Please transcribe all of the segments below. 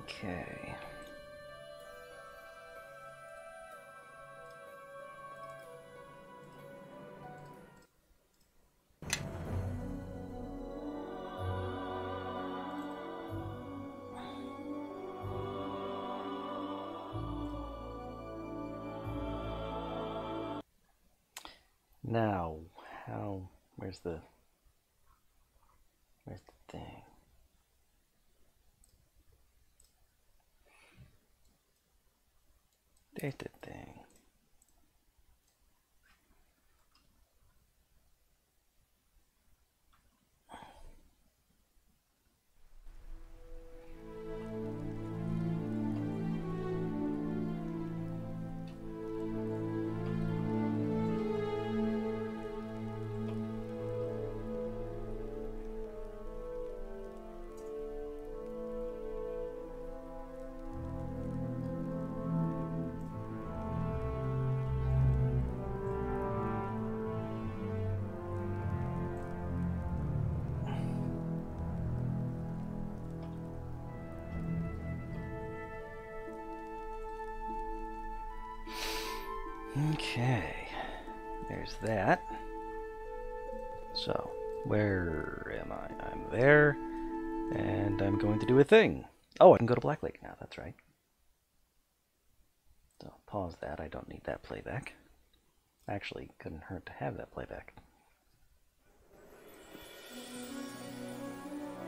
Okay. Now, where's the thing? There's the thing. Okay, there's that. So, where am I? I'm there, and I'm going to do a thing. Oh, I can go to Black Lake now, that's right. So, pause that, I don't need that playback. Actually, couldn't hurt to have that playback.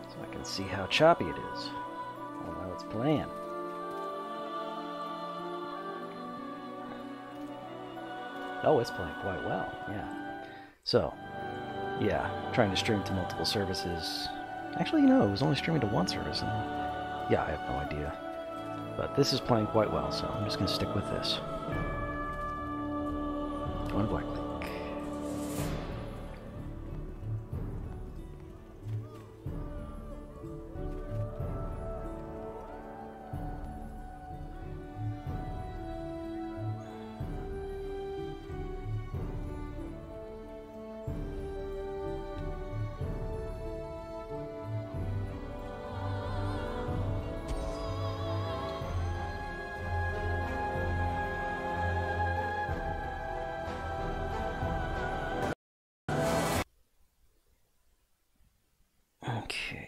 So I can see how choppy it is. Oh, now it's playing. Oh, it's playing quite well, yeah. So, yeah, trying to stream to multiple services. Actually, you know, it was only streaming to one service, and yeah, I have no idea. But this is playing quite well, so I'm just going to stick with this. On Black Lake.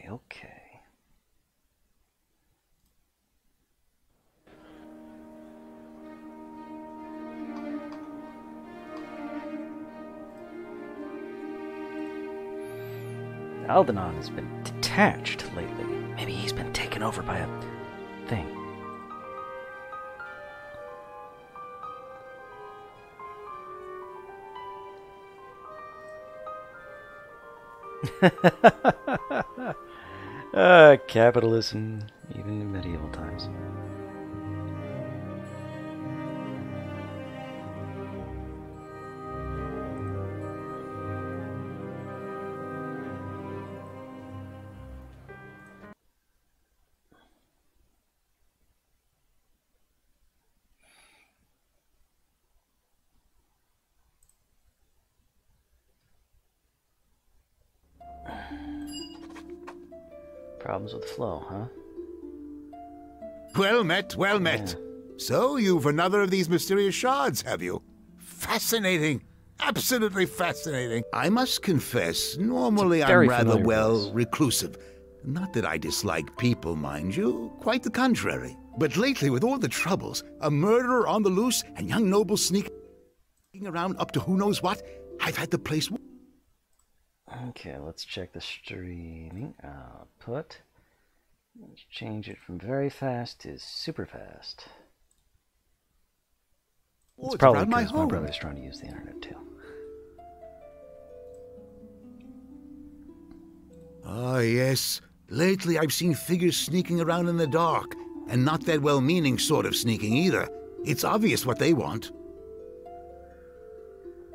Okay. Aldenon has been detached lately. Maybe he's been taken over by a thing. Capitalism, even in medieval times. Problems with flow, huh? Well met, well met. Yeah. So you've another of these mysterious shards, have you? Fascinating. Absolutely fascinating. I must confess, normally I'm rather, well, reclusive. Not that I dislike people, mind you. Quite the contrary. But lately, with all the troubles, a murderer on the loose and young nobles sneaking around up to who knows what, I've had the place... Okay, let's check the streaming output. Let's change it from very fast to super fast. It's probably because my brother's trying to use the internet too. Ah, yes. Lately I've seen figures sneaking around in the dark, and not that well-meaning sort of sneaking either. It's obvious what they want.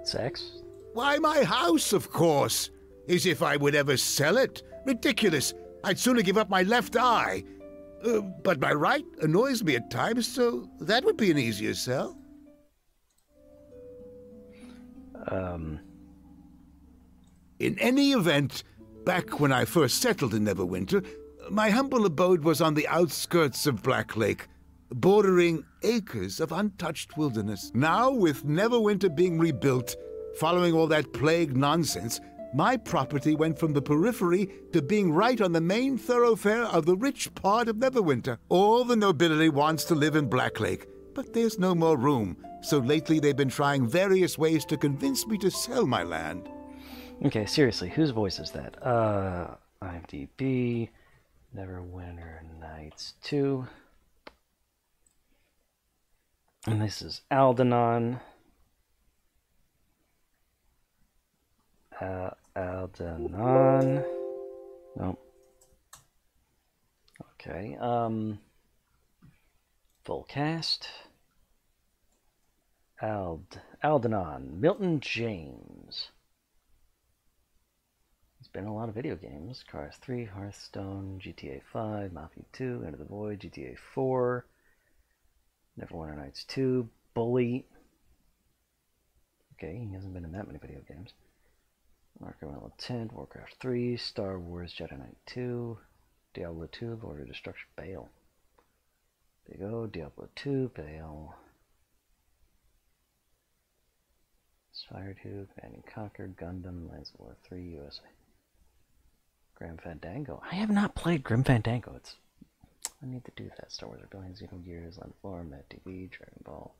Sex? Why, my house, of course. As if I would ever sell it. Ridiculous. I'd sooner give up my left eye. But my right annoys me at times, so that would be an easier sell. In any event, back when I first settled in Neverwinter, My humble abode was on the outskirts of Black Lake, bordering acres of untouched wilderness. Now, with Neverwinter being rebuilt, following all that plague nonsense, my property went from the periphery to being right on the main thoroughfare of the rich part of Neverwinter. All the nobility wants to live in Black Lake, but there's no more room, so lately they've been trying various ways to convince me to sell my land. Okay, seriously, whose voice is that? IMDb, Neverwinter Nights 2. And this is Aldenon. Aldenon. Nope. Okay, full cast. Aldenon. Milton James. He's been in a lot of video games. Cars 3, Hearthstone, GTA 5, Mafia 2, Enter the Void, GTA 4, Neverwinter Nights 2, Bully. Okay, he hasn't been in that many video games. Alchemical 10, Warcraft 3, Star Wars Jedi Knight 2, Diablo 2, Lord of Destruction, Bale. There you go, Diablo 2, Bale. Spire 2, Command and Conquer, Gundam, Lands of War 3, USA. Grim Fandango. I have not played Grim Fandango. I need to do that. Star Wars Rebellion, Xenogears, Land of War, Mad TV, Dragon Ball.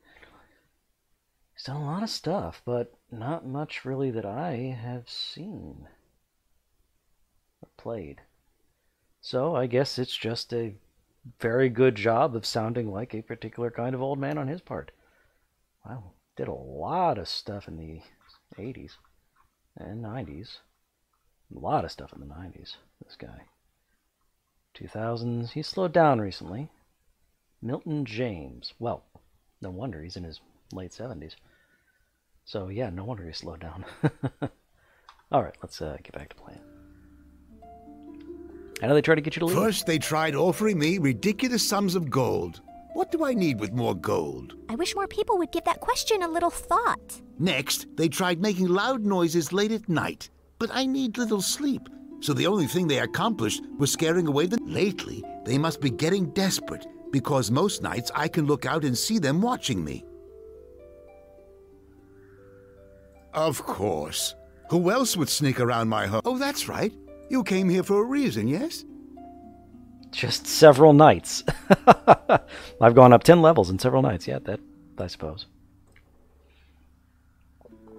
He's done a lot of stuff, but not much really that I have seen or played. So I guess it's just a very good job of sounding like a particular kind of old man on his part. Wow, did a lot of stuff in the 80s and 90s. A lot of stuff in the 90s, this guy. 2000s, he's slowed down recently. Milton James. Well, no wonder, he's in his late 70s. So yeah, no wonder he slowed down. Alright, let's get back to playing. How do they try to get you to leave? First, they tried offering me ridiculous sums of gold. What do I need with more gold? I wish more people would give that question a little thought. Next, they tried making loud noises late at night. But I need little sleep, so the only thing they accomplished was scaring away the... Lately, they must be getting desperate, because most nights I can look out and see them watching me. Of course. Who else would sneak around my home? Oh, that's right. You came here for a reason, yes? Just several nights. I've gone up 10 levels in several nights. Yeah, that, I suppose.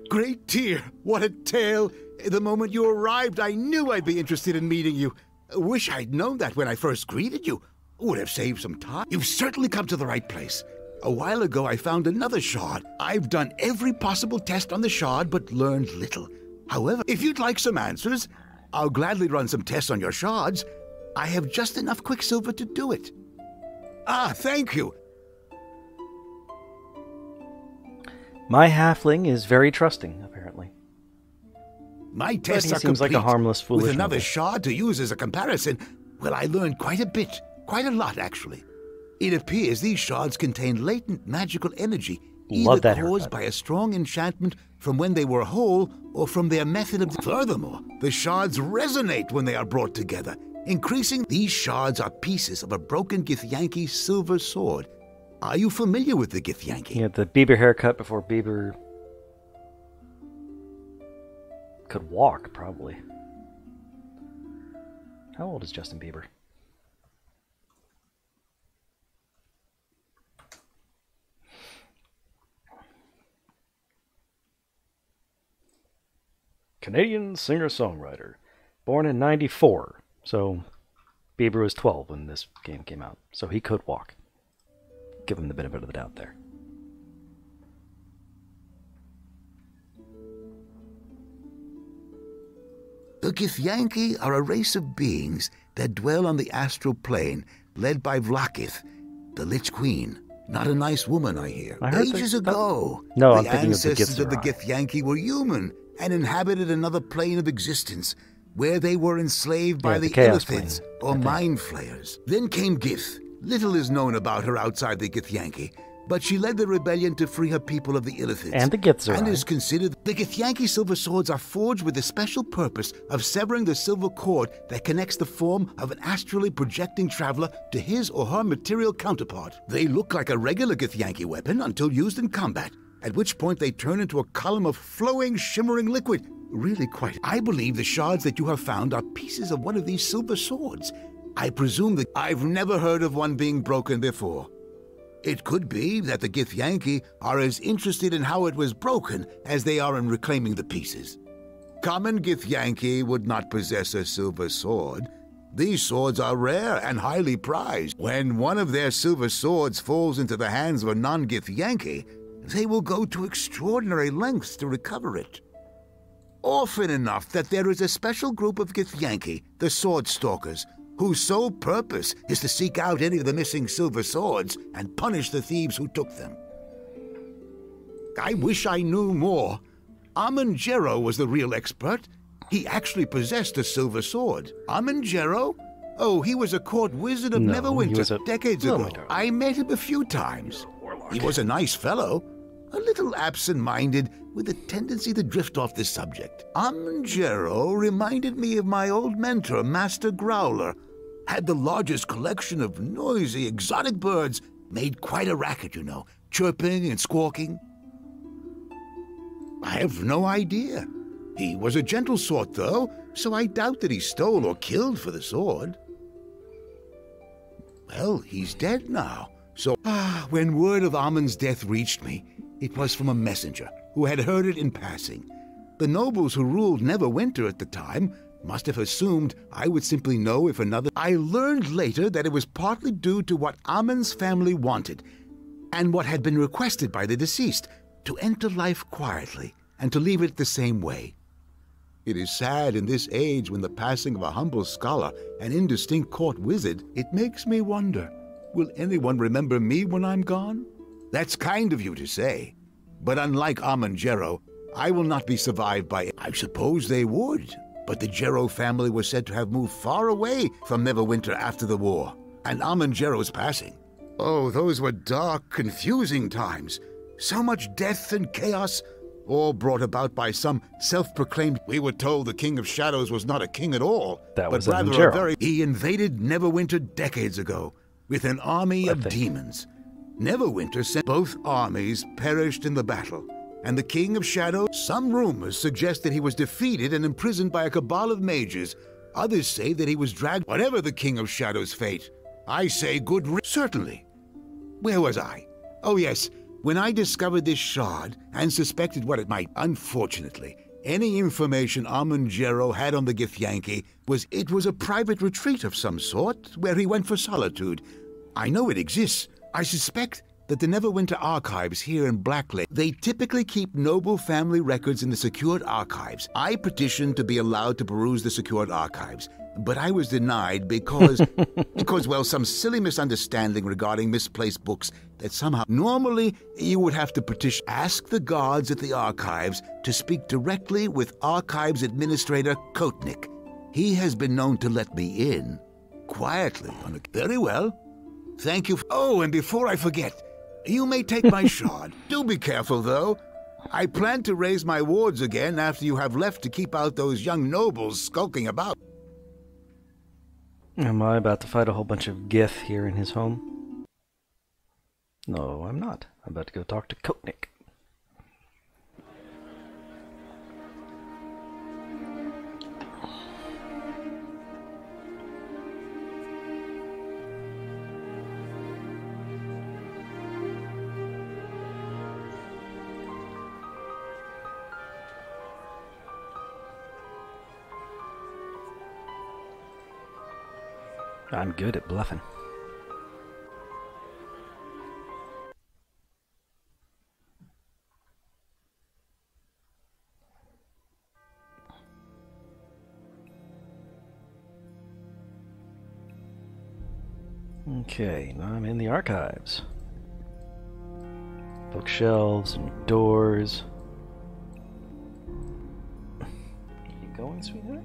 Great dear, what a tale. The moment you arrived, I knew I'd be interested in meeting you. Wish I'd known that when I first greeted you. Would have saved some time. You've certainly come to the right place. A while ago, I found another shard. I've done every possible test on the shard, but learned little. However, if you'd like some answers, I'll gladly run some tests on your shards. I have just enough quicksilver to do it. Ah, thank you. My halfling is very trusting, apparently. My tests are complete. Seems like a harmless, foolish With another novel. shard to use as a comparison, well, I learned quite a bit. Quite a lot, actually. It appears these shards contain latent magical energy, either caused by a strong enchantment from when they were whole or from their method of... Furthermore, the shards resonate when they are brought together, increasing... These shards are pieces of a broken Githyanki silver sword. Are you familiar with the Githyanki? Yeah, the Bieber haircut before Bieber could walk, probably. How old is Justin Bieber? Canadian singer-songwriter. Born in 94. So Bieber was 12 when this game came out. So he could walk. Give him the benefit of the doubt there. The Githyanki are a race of beings that dwell on the astral plane, led by Vlakith, the Lich Queen. Not a nice woman, I hear. Ages ago, no, the ancestors of the Githyanki were human and inhabited another plane of existence, where they were enslaved by the Illithids, or mind flayers. Then came Gith. Little is known about her outside the Githyanki, but she led the rebellion to free her people of the Illithids. And the Githzerai. And is considered... The Githyanki silver swords are forged with the special purpose of severing the silver cord that connects the form of an astrally projecting traveler to his or her material counterpart. They look like a regular Githyanki weapon until used in combat, at which point they turn into a column of flowing, shimmering liquid. Really quite... I believe the shards that you have found are pieces of one of these silver swords. I presume that I've never heard of one being broken before. It could be that the Githyanki are as interested in how it was broken as they are in reclaiming the pieces. Common Githyanki would not possess a silver sword. These swords are rare and highly prized. When one of their silver swords falls into the hands of a non-Githyanki, they will go to extraordinary lengths to recover it. Often enough that there is a special group of Githyanki, the Sword Stalkers, whose sole purpose is to seek out any of the missing silver swords and punish the thieves who took them. I wish I knew more. Amon-Jero was the real expert. He actually possessed a silver sword. Amon-Jero? Oh, he was a court wizard of Neverwinter decades ago. I met him a few times. He was a nice fellow, a little absent-minded, with a tendency to drift off the subject. Amon-Jero reminded me of my old mentor, Master Growler. Had the largest collection of noisy, exotic birds, made quite a racket, you know, chirping and squawking. I have no idea. He was a gentle sort, though, so I doubt that he stole or killed for the sword. Well, he's dead now, so... when word of Amon's death reached me, it was from a messenger who had heard it in passing. The nobles who ruled Neverwinter at the time must have assumed I would simply know if another... I learned later that it was partly due to what Amon's family wanted, and what had been requested by the deceased, to enter life quietly and to leave it the same way. It is sad in this age, when the passing of a humble scholar, an indistinct court wizard, it makes me wonder, will anyone remember me when I'm gone? That's kind of you to say. But unlike Amon-Jero, I will not be survived by... I suppose they would. But the Jero family was said to have moved far away from Neverwinter after the war, and Amon-Jero's passing. Oh, those were dark, confusing times. So much death and chaos, all brought about by some self-proclaimed... We were told the King of Shadows was not a king at all, but rather a very... He invaded Neverwinter decades ago with an army of demons. Neverwinter sent... Both armies perished in the battle, and the King of Shadows... Some rumors suggest that he was defeated and imprisoned by a cabal of mages. Others say that he was dragged... Whatever the King of Shadows' fate, I say good... Certainly. Where was I? Oh yes, when I discovered this shard and suspected what it might... Unfortunately, any information Amon-Jero had on the Githyanki was... It was a private retreat of some sort, where he went for solitude. I know it exists. I suspect that the Neverwinter archives here in Blacklake, they typically keep noble family records in the secured archives. I petitioned to be allowed to peruse the secured archives, but I was denied because, well, some silly misunderstanding regarding misplaced books that somehow... Normally, you would have to petition. Ask the guards at the archives to speak directly with Archives Administrator Kotnik. He has been known to let me in. Quietly. Very well. Thank you. Oh, and before I forget, you may take my shard. Do be careful, though. I plan to raise my wards again after you have left to keep out those young nobles skulking about. Am I about to fight a whole bunch of Gith here in his home? No, I'm not. I'm about to go talk to Kotnik. I'm good at bluffing. Okay, now I'm in the archives. Bookshelves and doors. Keep going, sweetheart.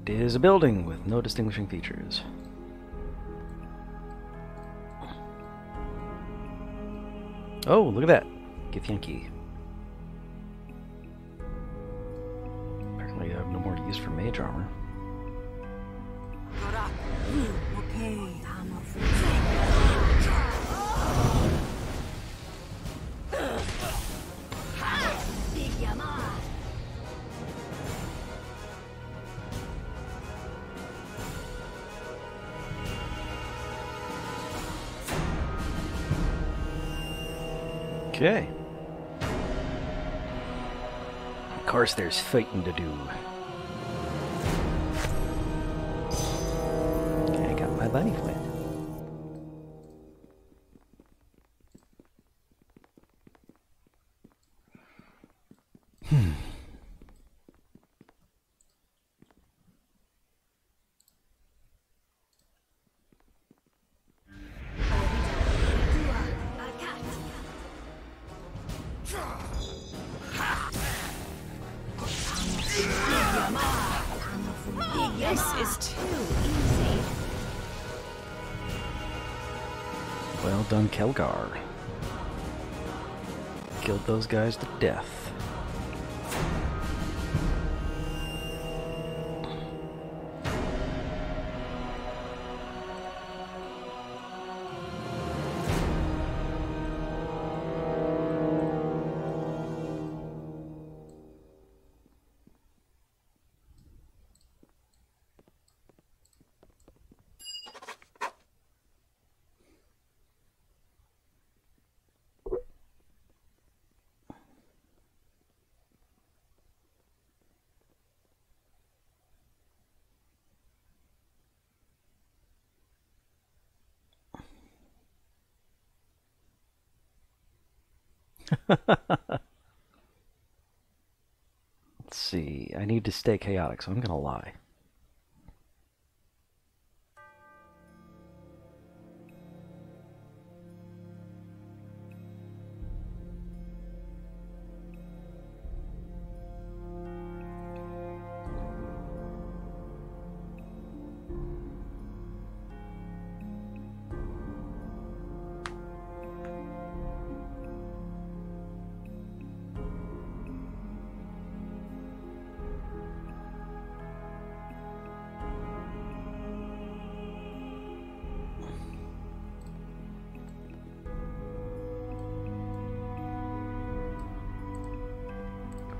It is a building with no distinguishing features. Oh, look at that. Githyanki. Apparently I have no more use for mage armor. Okay. Of course there's fighting to do. Okay, I got my bunny flint. This is too easy. Well done, Kelgar. Killed those guys to death. Let's see, I need to stay chaotic, so I'm gonna lie.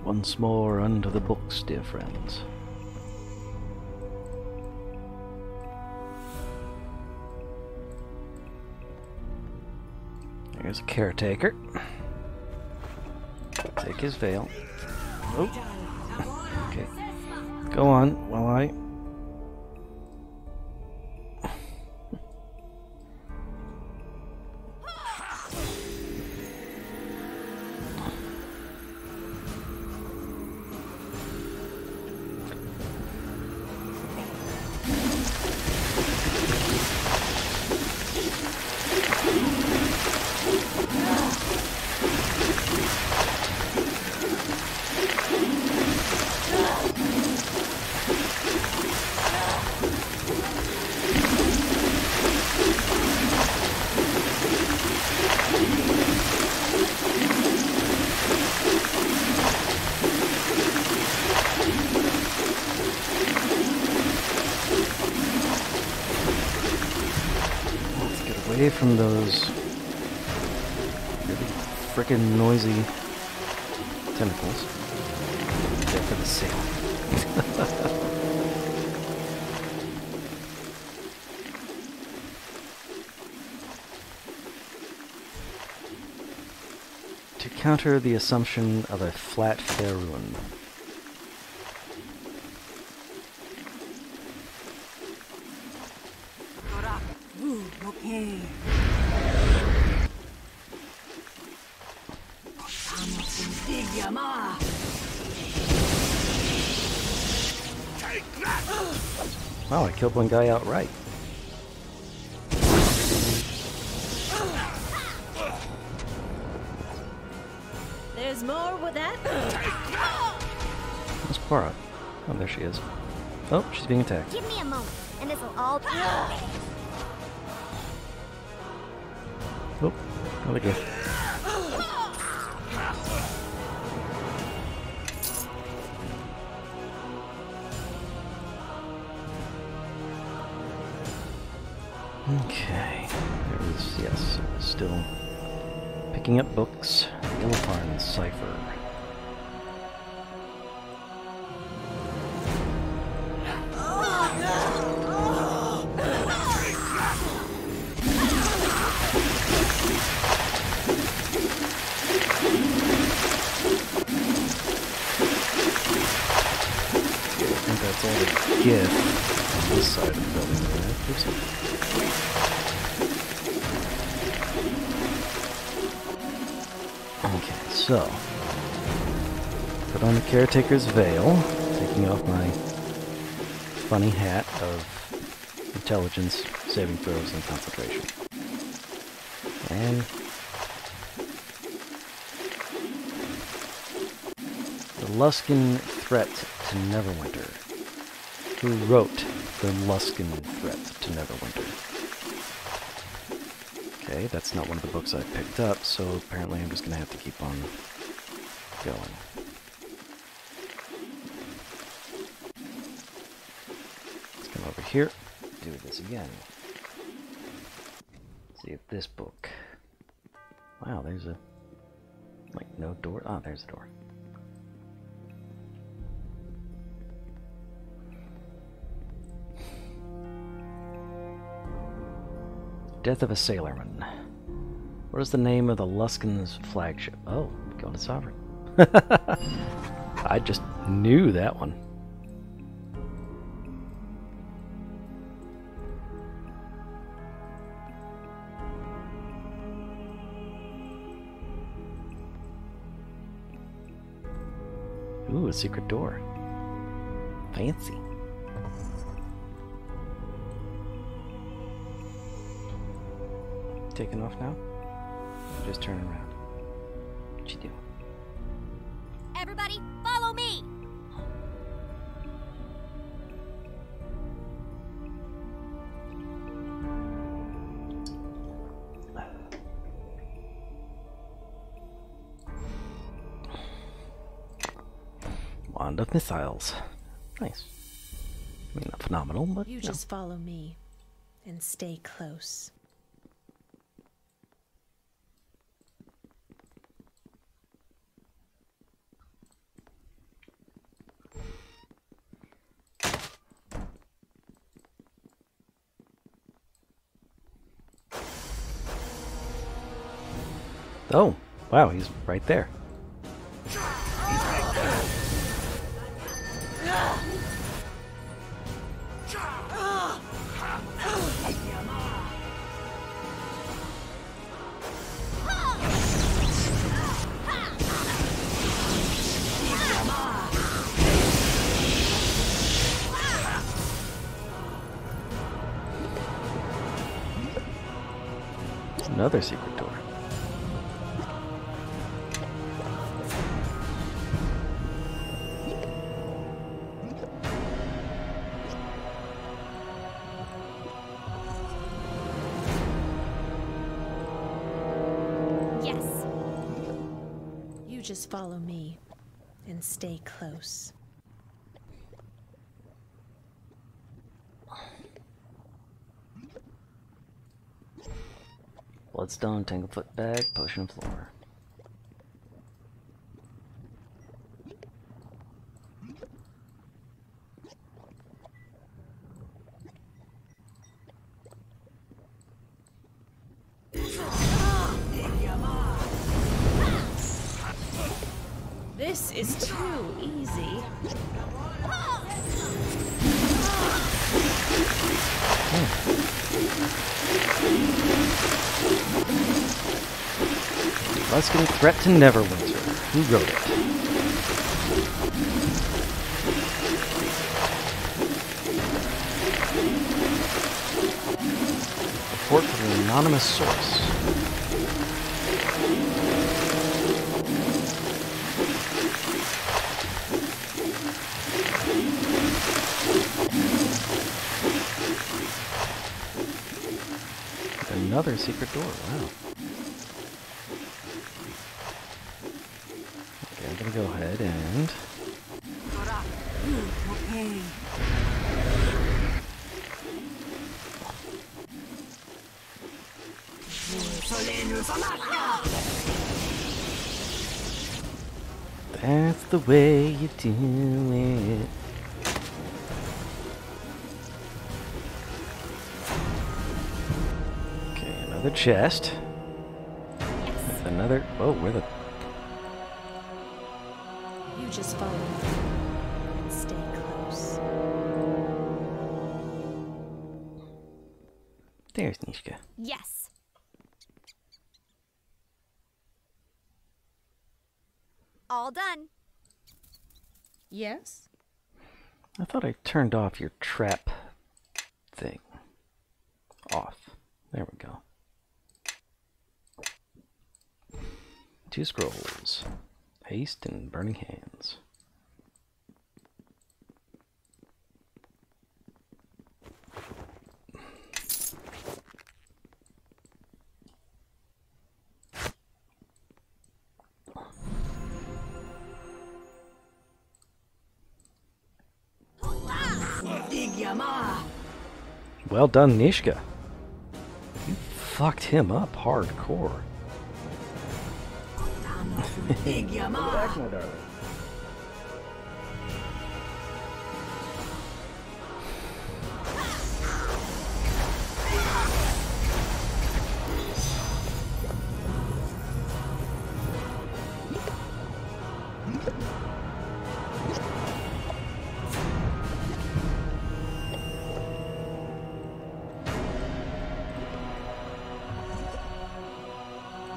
Once more unto the books, dear friends. There's a caretaker. Take his veil. Oh. Okay. Go on while I... Away from those really frickin' noisy tentacles. There for the sale. To counter the assumption of a flat Faerun. Wow, I killed one guy outright. There's more with that. Where's Cora? Oh, there she is. Oh, she's being attacked. Give me a moment, and this'll all... Oh, another gift. Okay, there is, yes, still picking up books. Illifarn's Cipher. I think that's all the gift on this side of the building. Okay, so put on the caretaker's veil, taking off my funny hat of intelligence, saving throws, and concentration. And the Luskan threat to Neverwinter. Who wrote the Luskan threat to Neverwinter? Okay, that's not one of the books I picked up, so apparently I'm just going to have to keep on going. Let's come over here, do this again. See if this book... Wow, there's a... like, no door? Ah, there's the door. Death of a Sailorman. What is the name of the Luskan's flagship? Oh, going to Sovereign. I just knew that one. Ooh, a secret door. Fancy. Taking off now? Just turn around. What you doing? Everybody, follow me! Wand of Missiles. Nice. I mean, not phenomenal, but You just follow me and stay close. Oh, wow, he's right there. Another secret door. Yes. You just follow me and stay close. Bloodstone, Tanglefoot bag, potion floor. This is too easy. Luskan threat to Neverwinter. Who wrote it? Report from an anonymous source. Another secret door, wow. Okay, I'm gonna go ahead and... That's the way you do it. Okay, another chest. With another... Whoa, where the... You just follow me and stay close. There's Nishka. Yes. All done. Yes? I thought I turned off your trap thing. Off. There we go. 2 scrolls. Haste and Burning Hands. Well done, Nishka. You fucked him up hardcore. Welcome back, my darling.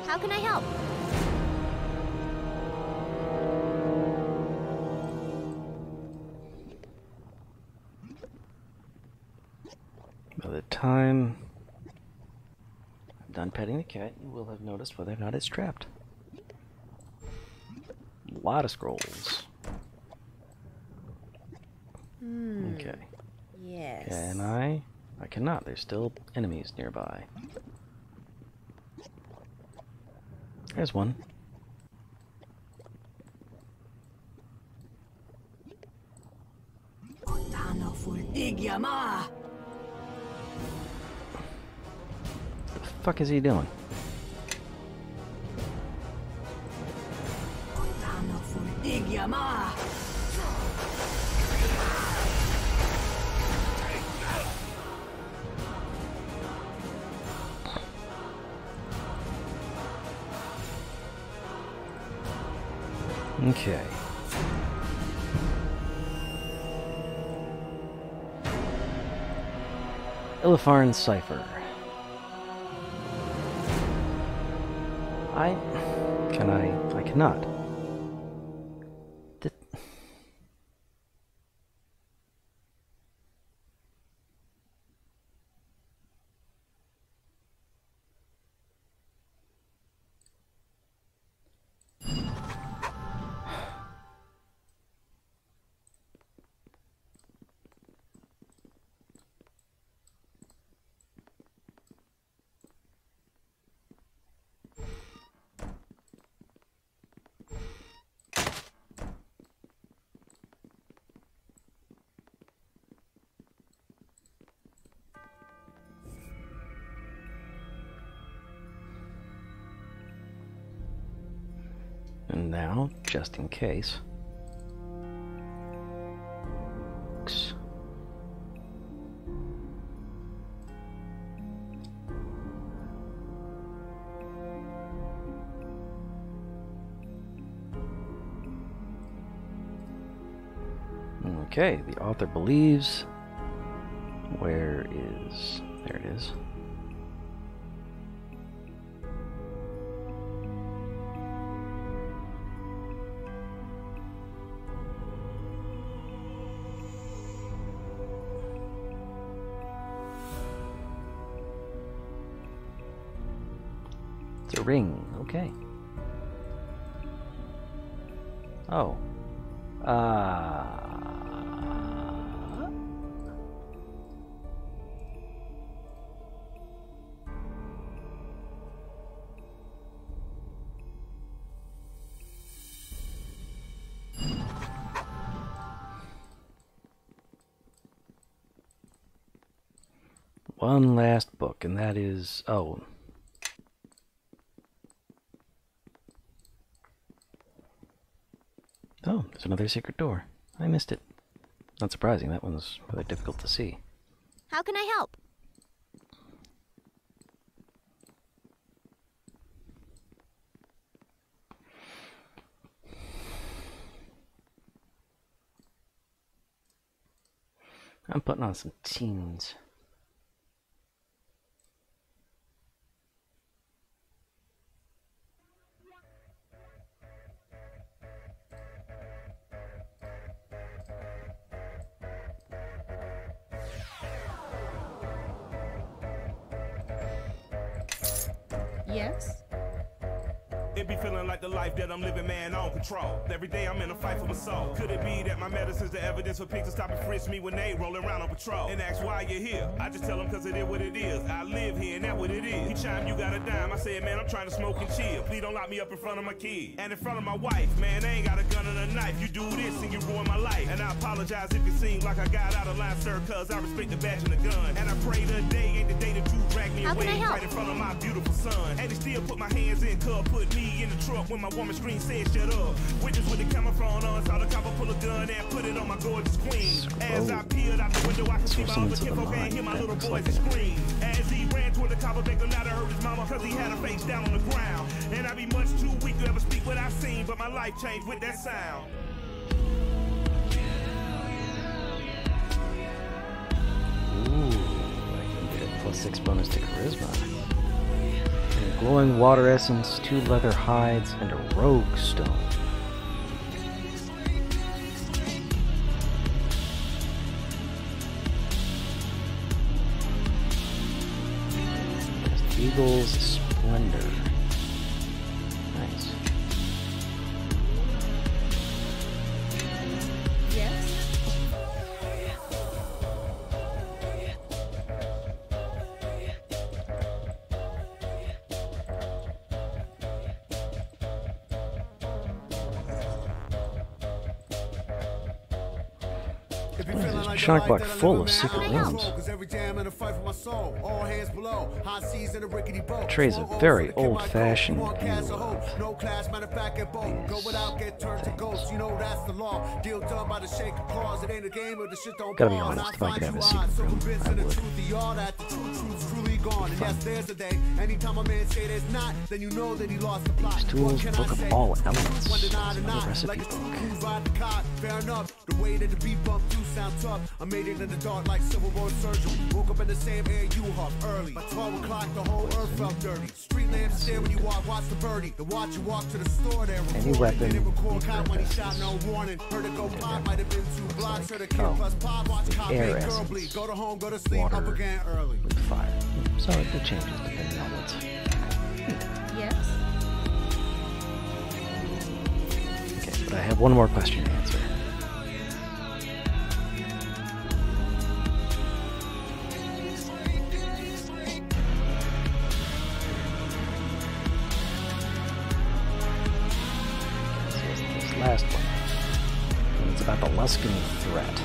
How can I help? By the time I'm done petting the cat, you will have noticed whether or not it's trapped. A lot of scrolls. Okay. Yes. Can I? I cannot. There's still enemies nearby. There's one. What the fuck is he doing? Okay. Illifarn's Cipher. I cannot. And now, just in case. Okay, the author believes. Where is... There it is. It's a ring, okay. Oh. one last book, and that is... Oh. Oh, there's another secret door. I missed it. Not surprising, that one's really difficult to see. How can I help? I'm putting on some tunes. Yes? It be feeling like the life that I'm living, man, on control. Every day I'm in a fight for my soul. Could it be that my medicine's the evidence for pigs to stop and frisk me when they rolling around on patrol? And ask why you're here. I just tell them cause it is what it is. I live here and that's what it is. Each time you got a dime, I said, man, I'm trying to smoke and chill. Please don't lock me up in front of my kid. And in front of my wife, man, I ain't got a gun and a knife. You do this and you ruin my life. And I apologize if it seems like I got out of line, sir, cause I respect the badge and the gun. And I pray today ain't the day that you drag me away right in front of my beautiful son. And they still put my hands in cup, put me in the truck when my woman scream said shut up. Witness with the camera phone on, saw the copper pull a gun and put it on my gorgeous queen. As I peered out the window, I could see my other kinfolk and hear my little boys scream. As he ran toward the copper, they could not have heard his mama cause he had her face down on the ground. And I be much too weak to ever speak what I seen, but my life changed with that sound. Ooh, I can get a +6 bonus to charisma. And glowing water essence, 2 leather hides, and a rogue stone. Eagle's Splendor. Nice. Yes? There's a chunk block full of secret rooms. The tray's a very old-fashioned view of these things. Gotta be honest, if I could have a secret room, I would. These tools, Book of All Elements. It's another recipe book. Sound tough. I made it in the dark like Civil War surgery. Woke up in the same air you huff early. By 12 o'clock, the whole earth felt dirty. Street lamps stare when you walk, watch the birdie. The watch you walk to the store there. Any weapon. Didn't record cop when he shot, no warning. Heard it go pop, might have been 2 blocks. Heard a kid plus pop, watch cop, air make girl essence. bleed. Go to home, go to sleep, Water up again early. with fire. So it changes depending on what's... Yes? Okay, but I have one more question to answer. Last one. And it's about the Luskan threat.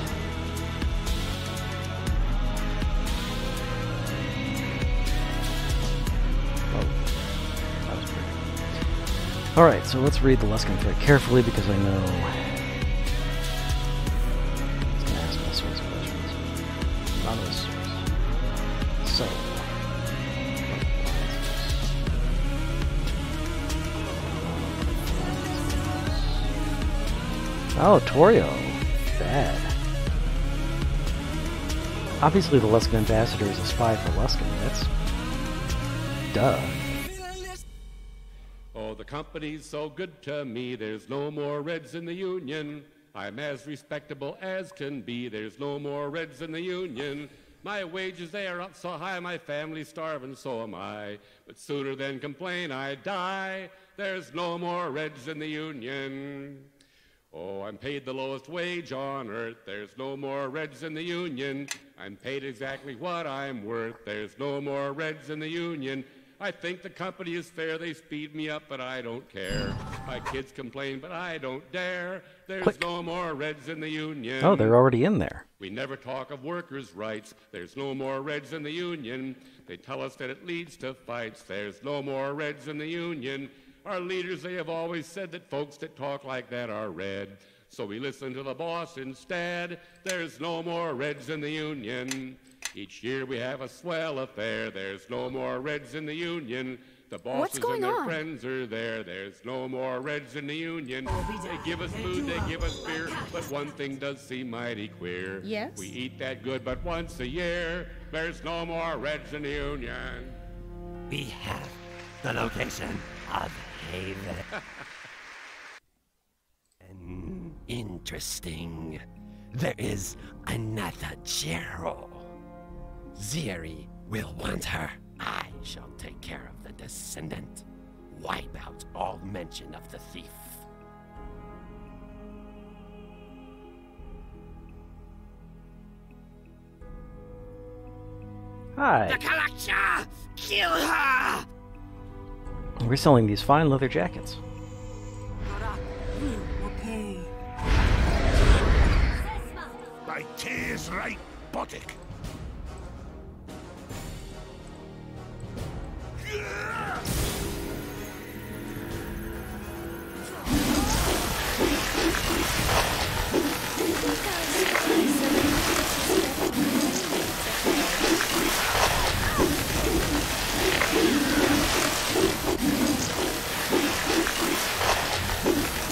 Oh, that was pretty. Alright, so let's read the Luskan threat carefully because I know it's going to ask all sorts of questions. Anonymous source. So, oh, Torio. Bad. Obviously the Luskan ambassador is a spy for Luskan. That's... duh. Oh, the company's so good to me, there's no more Reds in the Union. I'm as respectable as can be, there's no more Reds in the Union. My wages, they are up so high, my family's starving, so am I. But sooner than complain, I die. There's no more Reds in the Union. Oh, I'm paid the lowest wage on earth. There's no more Reds in the Union. I'm paid exactly what I'm worth. There's no more Reds in the Union. I think the company is fair. They speed me up, but I don't care. My kids complain, but I don't dare. There's Click. no more Reds in the union. Oh, they're already in there. We never talk of workers' rights. There's no more Reds in the union. They tell us that it leads to fights. There's no more Reds in the union. Our leaders, they have always said that folks that talk like that are red. So we listen to the boss instead. There's no more Reds in the union. Each year we have a swell affair. There's no more Reds in the union. The bosses and their friends are there. There's no more Reds in the union. They give us food, they give us beer, but one thing does seem mighty queer. Yes? We eat that good, but once a year, there's no more Reds in the union. We have the location of Haven. Interesting. There is another Gerald. Ziri will want her. I shall take care of the descendant. Wipe out all mention of the thief. Hi. The collector! Kill her! We're selling these fine leather jackets. My tea is right, Botic.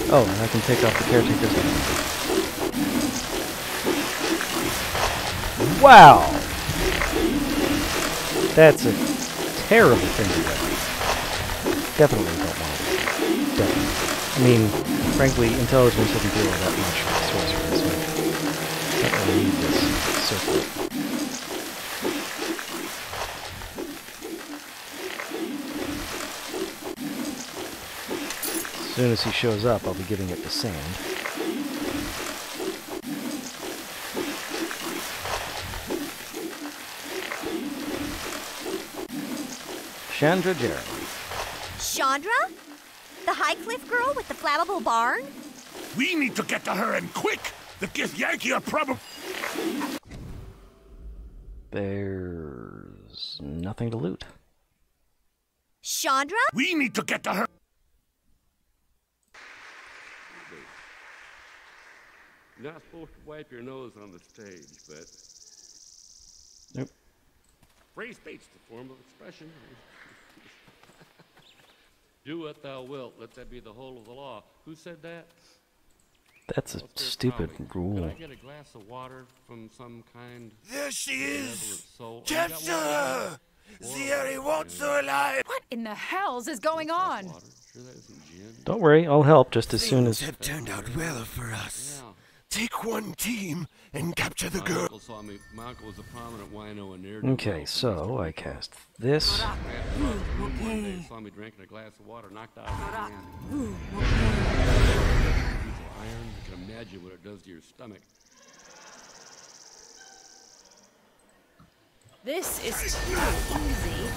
Oh, and I can take off the caretaker's mask. Wow! That's a terrible thing to wear. Definitely don't want it. Definitely. I mean, frankly, intelligence doesn't do all that much for the sorcerer, so I don't really need this circlet. As soon as he shows up, I'll be giving it to Sand. Chandra Gerald. Chandra? The High Cliff girl with the flammable barn? We need to get to her and quick! The Gith Yankee are probably... There's nothing to loot. Chandra? We need to get to her... You're not supposed to wipe your nose on the stage, but... Nope. Free speech, the form of expression. Do what thou wilt, let that be the whole of the law. Who said that? That's a stupid rule. Could I get a glass of water from some kind? There she is! Soul? Capture her! Ziri wants her alive! What in the hells is going on? Sure that isn't gin? Don't worry, I'll help just as soon as... Things have turned out well for us. Yeah. Take one team and capture the girl. My uncle was a prominent wino in there. Okay, so I cast this. One day saw me drinking a glass of water, knocked out of his hand. Iron, you can imagine what it does to your stomach. This is too easy.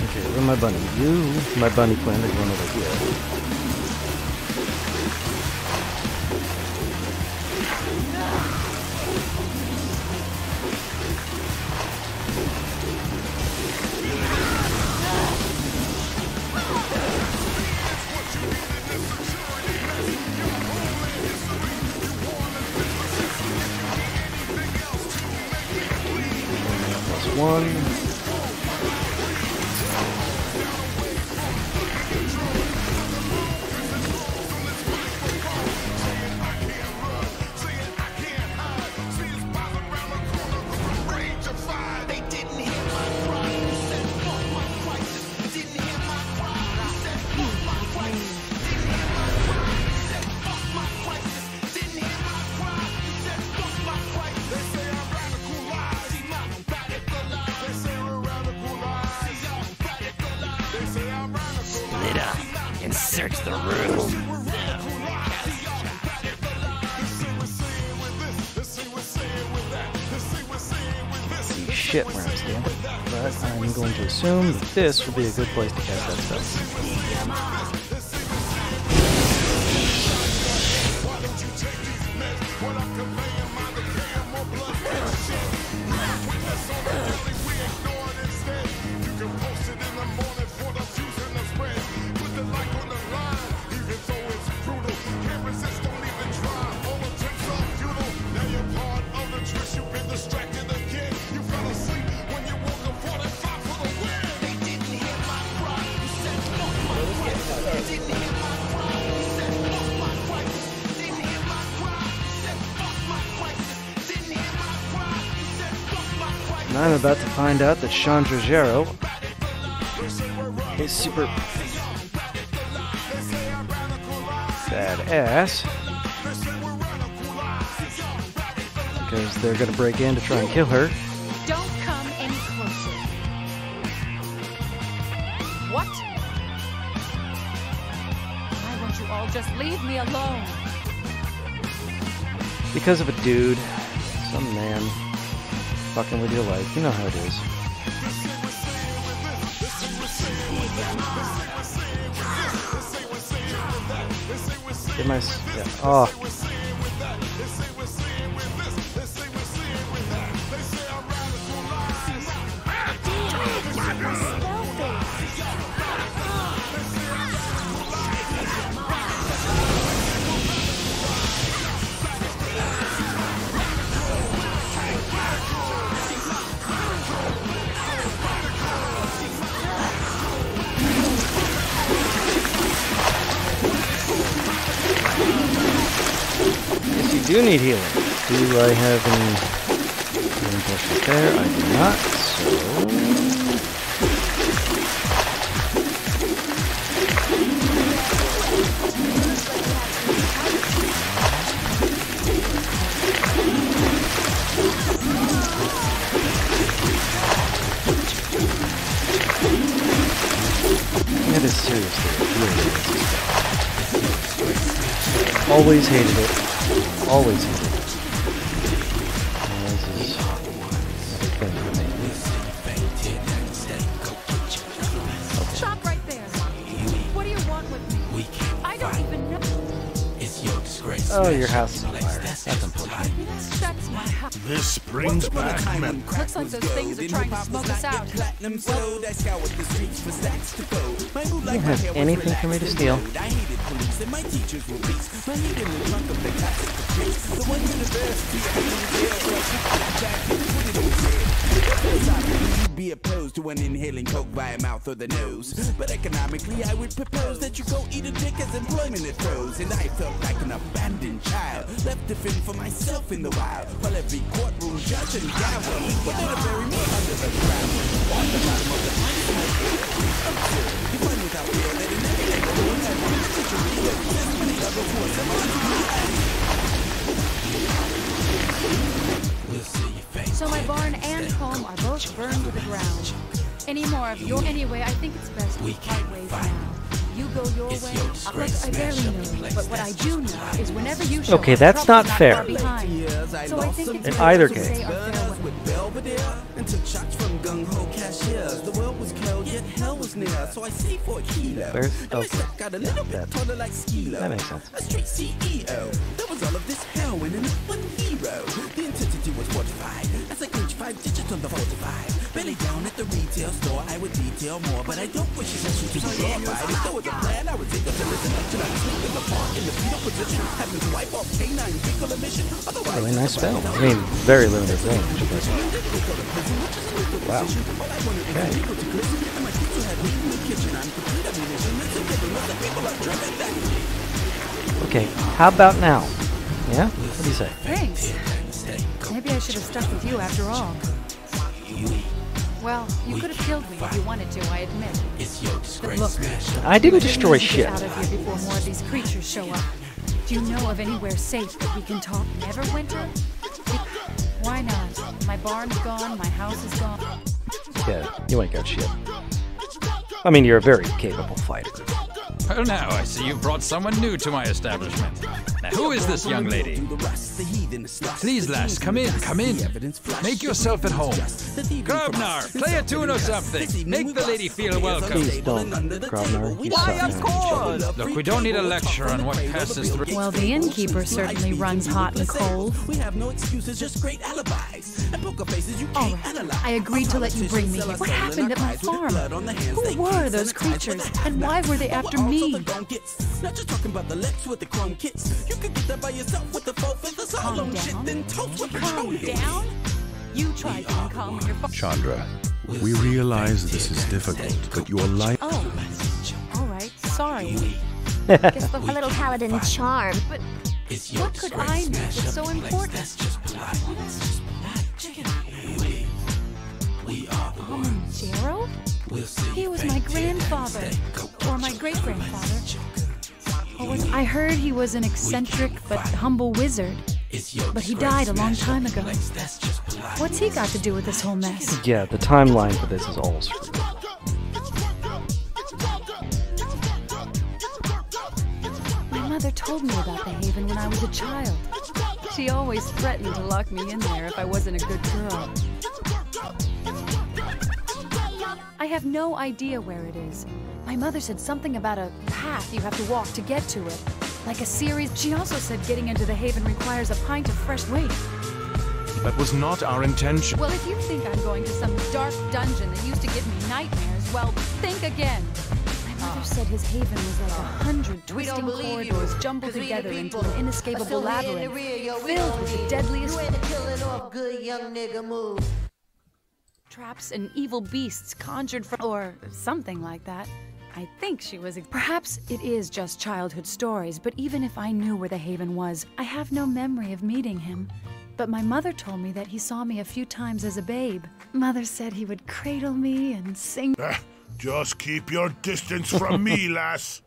Okay, where's my bunny? You, my bunny friend, is one over here. Plus one. shit where I'm standing, but I'm going to assume that this will be a good place to cast that spell. And I'm about to find out that Chandragero is super badass because they're gonna break in to try and kill her. Don't come any closer. What? Why won't you all just leave me alone? Because of a dude, some man, fucking with your life. You know how it is. Get my... Yeah. Oh. I do need healing. Do I have any healing potions there? I do not, so... That is seriously really always hated it. Always hated it. This is a thing for me. Okay. Stop right there. What do you want with me? I don't even know. Oh, your house is on fire. That's unfortunate. That's my house. This brings back memories. Looks like those things are trying to smoke us out. You don't have anything for me to steal. Be opposed to an inhaling coke by a mouth or the nose, but economically I would propose that you go eat a dick as employment it froze. And I felt like an abandoned child, left to fend for myself in the wild, while every courtroom judge and gavel would let a bury me under the ground. On the bottom of the absurd. You find without fear that in every neighborhood has one century that exists many levels for So my barn and home are both burned to the ground. Any more of your... Anyway, I think it's best we part ways now. You go your way. Look, I barely know, but what I do know is whenever you show Okay, that's not fair. So I think it's In either case. and took shots from gung-ho cashiers. The world was cold, yet hell was near, so I saved for a kilo. Where's... Okay. Got a little bit taller like Skilo. That makes sense. A straight CEO. There was all of this heroin and one hero. The intensity was fortified. As I clinch 5 digits on the 45. Belly down at the retail store, I would detail more, but I don't wish it to be glorified. If there was a plan, I would take up to listen up till I sleep in the park in the fetal position, having to wipe off canine fecal emission. Really nice spell. I mean, very limited range, but... Wow. Okay. Okay, how about now? Yeah? What do you say? Thanks. Maybe I should have stuck with you after all. Well, you could have killed me if you wanted to, I admit. But look, I didn't destroy shit. Get out of here before more of these creatures show up. Do you know of anywhere safe that we can talk? Neverwinter? Why not? My barn's gone, my house is gone. Yeah, you ain't got shit. I mean, you're a very capable fighter. Well, now I see you've brought someone new to my establishment. Now, who is this young lady? Please, lass, come in, come in. Make yourself at home. Grobnar, play a tune or something. Make the lady feel welcome. Please don't, Grobnar. You Why, suck, of man. course! Look, we don't need a lecture on what passes through. Well, the innkeeper certainly runs hot and cold. We have no excuses, just great alibis. And poker faces you All can't right, analyze. I agreed to let you bring me here. What happened at my farm? Who were those creatures? And why were they after me? Not just talking about the Lex with the chrome kits. You could get that by yourself with the four fifths all Calm on shit, down. then toast with Calm Patronus. down? You tried being calm when your Chandra, we realize this is difficult, but your life... Oh, all right, sorry. Guess a little paladin charm. But what could I know that's so important? Gerald? He was my grandfather, or my great-grandfather. I heard he was an eccentric but humble wizard, but he died a long time ago. What's he got to do with this whole mess? Yeah, the timeline for this is all screwed up. My mother told me about the Haven when I was a child. She always threatened to lock me in there if I wasn't a good girl. I have no idea where it is. My mother said something about a path you have to walk to get to it. Like a series. She also said getting into the Haven requires a pint of fresh weight. That was not our intention. Well, if you think I'm going to some dark dungeon that used to give me nightmares, well, think again. My mother said his Haven was like 100 twisting corridors jumbled together into an inescapable labyrinth, filled with the deadliest traps and evil beasts conjured from, or something like that. I think she was. Perhaps it is just childhood stories, but even if I knew where the Haven was, I have no memory of meeting him. But my mother told me that he saw me a few times as a babe. Mother said he would cradle me and sing. Just keep your distance from me, lass.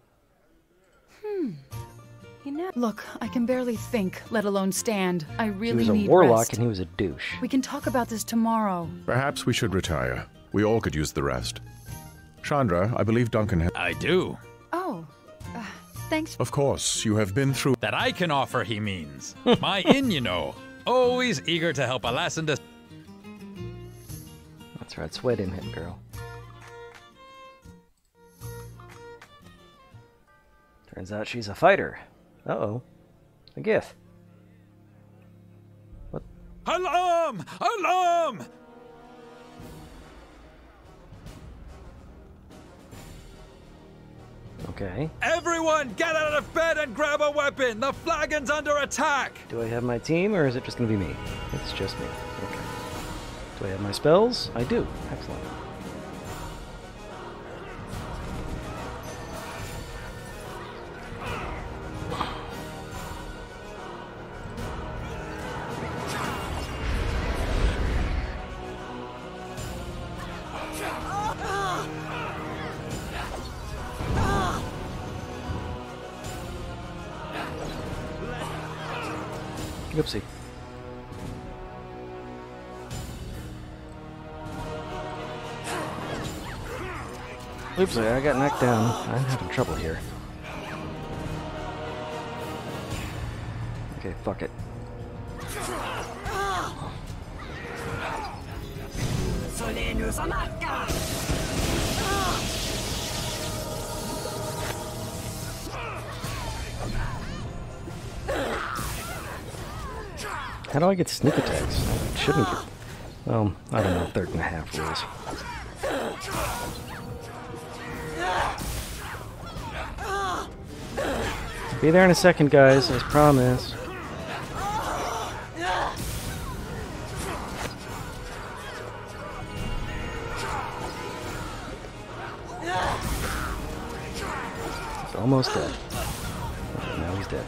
You know, look, I can barely think, let alone stand. I really He was a need warlock rest. and he was a douche. We can talk about this tomorrow. Perhaps we should retire. We all could use the rest. Chandra, I believe Duncan has... I do. Oh, thanks. Of course, you have been through... That I can offer, he means. My inn, you know. Always eager to help a lass in distress. That's right, sweat in him, girl. Turns out she's a fighter. Uh-oh. A gift. What? Alarm! Alarm! Okay. Everyone, get out of bed and grab a weapon! The flagon's under attack! Do I have my team, or is it just going to be me? It's just me. Okay. Do I have my spells? I do. Excellent. Oopsie. Oopsie, I got knocked down. I'm having trouble here. Okay, fuck it. How do I get sneak attacks? I shouldn't get... Well, I don't know, third and a half rules. Be there in a second, guys, as promised. He's almost dead. Oh, now he's dead.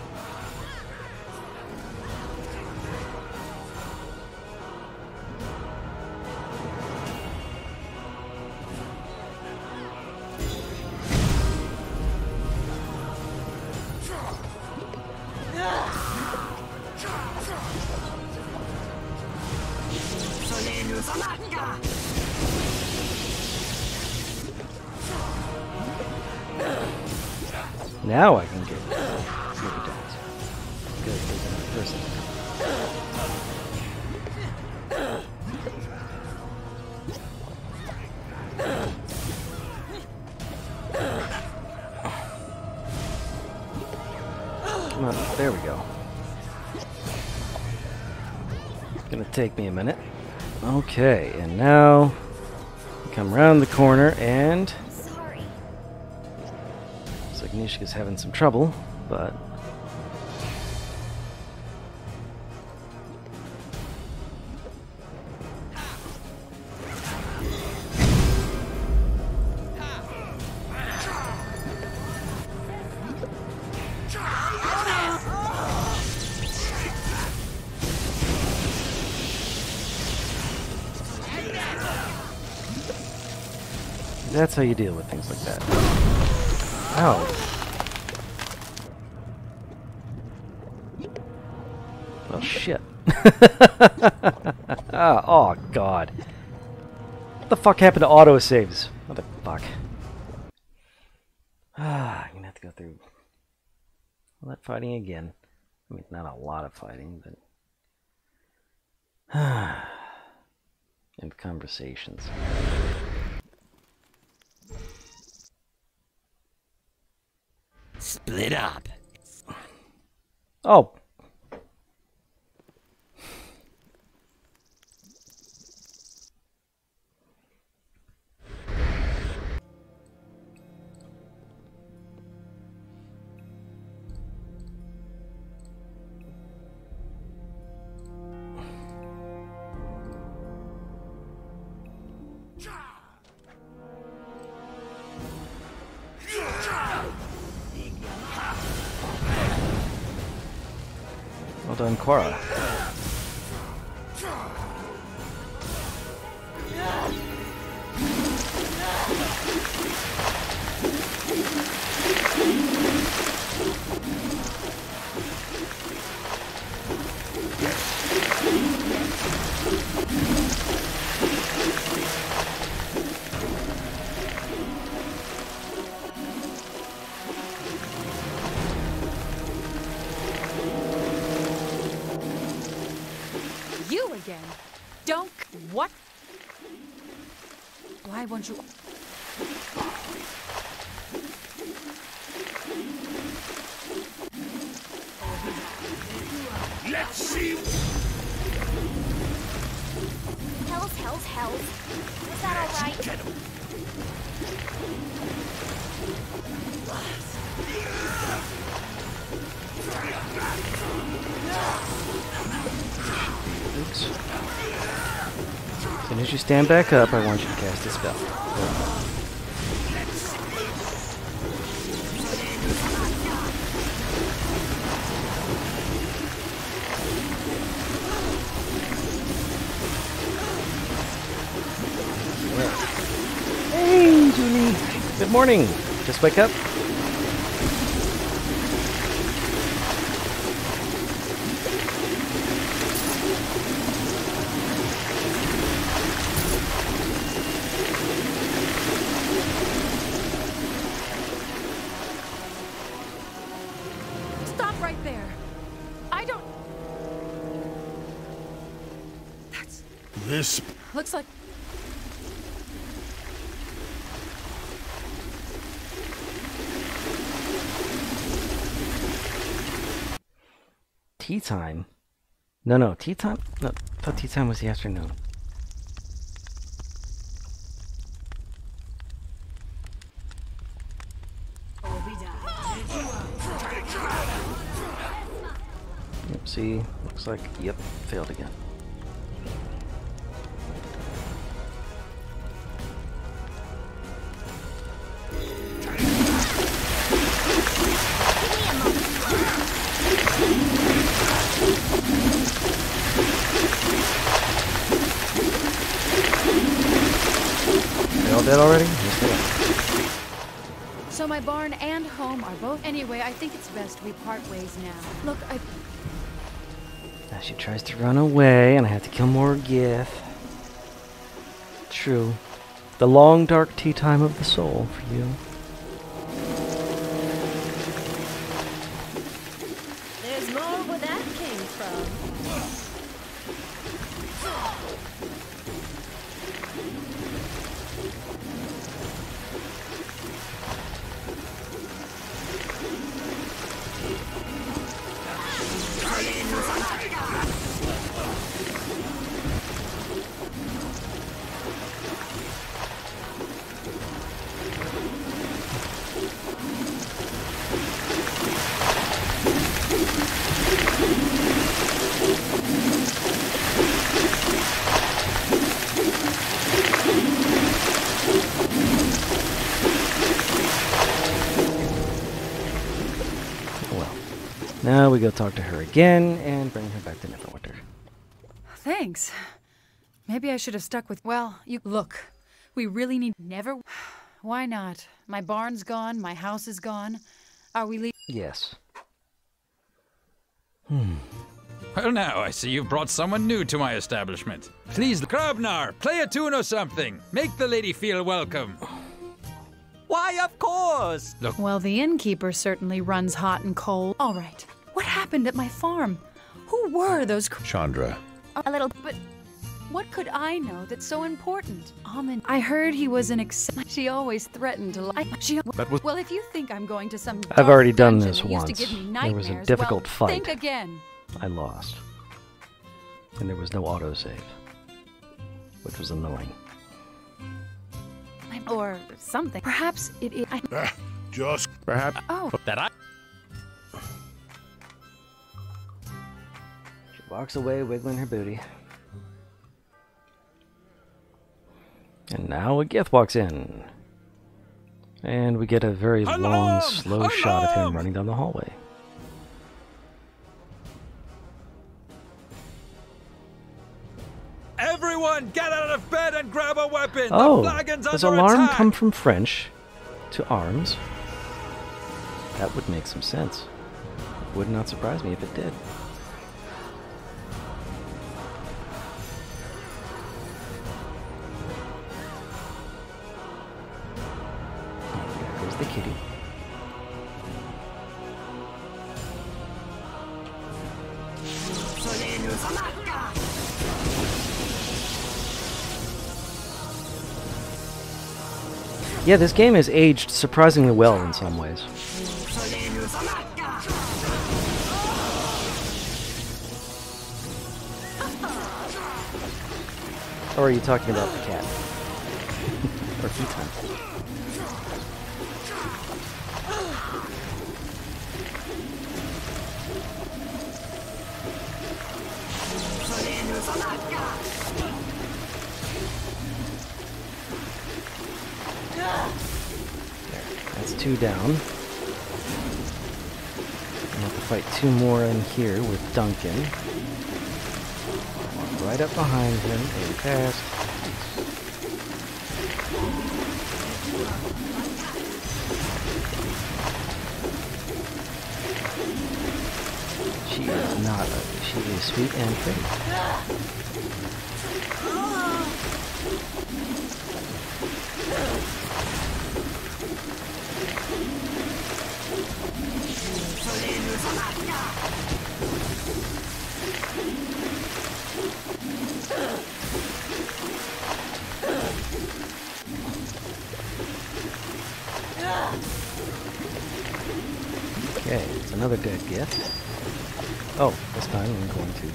now I can get sneak attacks. Good, there's another person. Come on, there we go. It's gonna take me a minute. Okay, and now come around the corner and Sorry. looks like Nishika's having some trouble, but that's how you deal with things like that. Ow. Well, shit. Oh, God. What the fuck happened to autosaves? What the fuck? I'm gonna have to go through all that fighting again. I mean, not a lot of fighting, but... and conversations. Split up. Oh. Well done, Korra. Don't. What? Why won't you? Let's see. Hells. Is that all right? Oops. As soon as you stand back up, I want you to cast a spell. Hey, Julie. Good morning. Just wake up. Stop right there. I don't. That's. This Looks like. Tea time? No, tea time? No, I thought tea time was the afternoon. Yep, see, looks like, yep, failed again. They all dead already? Yes, they are. So my barn and home are both. Anyway, I think it's best we part ways now. Look, Now she tries to run away, and I have to kill more Gith. True. The long dark tea time of the soul for you. There's more where that came from. Now we go talk to her again and bring her back to Neverwinter. Thanks. Maybe I should have stuck with... Well, you... Look, we really need... Never... Why not? My barn's gone, my house is gone. Are we leaving? Yes. Well, now, I see you've brought someone new to my establishment. Please, Krabnar, play a tune or something. Make the lady feel welcome. Why, of course! Look. Well, the innkeeper certainly runs hot and cold. All right. What happened at my farm? Who were those... Chandra. A little... But what could I know that's so important? I heard he was an She always threatened to lie. Well, if you think I'm going to some... I've already done dungeon this that used to once. give me There was a nightmares, difficult well, fight. Think again. I lost. And there was no autosave. Which was annoying. Or something. Perhaps it is... Just... Perhaps... Oh. That I... She walks away, wiggling her booty. And now a Gith walks in. And we get a very long, slow shot of him running down the hallway. Everyone, get out of bed and grab a weapon! Oh, the flagon's does under alarm attack! come from French to arms? That would make some sense. Would not surprise me if it did. Oh, there goes the kitty. Yeah, this game has aged surprisingly well in some ways. Or are you talking about the cat? Or Futon? That's 2 down. I have to fight 2 more in here with Duncan. Walk right up behind him, very fast. She is not ugly. She is sweet and pretty. Okay, it's another dead gift. Oh, this time I'm going to...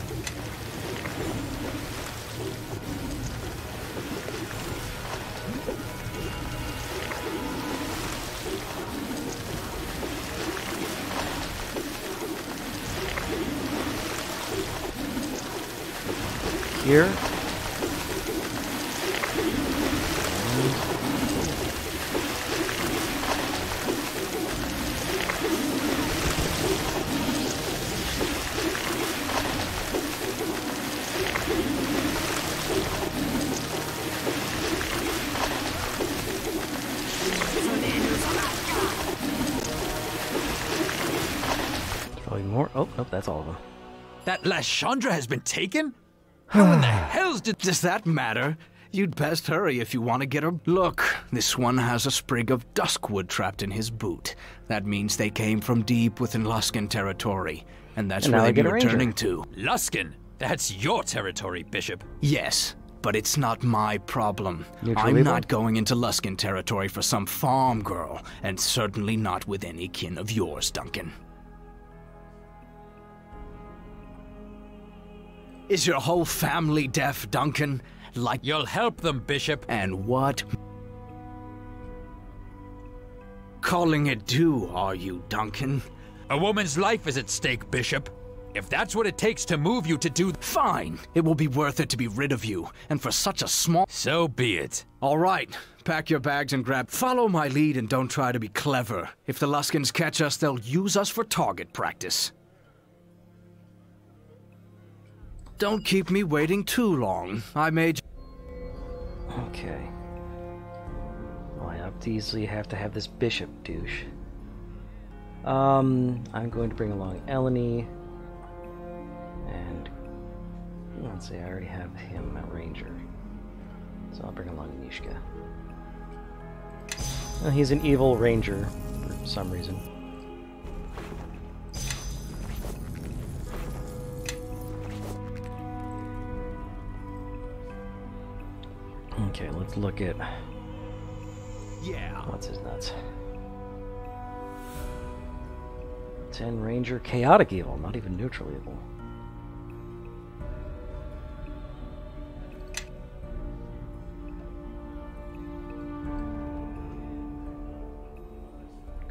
Here. Probably more. Oh, nope, that's all of them. That last Chandra has been taken? How in the hell's does that matter? You'd best hurry if you want to get her. Look, this one has a sprig of duskwood trapped in his boot. That means they came from deep within Luskan territory. and that's And where now I they'd be get a ranger. returning to. Luskin, that's your territory, Bishop. Yes, but it's not my problem. Neutral I'm evil? not going into Luskin territory for some farm girl, and certainly not with any kin of yours, Duncan. Is your whole family deaf, Duncan? Like You'll help them, Bishop. And what? Calling it due, are you, Duncan? A woman's life is at stake, Bishop. If that's what it takes to move you to do... Fine. It will be worth it to be rid of you, and for such a small... So be it. All right. Pack your bags and grab... Follow my lead and don't try to be clever. If the Luskins catch us, they'll use us for target practice. Don't keep me waiting too long. I made... Okay. Well, I obviously have to have this bishop douche. I'm going to bring along Eleni. And let's see, I already have him at Ranger. So I'll bring along Nishka. Well, he's an evil ranger for some reason. Okay, let's look at... Yeah. What's his nuts? 10 Ranger, Chaotic Evil, not even Neutral Evil.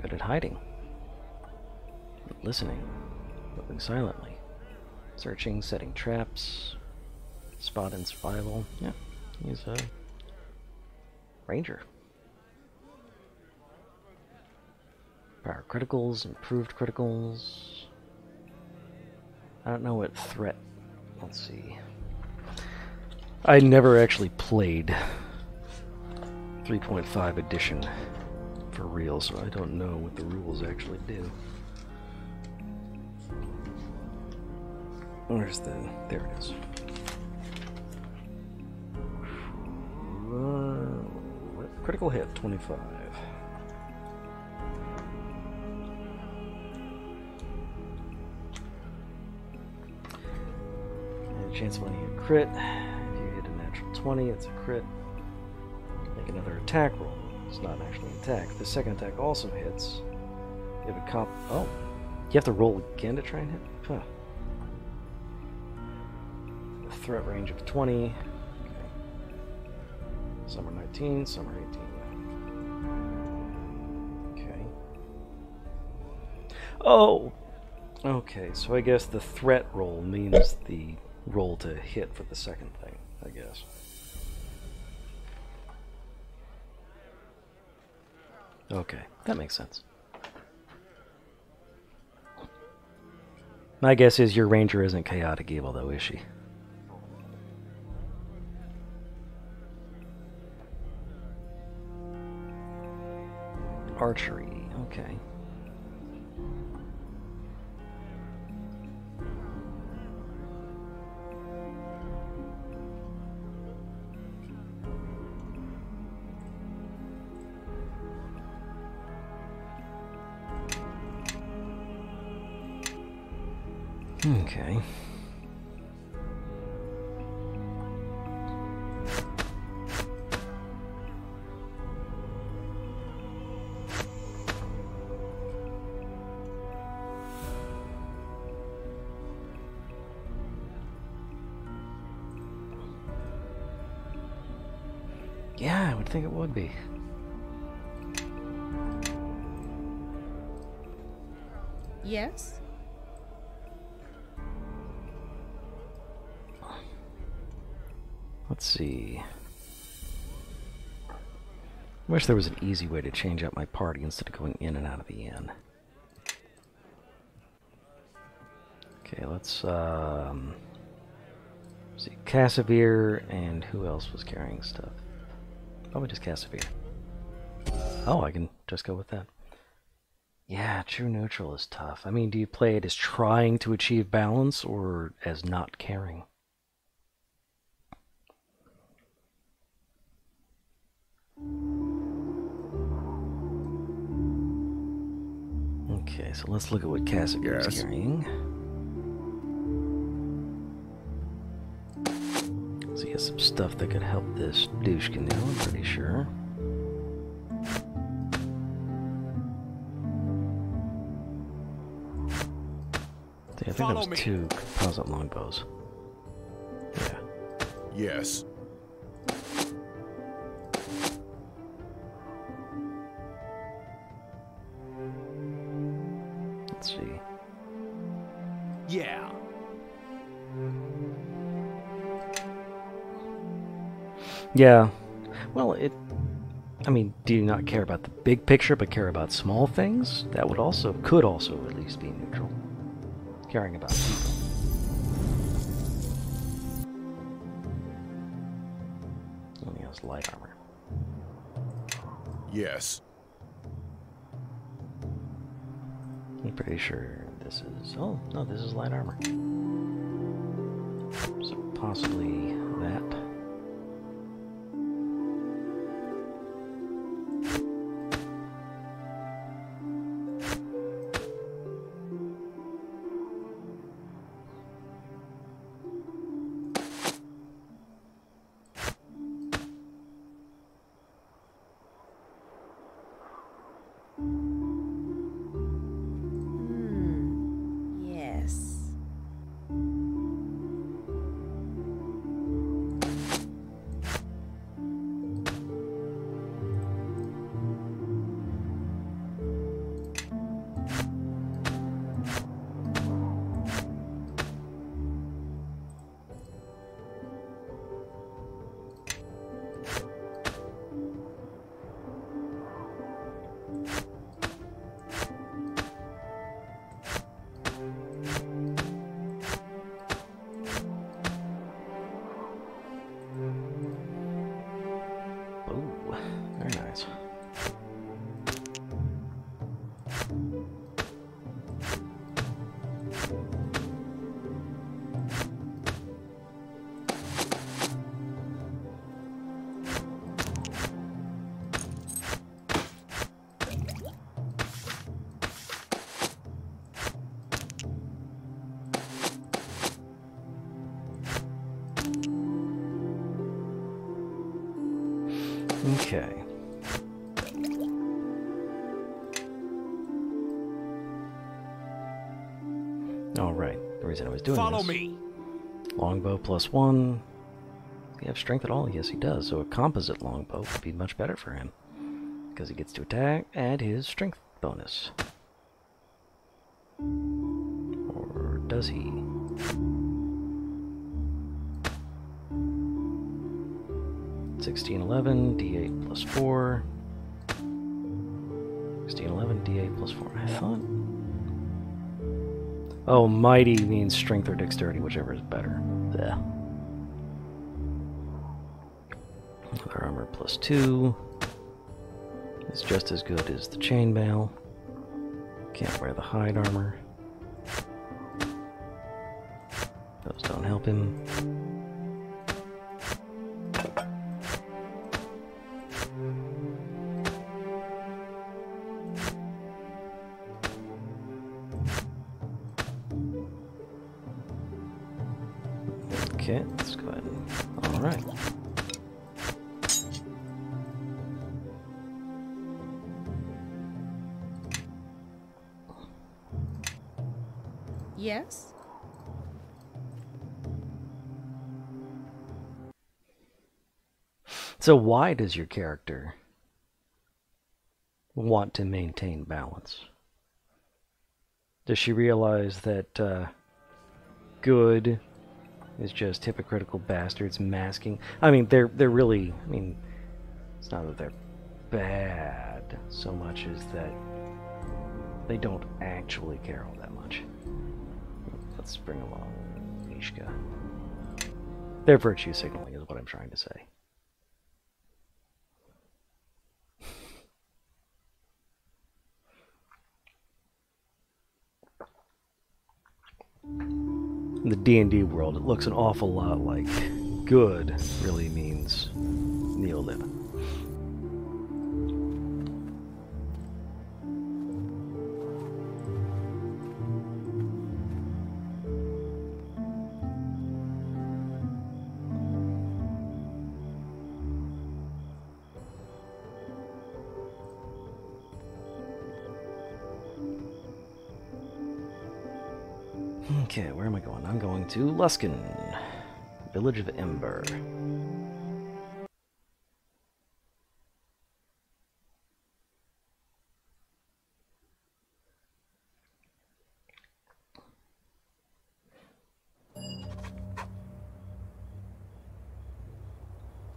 Good at hiding. Listening. Moving silently. Searching, setting traps. Spot and survival. Yeah, he's a Ranger. Power criticals, improved criticals. I don't know what threat. Let's see. I never actually played 3.5 edition for real, so I don't know what the rules actually do. Where's the... there it is. Critical hit, 25. And a chance of winning a crit. If you hit a natural 20, it's a crit. Make another attack roll. It's not actually an attack. The second attack also hits. You have a cop... oh. You have to roll again to try and hit? Huh. A threat range of 20. Okay. Some are 19, some are 18. Okay. Oh! Okay, so I guess the threat roll means the roll to hit for the second thing, I guess. Okay, that makes sense. My guess is your ranger isn't chaotic evil, though, is she? Archery, okay. Okay. Yeah, I would think it would be. Yes? Let's see. Wish there was an easy way to change out my party instead of going in and out of the inn. Okay, let's see. Casimir, and who else was carrying stuff? Probably just Casimir. Oh, I can just go with that. Yeah, true neutral is tough. I mean, do you play it as trying to achieve balance or as not caring? Okay, so let's look at what Casimir is carrying. he has some stuff that could help this douche canoe, I'm pretty sure. See, I think that was 2 composite longbows. Yeah. Yes. Let's see. Yeah. Yeah. Well, I mean, do you not care about the big picture but care about small things? That could also at least be neutral. Caring about people. Only has light armor. Yes. I'm pretty sure this is... Oh, no, this is light armor. So possibly that. Yes. Ooh, very nice. Okay. All right. The reason I was doing Follow this. me. Longbow +1. Does he have strength at all? Yes, he does. So a composite longbow would be much better for him because he gets to attack, add his strength bonus. Or does he? (1611) D8 +4. 1611 D8 +4. I thought. Oh, mighty means strength or dexterity, whichever is better. Yeah. Other armor +2. It's just as good as the chainmail. Can't wear the hide armor. Those don't help him. Okay, let's go ahead and... Alright. Yes? So why does your character want to maintain balance? Does she realize that good is just hypocritical bastards masking? I mean, they're really... I mean, it's not that they're bad so much as that they don't actually care all that much. Let's bring along Mishka. They're virtue signaling is what I'm trying to say. In the D&D world, it looks an awful lot like good really means neolib. Okay, where am I going? I'm going to Luskin, Village of Ember.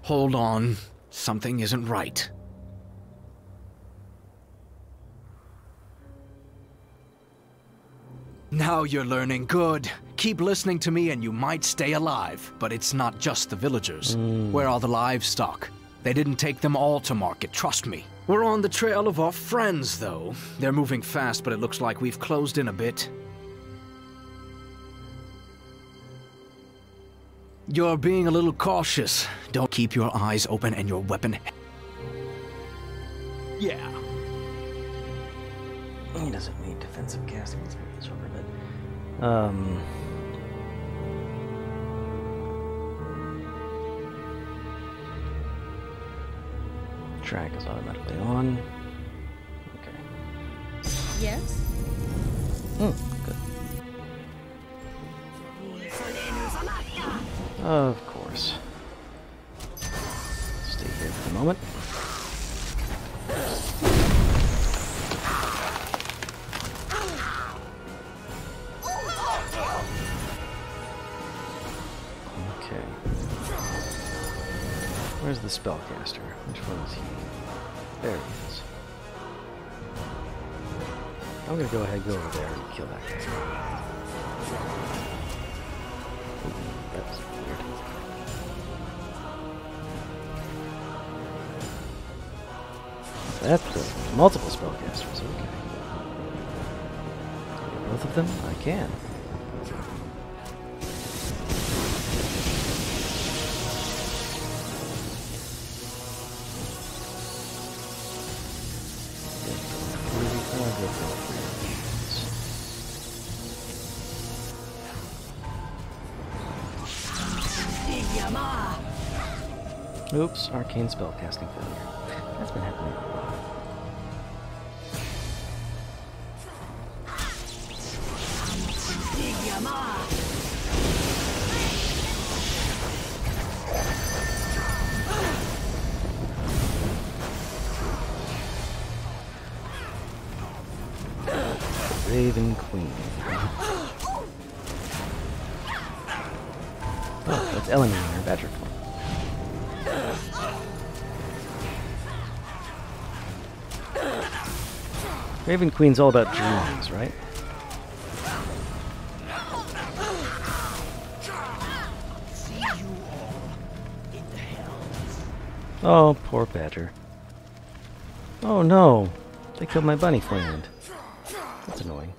Hold on. Something isn't right. Now you're learning. Good. Keep listening to me and you might stay alive. But it's not just the villagers. Where are the livestock? They didn't take them all to market, trust me. We're on the trail of our friends, though. They're moving fast, but it looks like we've closed in a bit. You're being a little cautious. Don't keep your eyes open and your weapon... Yeah. He doesn't need defensive casting. Let's move this over a bit. Track is automatically on. Okay. Yes? Good. Of course. Stay here for the moment. Okay. Where's the spellcaster? Which one is he? There he is. I'm gonna go ahead and go over there and kill that guy. That was weird. That's multiple spellcasters, okay. Both of them? I can. Oops, arcane spellcasting failure. That's been happening a lot. Raven Queen. Oh, that's Ellen in her badger form. Raven Queen's all about dreams, right? Oh, poor badger. Oh no! They killed my bunny friend. That's annoying.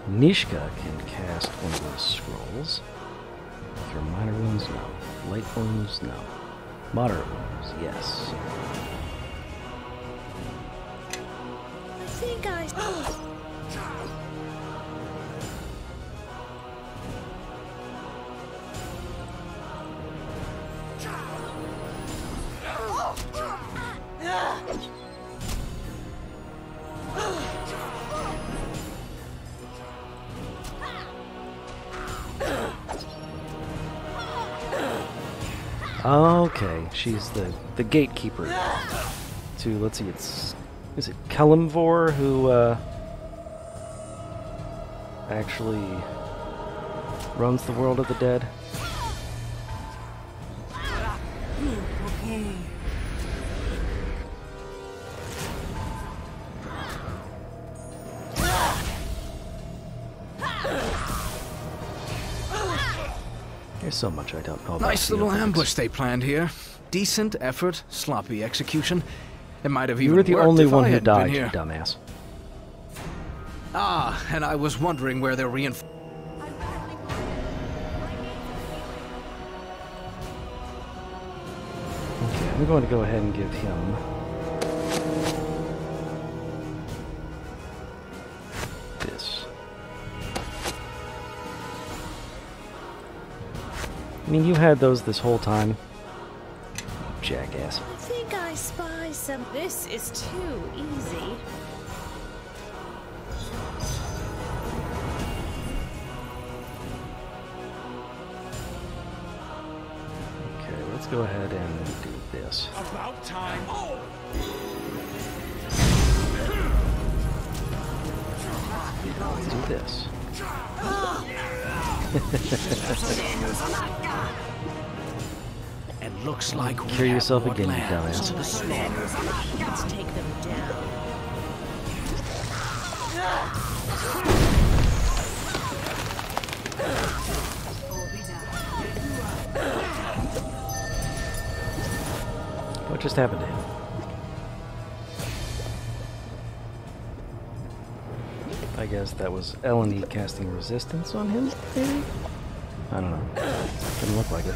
Nishka can cast one of those scrolls. Cure minor wounds, no. Light wounds, no. Moderate wounds, yes. I think I... Okay, she's the gatekeeper to, let's see, is it Kalimvor who actually runs the world of the dead? There's so much I don't know about. Nice little ambush they planned here. Decent effort, sloppy execution. It might have even worked. You were the only one who died, you dumbass. Ah, and I was wondering where their reinforcements... I'm going to go ahead and give him this. I mean, you had those this whole time. Jackass. I think I spy some. This is too easy. Okay, let's go ahead and do this. About time. Let's do this. It looks like Cure yourself again, you dumbass. Let's take them down. What just happened to him? I guess that was Eleni casting resistance on him, maybe? I don't know. Didn't look like it.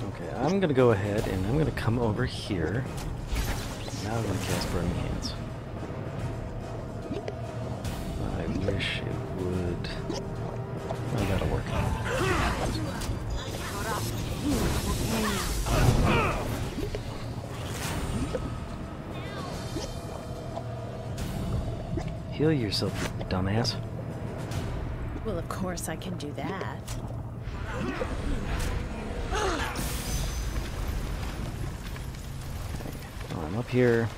Okay, I'm gonna go ahead and I'm gonna come over here. Now I'm gonna cast Burning Hands. I wish it would... Oh, that'll work. Heal yourself, you dumbass. Well, of course I can do that. Oh, I'm up here.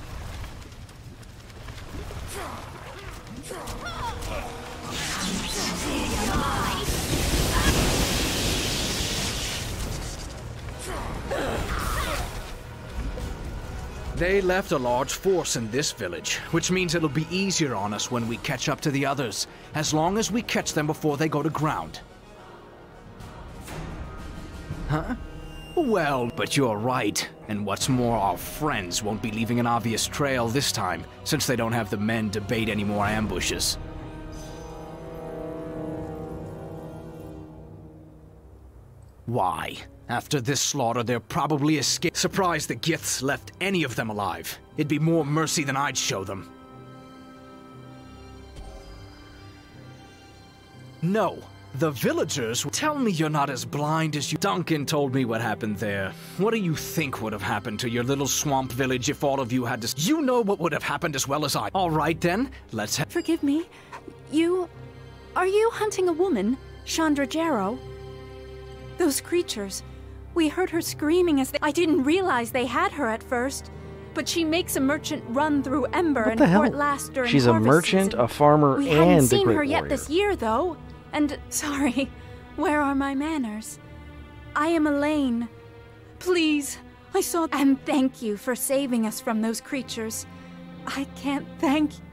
They left a large force in this village, which means it'll be easier on us when we catch up to the others, as long as we catch them before they go to ground. Huh? Well, but you're right. And what's more, our friends won't be leaving an obvious trail this time, since they don't have the men to bait any more ambushes. Why? After this slaughter, they'll probably escape. Surprised the Giths left any of them alive. It'd be more mercy than I'd show them. No, the villagers. Tell me you're not as blind as you. Duncan told me what happened there. What do you think would have happened to your little swamp village if all of you had to... You know what would have happened as well as I. All right then, let's Forgive me. Are you hunting a woman, Chandra Jarrow? Those creatures. We heard her screaming as I didn't realize they had her at first. But she makes a merchant run through Ember and Port Last during She's a harvest merchant, season. a farmer, We and hadn't a seen great her yet warrior. this year, though. And, sorry, where are my manners? I am Elaine. Please, I saw... And thank you for saving us from those creatures. I can't thank you.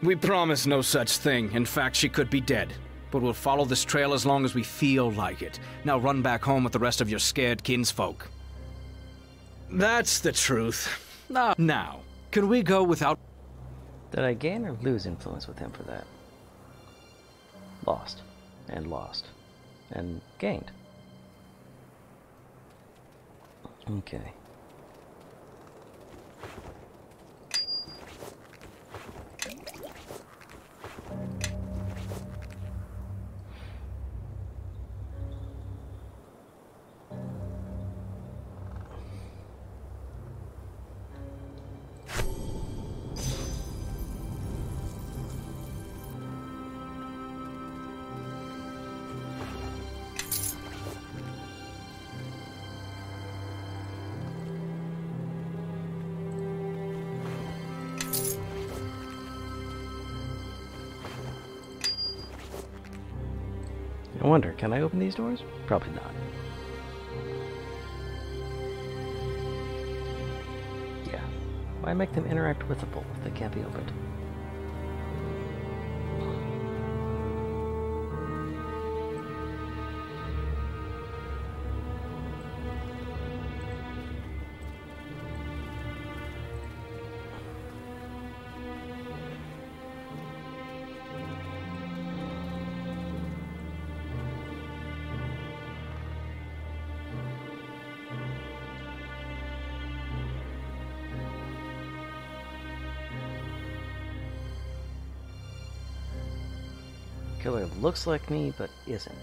We promise no such thing. In fact, she could be dead. But we'll follow this trail as long as we feel like it. Now run back home with the rest of your scared kinsfolk. That's the truth. Now, can we go without... Did I gain or lose influence with him for that? Lost. And lost. And gained. Okay. I wonder, can I open these doors? Probably not. Yeah. Why make them interact with the bowl if they can't be opened? Killer looks like me, but isn't.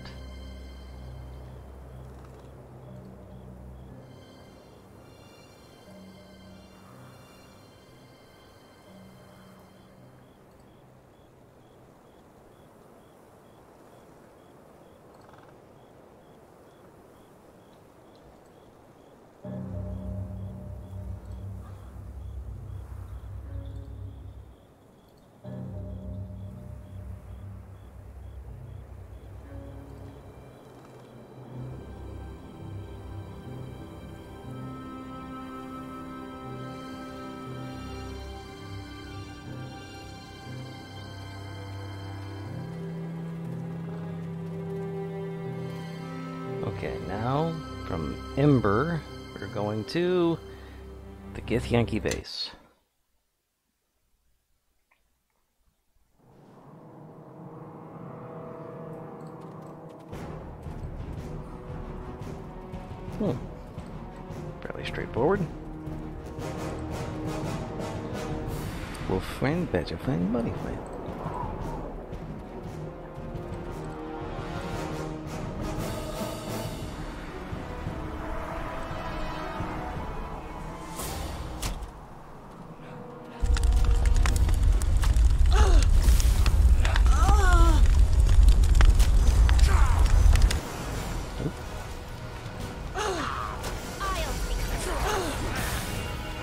Okay, now from Ember, we're going to the Githyanki base. Fairly straightforward. Wolf friend, badger friend, buddy friend.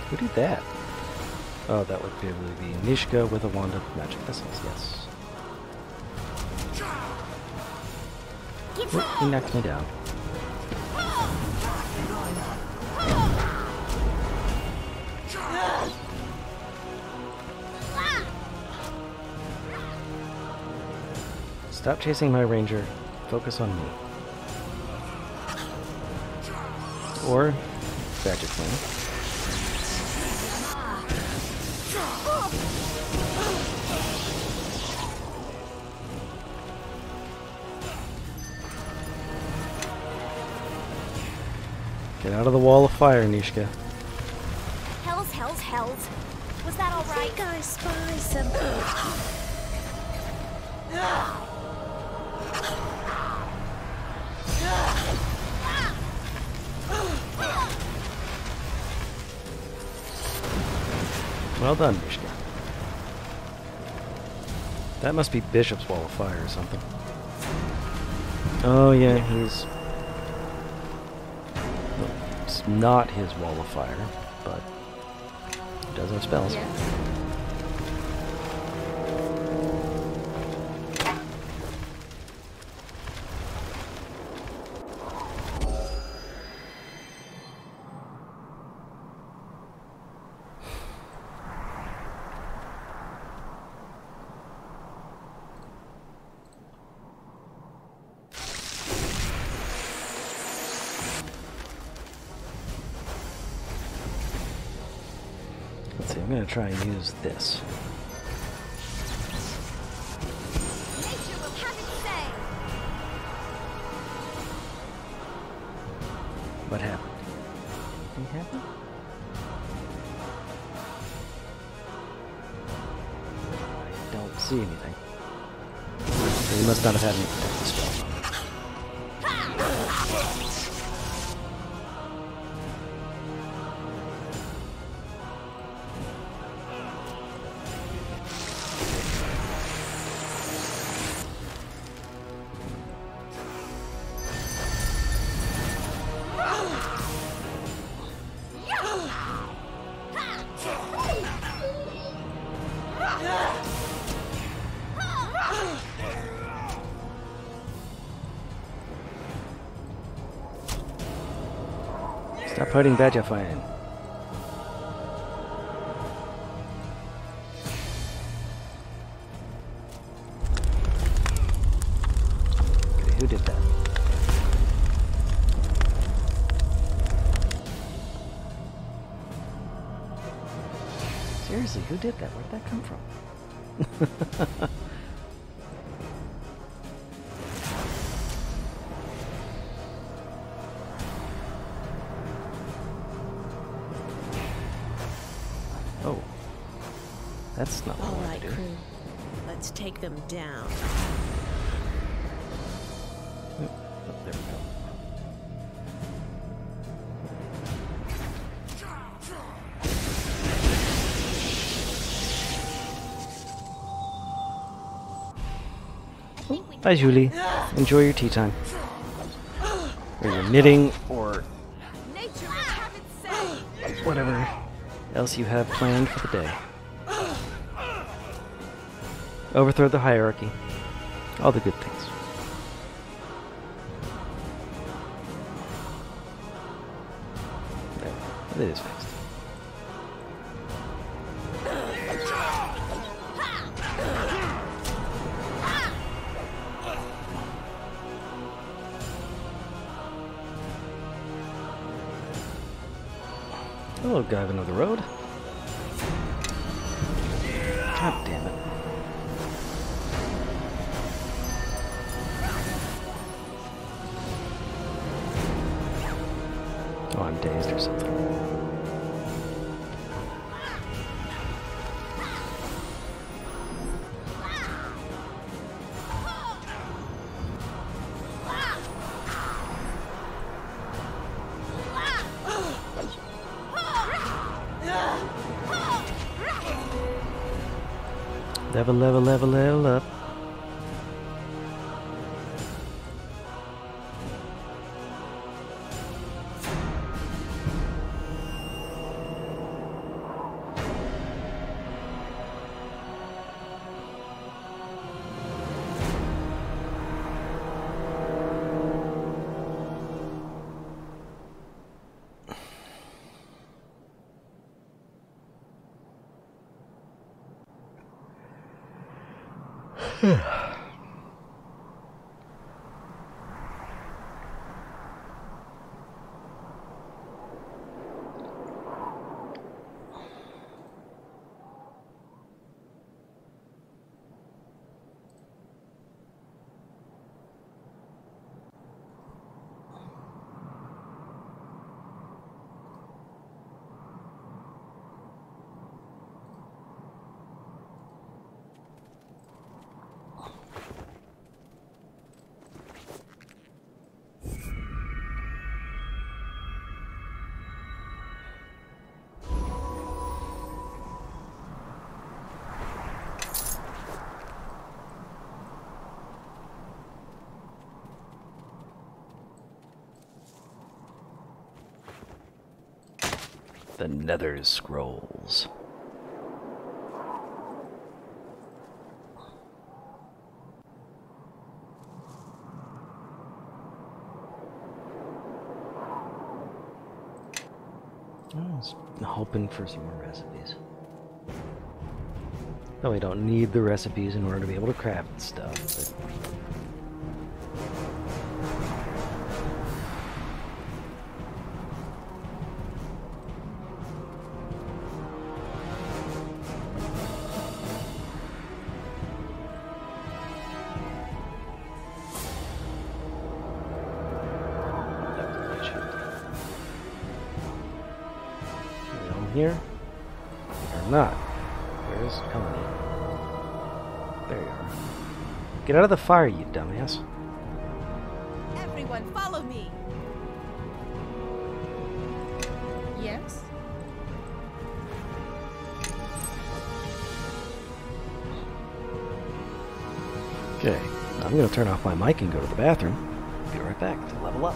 Who did that? Oh, that would probably be Nishka with a wand of magic missiles, yes. Oh, he knocked me down. Stop chasing my ranger. Focus on me. Or Badger Queen. Get out of the wall of fire, Nishka. Hells. Was that all right? I think I spy something. Well done, Mishka. That must be Bishop's wall of fire or something. Oh yeah, he's... well, it's not his wall of fire, but he does have spells. Yes. Let's see, I'm going to try and use this. Nature will have its say. What happened? Anything happen? I don't see anything. So he must not have had any protective spells on him. Stop hurting Badgerfine. Okay, who did that? Seriously, who did that? Where'd that come from? Oh, that's not what I All want right, to do. crew. Let's take them down. There we go. Bye, Julie. Enjoy your tea time. Or your knitting, or whatever else you have planned for the day. Overthrow the hierarchy. All the good things. There. It is fixed. Hello, guy of another road. God damn it. Oh, I'm dazed or something. Level up. The Nether Scrolls. I was hoping for some more recipes. No, we don't need the recipes in order to be able to craft stuff, but here? Or not? Where's coming in? There you are. Get out of the fire, you dumbass. Everyone, follow me. Yes? Okay, I'm gonna turn off my mic and go to the bathroom. Be right back to level up.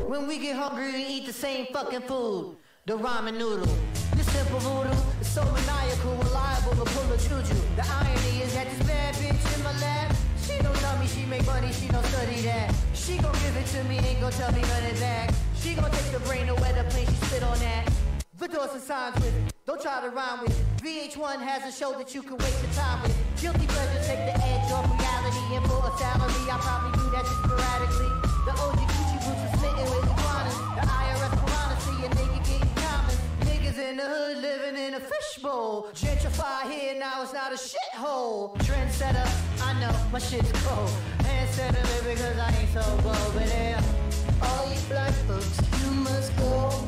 When we get hungry, we eat the same fucking food. The ramen noodle. This simple voodoo is so maniacal, reliable to pull a juju. The irony is that this bad bitch in my lap, she don't tell me she make money, she don't study that. She gon' give it to me, ain't gon' tell me none of that. She gon' take the brain away the plane, she spit on that. The doors and signs with it, don't try to rhyme with it. VH1 has a show that you can waste your time with. Guilty pleasures take the edge off reality, and for a salary, I probably do that just sporadically. The OG Gucci boots are smitten with iguanas. The IRS piranha see a nigga getting common. Niggas in the hood living in a fishbowl. Gentrify here, now it's not a shithole. Trendsetter, I know, my shit's cold. Handsetter because I ain't so bold. But yeah, all you black folks, you must go.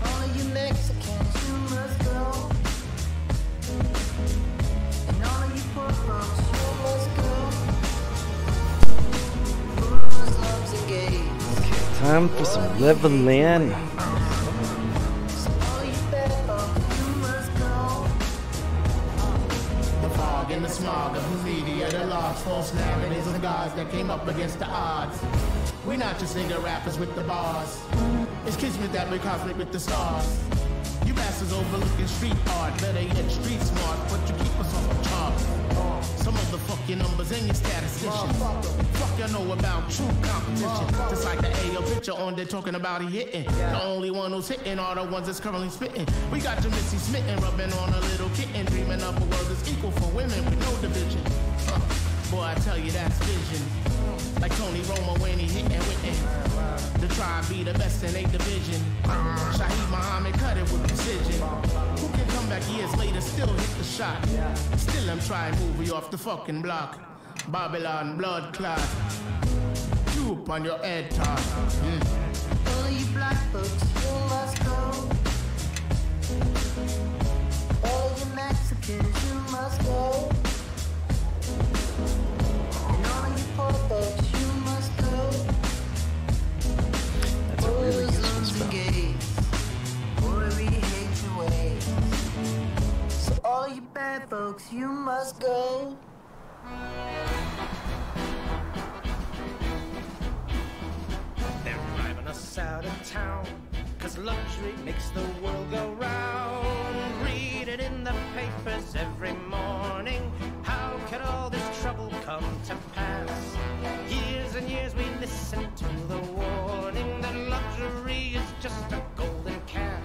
All you Mexicans, you must go. time for some leveling. In the smog of the media, the lost false narratives of the gods that came up against the odds. We're not just nigga rappers with the bars. It's kismet that we conflict with the stars. You bastards overlooking street art, better yet street smart, but you keep us off the chart. Some of the fucking numbers and your statisticians. Fuck you know about true competition. Just like the AO picture on there talking about he hitting. The only one who's hitting are the ones that's currently spitting. We got your Missy smitten, rubbing on a little kitten, dreaming up a world that's equal for women with no division. Boy, I tell you that's vision. Like Tony Romo when he hitting with it. The tribe be the best in 8 division. Shaheed Muhammad cut it with precision. Who can come back years later, still hit the shot? Still I'm trying to move you off the fucking block. Babylon blood clot. Droop on your head top. All you black folks, you must go. All you Mexicans, you must go. And all you poor folks, you must go. That's a really useful spell. Boy, I really hate your ways. So all you bad folks, you must go. They're driving us out of town, 'cause luxury makes the world go round. Read it in the papers every morning. How could all this trouble come to pass? Years and years we listen to the warning that luxury is just a golden calf.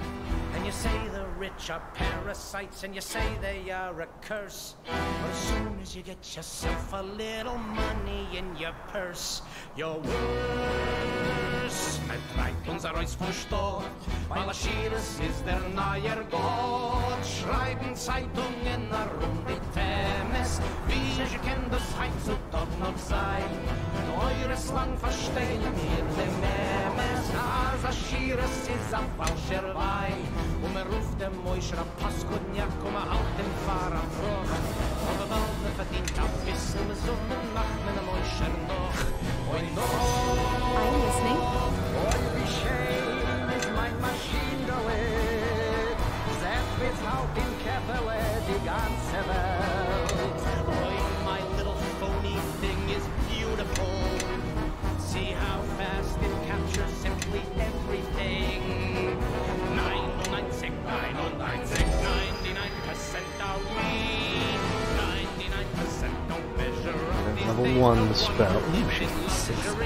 And you say the rich are parasites, and you say they are a curse. But as soon as you get yourself a little money in your purse, you're worse. Met Reitens Reis verstört, weil Aschires ist der neuer Gott. Schreiben Zeitungen rund die Themes, wie sie kennen das heutzutage noch sein. Eures Land verstehen wir den Memes, als Aschires ist ein falscher Wein. Und man ruft dem Moischer a Paskodniak, und man haut dem Fahrer vor. Aber bald man verdient ein bisschen, mit Sonne macht man am Moischer noch. Und noch. I'm listening. Und wie schön ist mein Maschinenduett. Selbst mit Haut im Käfer die ganze Welt. Oh, my little phony thing is beautiful. See how fast it captures simply everything. 99% are we. 99% don't measure up these Level 1 spell. Ooh, she's 6.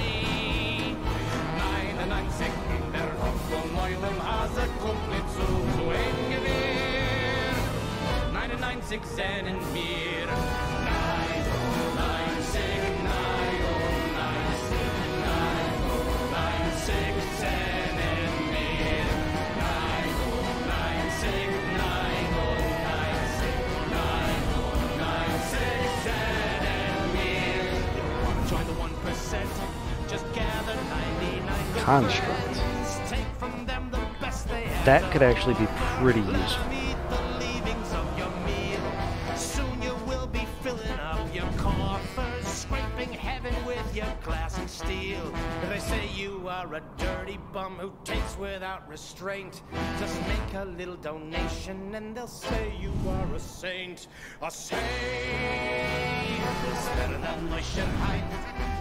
99% in der Hoffnung, Neulen Hase kommt nicht zu eng gewähr. 99 sehnen wir. 99 sehnen wir. 99 sehnen wir. Join the 1%, just gather 99. Construct. That could actually be pretty useful. Soon you will be filling up your coffers, scraping heaven with your glass and steel. They say you are a dirty bum who takes without restraint. Just make a little donation and they'll say you are a saint. A saint is better than Neuschenheit.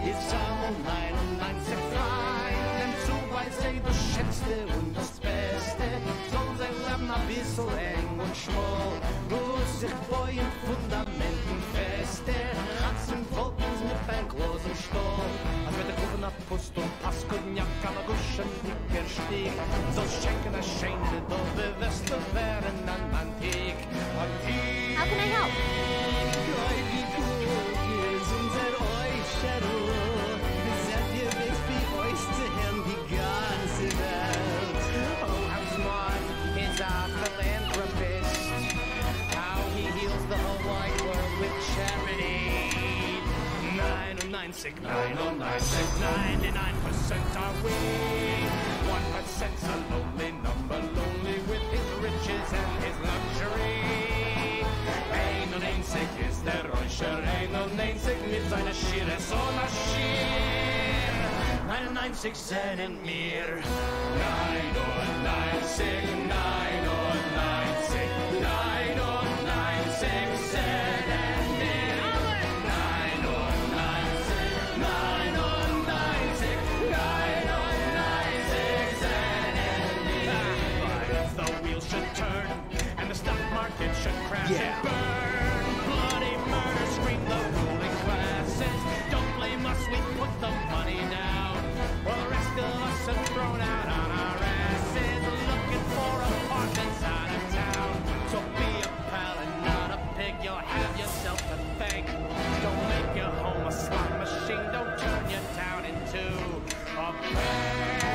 It's all 99 fein. Denn so weiß sie das Schönste und das Beste. Soll sein Leben ein bisschen eng und schmal. Bloß sich beugen Fundamenten feste. Ratzen Volkens mit ein großen Stahl. Als wird der Kuchen abpust und Paskodniak am Guschen dicker Stieg. So schenken a schöne doofe Weste wären an Antik. How can I help? Sick 99% are we. 1%'s a lonely number, lonely with his riches and his luxury. Ein und einzig ist der Räucher, ein und einzig mit seiner Schere, so nach Schier. 996 and mer. 996, 996, 996 and mer. 996, 996, 996 and mer. If the wheels should turn and the stock market should crash and burn, bloody murder scream the ruling classes. Don't blame us, we put the money down. Well, the rest of us are thrown out on our asses, looking for apartments out of town. So be a pal and not a pig, you'll have yourself a thank. Don't make your home a slot machine, don't turn your town into a bank.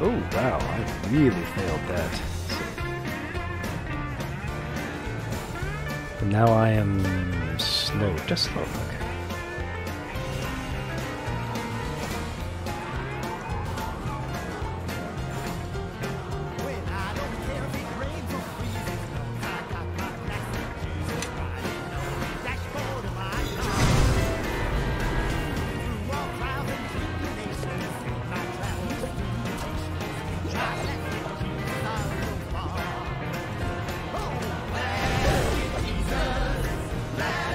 Oh wow, I really failed that. But now I am slow, just slow. Okay.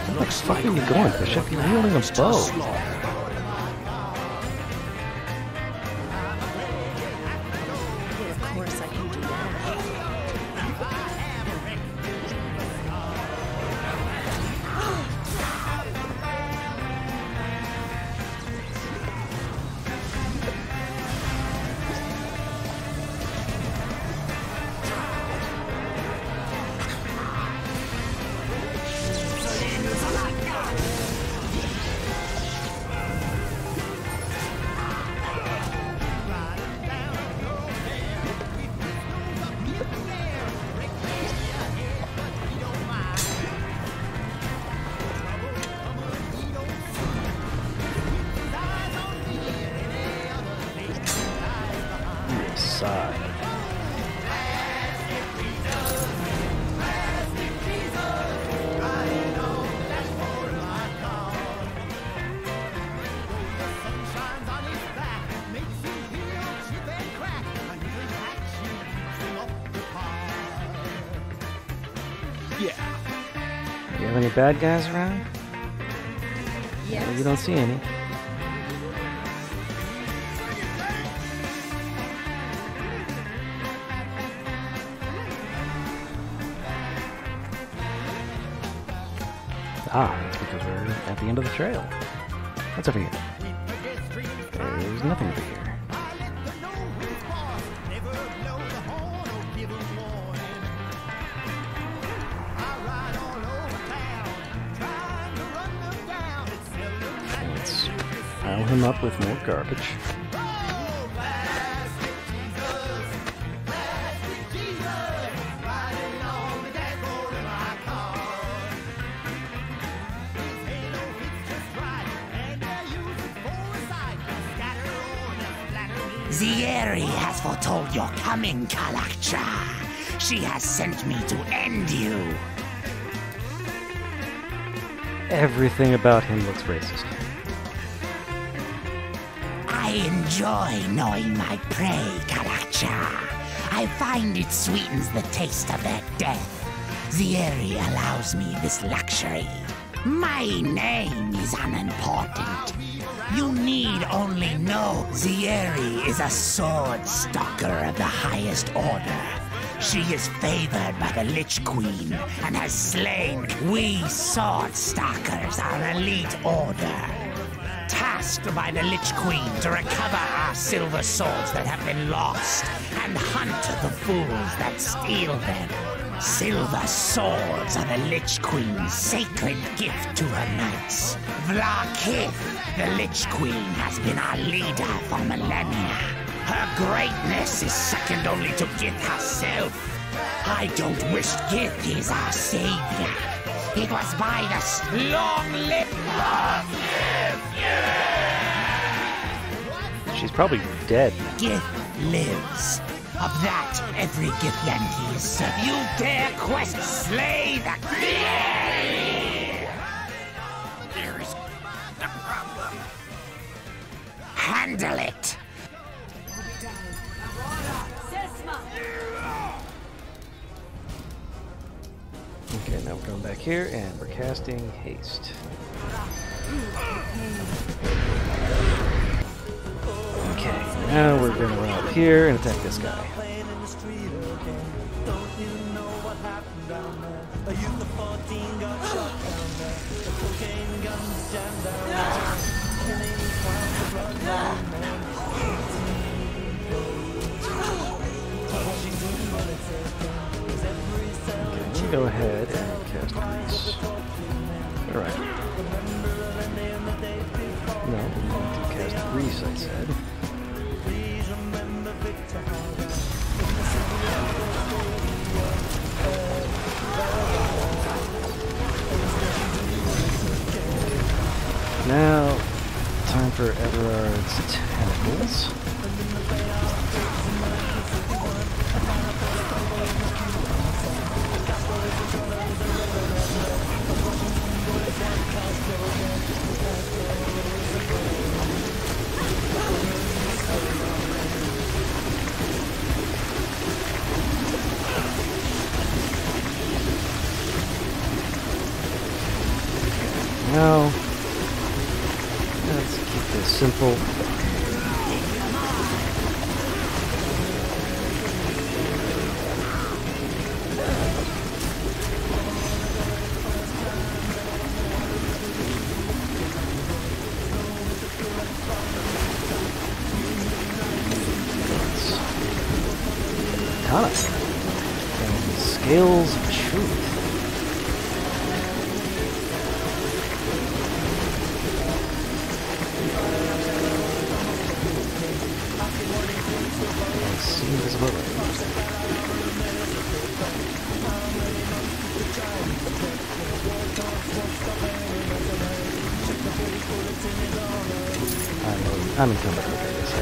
Where the fuck are you going, Bishop? You're wielding a bow. Of course I can do that. Side. Yeah. Do you have any bad guys around? Yes. Well, you don't see any. Ah, that's because we're at the end of the trail. What's over here? There's nothing over here. Let's pile him up with more garbage. Zieri has foretold your coming, Kalakcha. She has sent me to end you. Everything about him looks racist. I enjoy knowing my prey, Kalakcha. I find it sweetens the taste of their death. Zieri allows me this luxury. My name is unimportant. You need only know Zieri is a sword stalker of the highest order. She is favored by the Lich Queen and has slain. We sword stalkers are elite order, tasked by the Lich Queen to recover our silver swords that have been lost and hunt the fools that steal them. Silver swords are the Lich Queen's sacred gift to her knights. Vlaakith, the Lich Queen, has been our leader for millennia. Her greatness is second only to Gith herself. I don't wish Gith is our savior. It was by the long-lived She's probably dead. Gith lives. Of that, every Githyanki is certain. You dare quest slay the Gith! Here's the problem. Handle it! Okay, now we're going back here and we're casting haste. Okay, now we're gonna run up here and attack this guy. Okay, go ahead and cast Grease. Alright. No, we need to cast Grease, I said. Now, time for Everard's Tentacles. Now, let's keep this simple. Katana and Scales of Truth. I'm encumbered with this.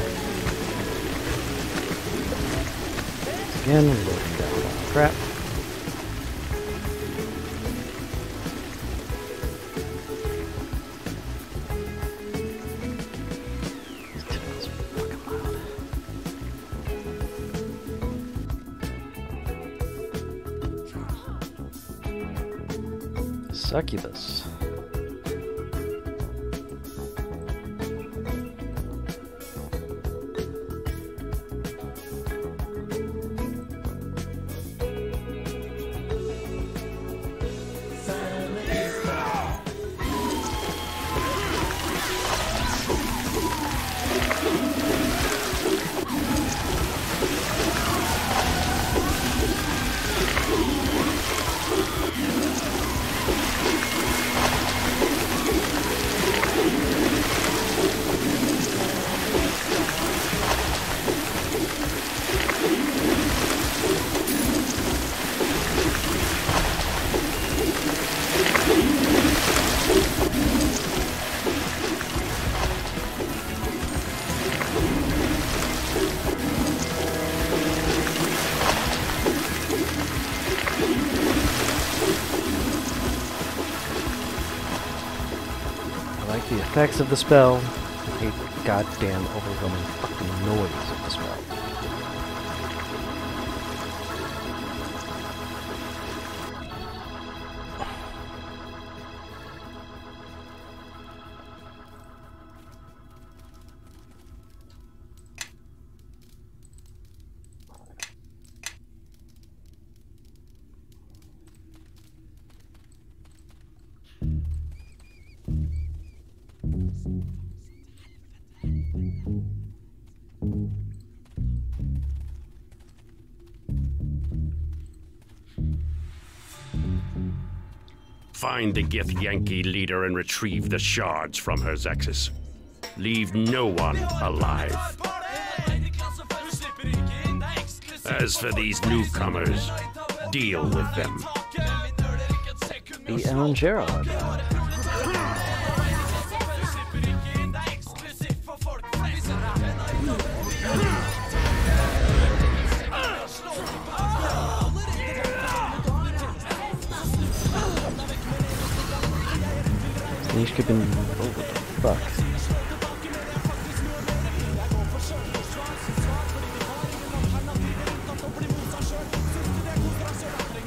Again, we're looking down on crap. Succubus. The effects of the spell. I hate goddamn overwhelming fucking noise of this world. Find the Githyanki leader and retrieve the shards from her Zexus. Leave no one alive. As for these newcomers, deal with them. The Elangero. These could have been. Oh, what the fuck?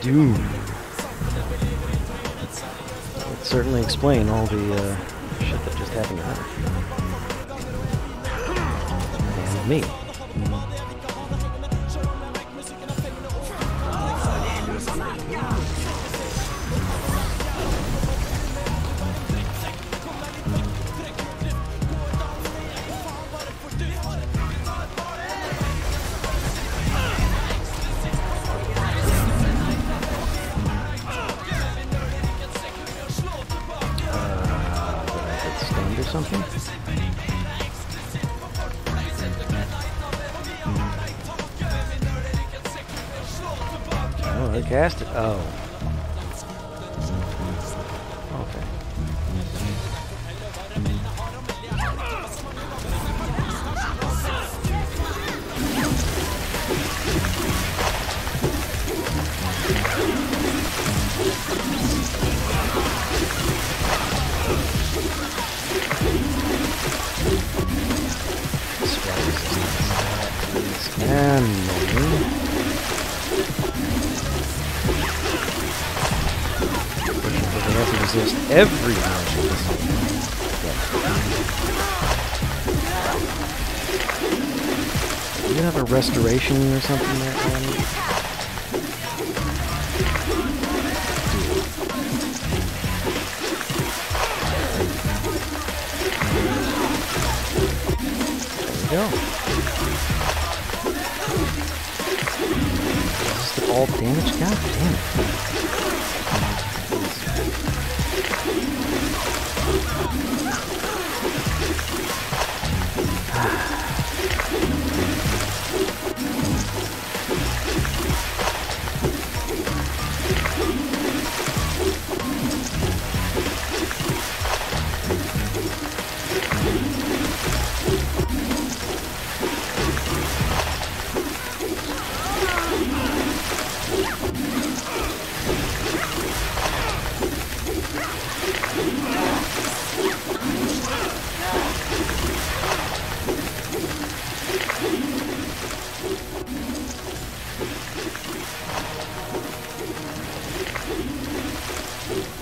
Dude. Would certainly explain all the shit that just happened to her. And me. Something? Oh, they cast it. Oh. Okay. And they have to resist every magic. Do you have a restoration or something there, Annie? There we go. All damage? God damn it.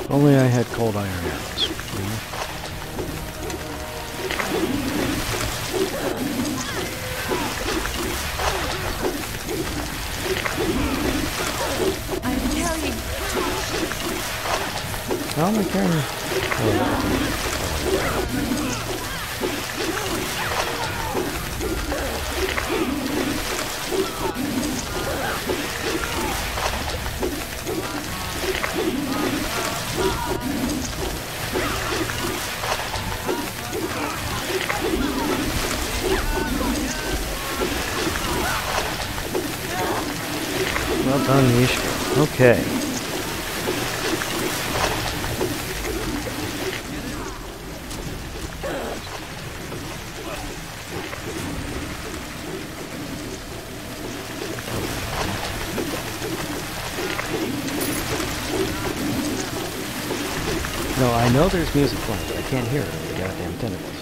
Only I had cold iron arrows. I'm carrying. How am I carrying? Well done, Mishka. Okay. No, I know there's music playing, but I can't hear it over the goddamn tentacles.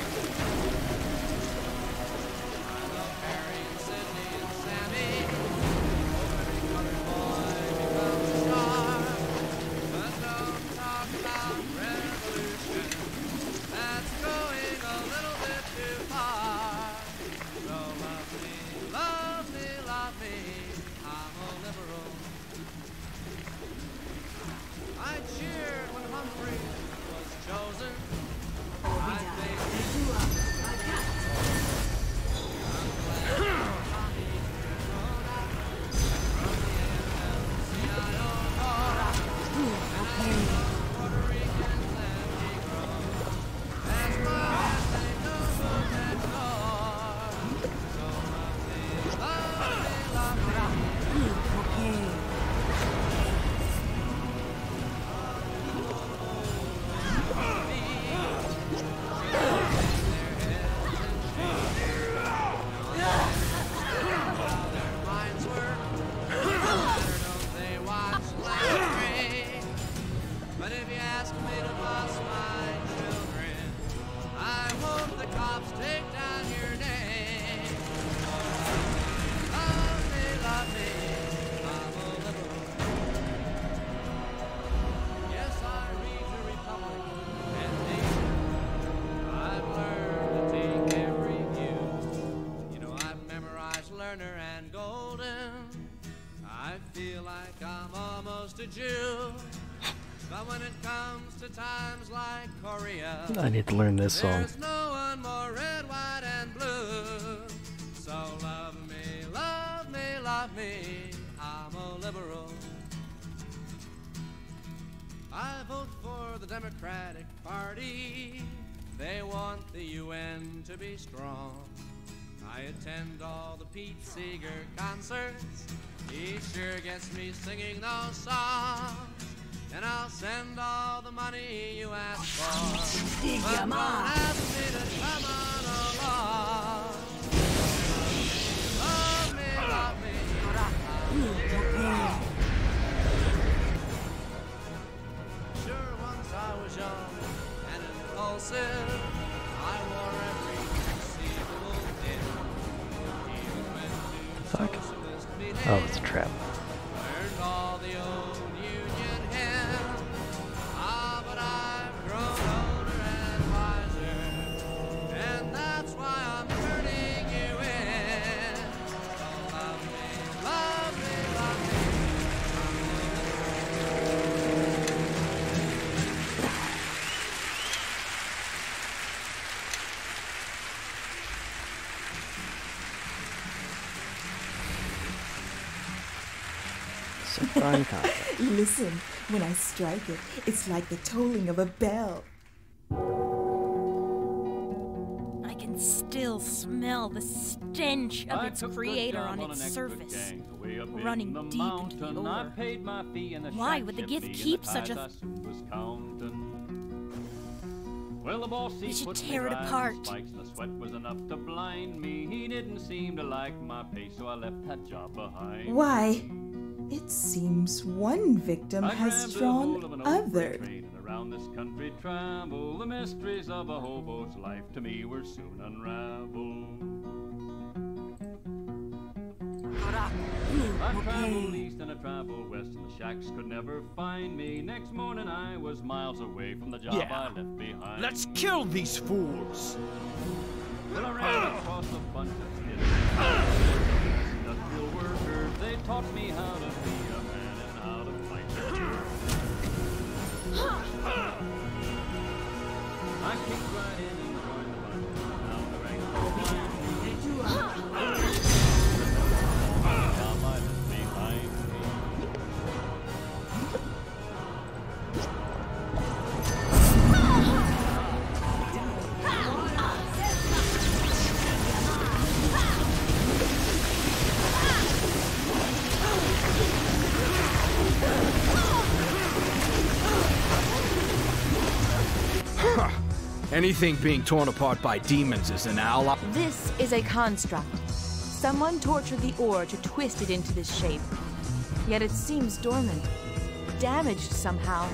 fast learner and golden. I feel like I'm almost a Jew. But when it comes to times like Korea, I need to learn this song. There's no one more red, white, and blue. So love me, love me, love me. I'm a liberal. I vote for the Democratic Party. They want the UN to be strong. I attend all the Pete Seeger concerts. He sure gets me singing those songs. And I'll send all the money you ask for. But don't ask me to come on along. Love me, love me. Sure, once I was young and impulsive. I wore every conceivable din. Even went to Fuck. socialist meetings. Oh, it's a trap. Learned all the old Union hymns. Ah, but I've grown older and wiser, and that's why I'm turning you in. So love me, love me, love me. So fine concept. Listen, when I strike it, it's like the tolling of a bell. I can still smell the stench of its creator on its surface, running deep into the ore. Why would the gift keep such a... Well, the boss, We he should put me tear it riding apart. spikes, and the sweat was enough to blind me. He didn't seem to like my pace, so I left that job behind. Why? It seems one victim I has grabbed a hold of drawn an old freight other. train, and around this country travel. The mysteries of a hobo's life to me were soon unraveled. I traveled east and I traveled west, and the shacks could never find me. Next morning I was miles away from the job I left behind. Let's kill these fools! Well, I ran across a bunch of industrial workers. They taught me how to be a man and how to fight the jerk. I kicked right in and joined the bunch. Now the ranks were behind me. Job I left behind me. Anything being torn apart by demons is an ally. This is a construct. Someone tortured the ore to twist it into this shape. Yet it seems dormant. Damaged somehow.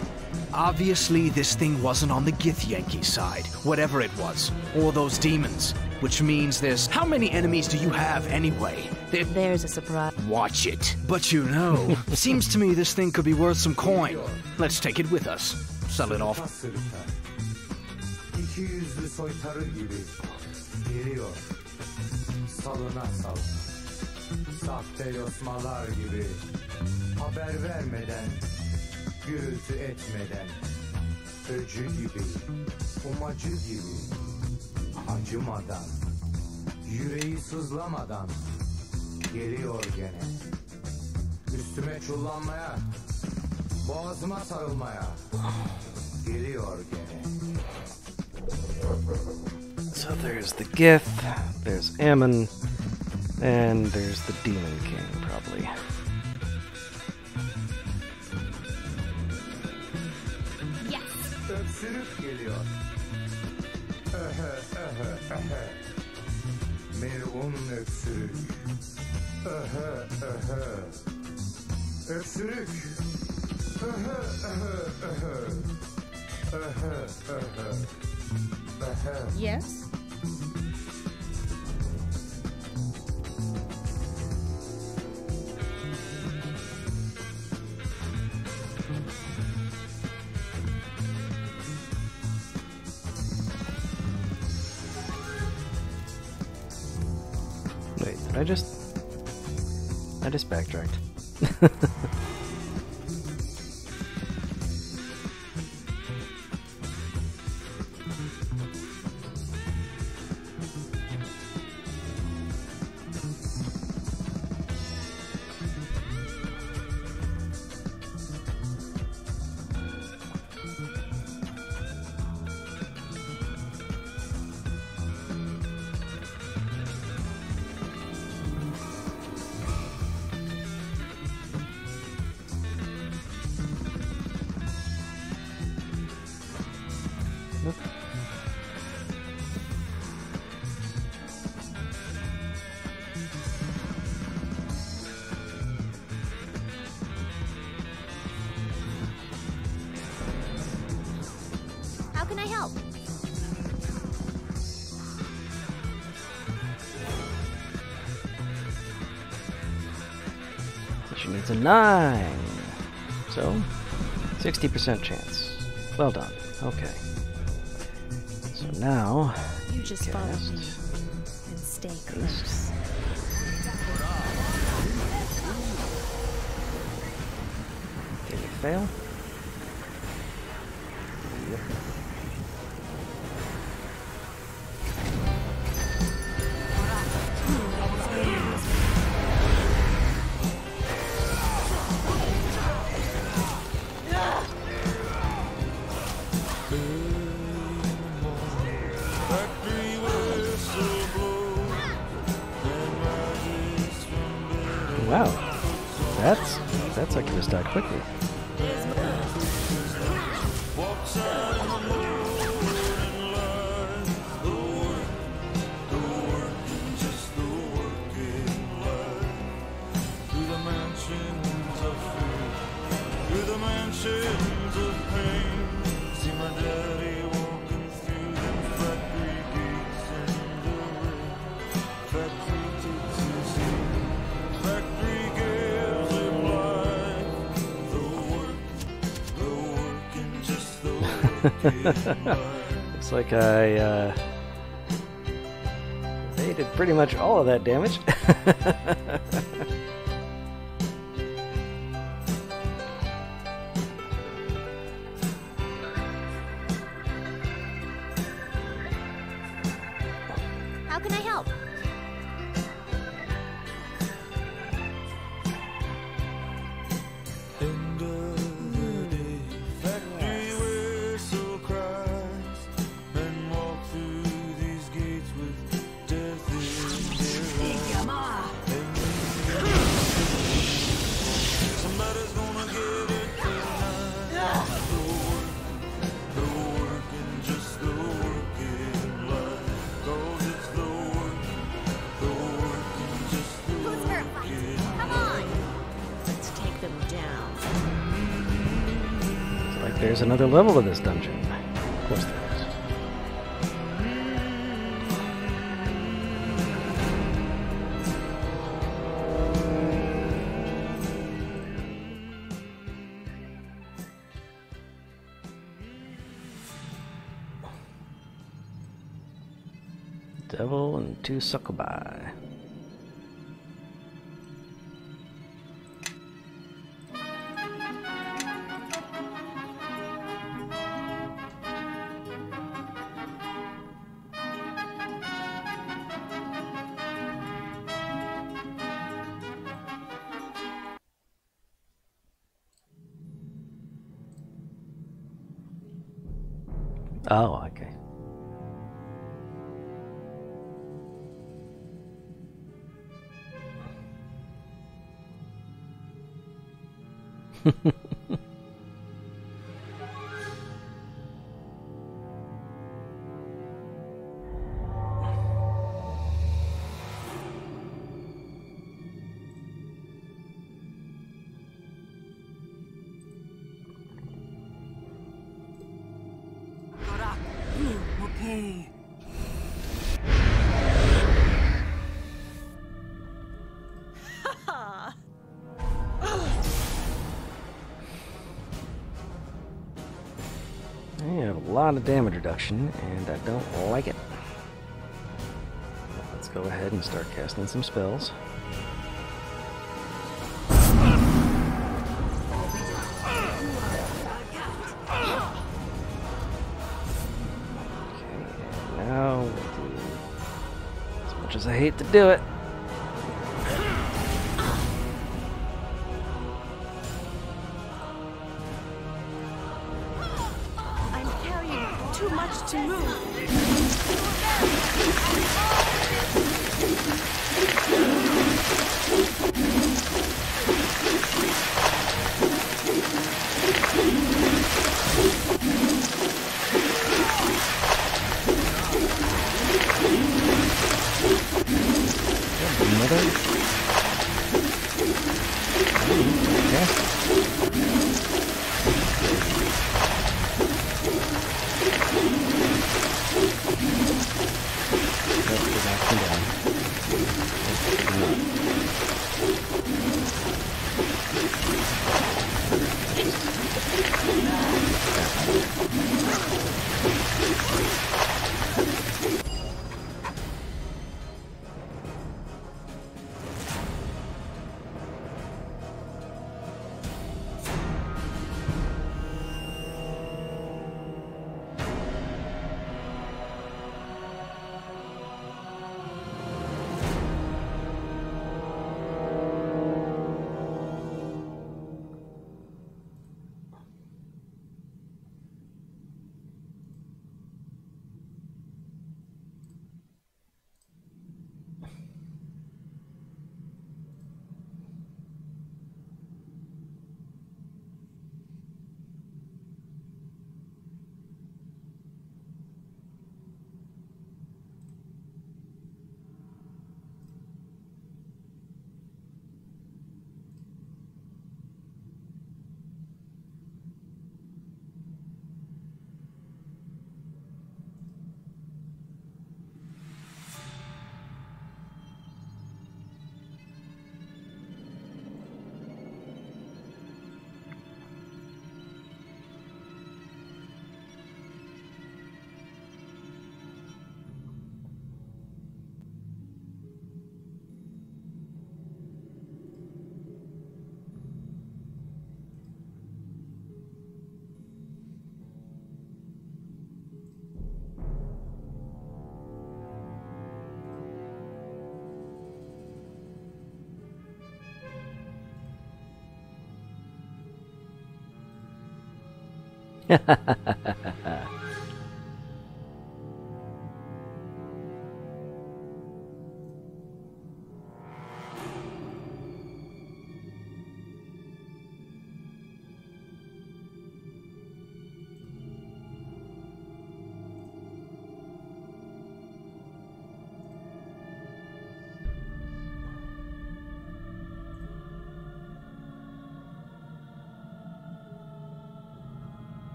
Obviously, this thing wasn't on the Githyanki side, whatever it was. Or those demons. Which means there's... How many enemies do you have, anyway? There's a surprise. Watch it. But you know, seems to me this thing could be worth some coin. Let's take it with us. Sell it off. 200'lü soytarı gibi geliyor. Salına sal. Sahte yosmalar gibi haber vermeden, gürültü etmeden, öcü gibi, umacı gibi, acımadan, yüreği sızlamadan geliyor gene. Üstüme çullanmaya, boğazıma sarılmaya geliyor gene. So there's the Gith, there's Ammon, and there's the Demon King, probably. Yes. Öksürük geliyor. Melun öksürük. Öksürük. Yes? Wait, did I just... I just backtracked. How can I help? She needs a 9. So, 60% chance. Well done. Okay. So now, You just follow me and stay close. Did you fail? Yep. Wow, that's like this died quickly. Looks like I they did pretty much all of that damage. How can I help? There's another level of this dungeon. Of course there is. Devil and 2 succubi. Oh, okay. Okay. You have a lot of damage reduction, and I don't like it. Let's go ahead and start casting some spells. much as I hate to do it. I'm carrying too much to move.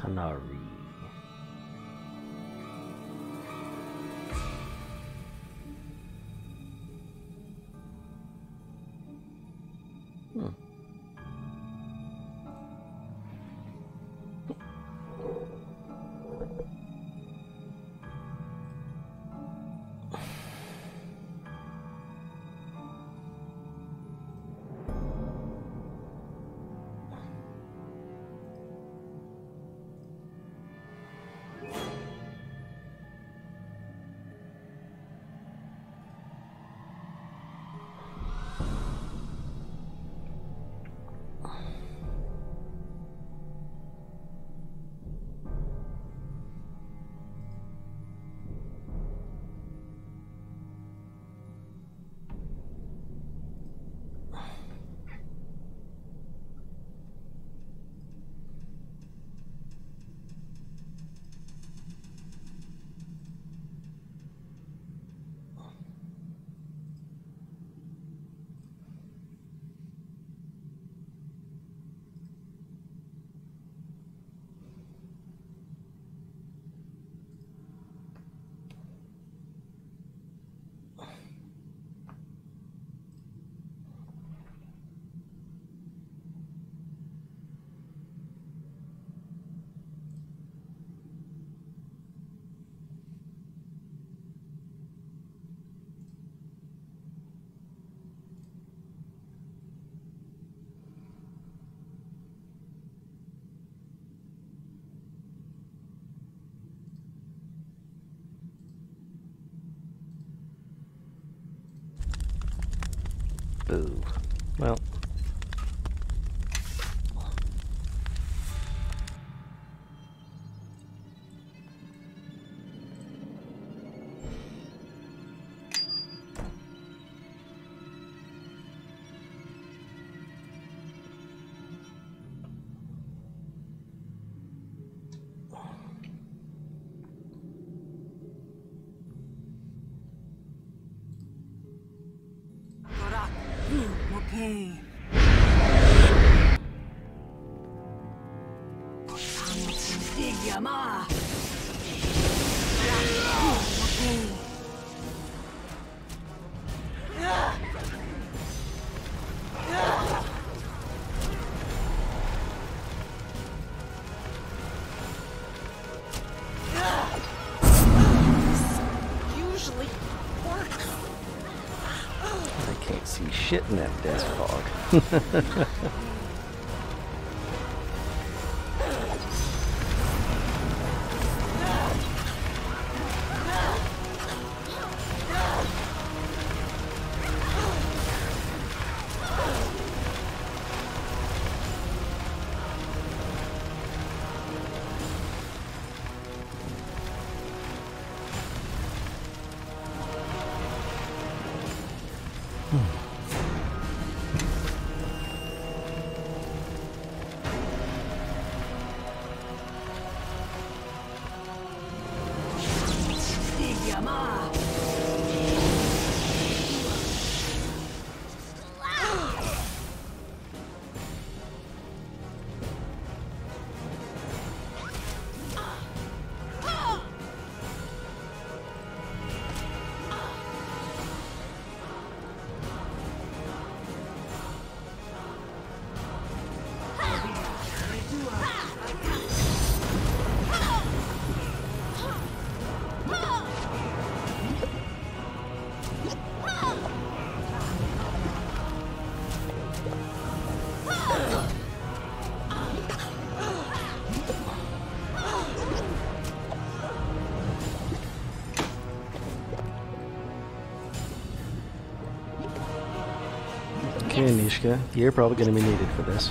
Tanari. Boo. Well. Okay. Vidjamagame. Okay. Usually works. I can't see shit in that desk fog. Okay, Nishka, you're probably going to be needed for this.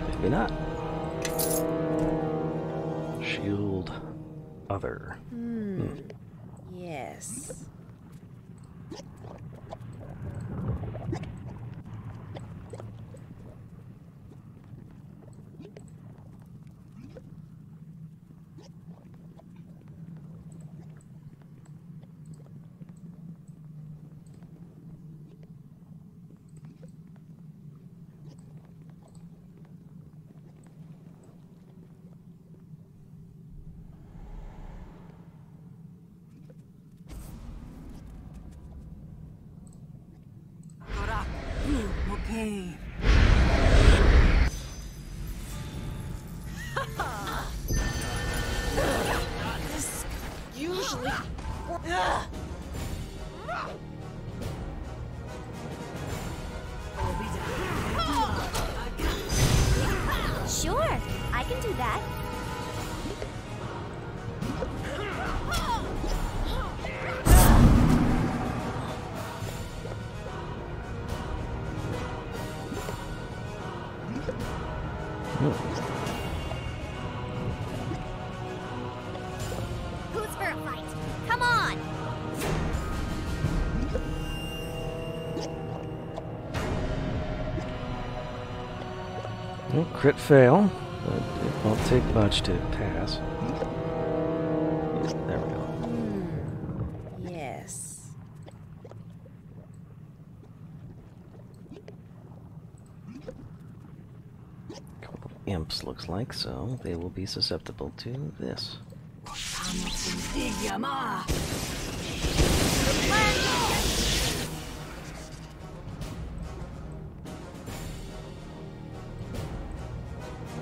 Maybe not. Shield other. Yes. Okay. This usually Sure, I can do that. Who's for a fight? Come on! Well, crit fail, but it won't take much to pass. Yeah, there we go. Yes. Couple of imps looks like, so they will be susceptible to this. Vidjamagame.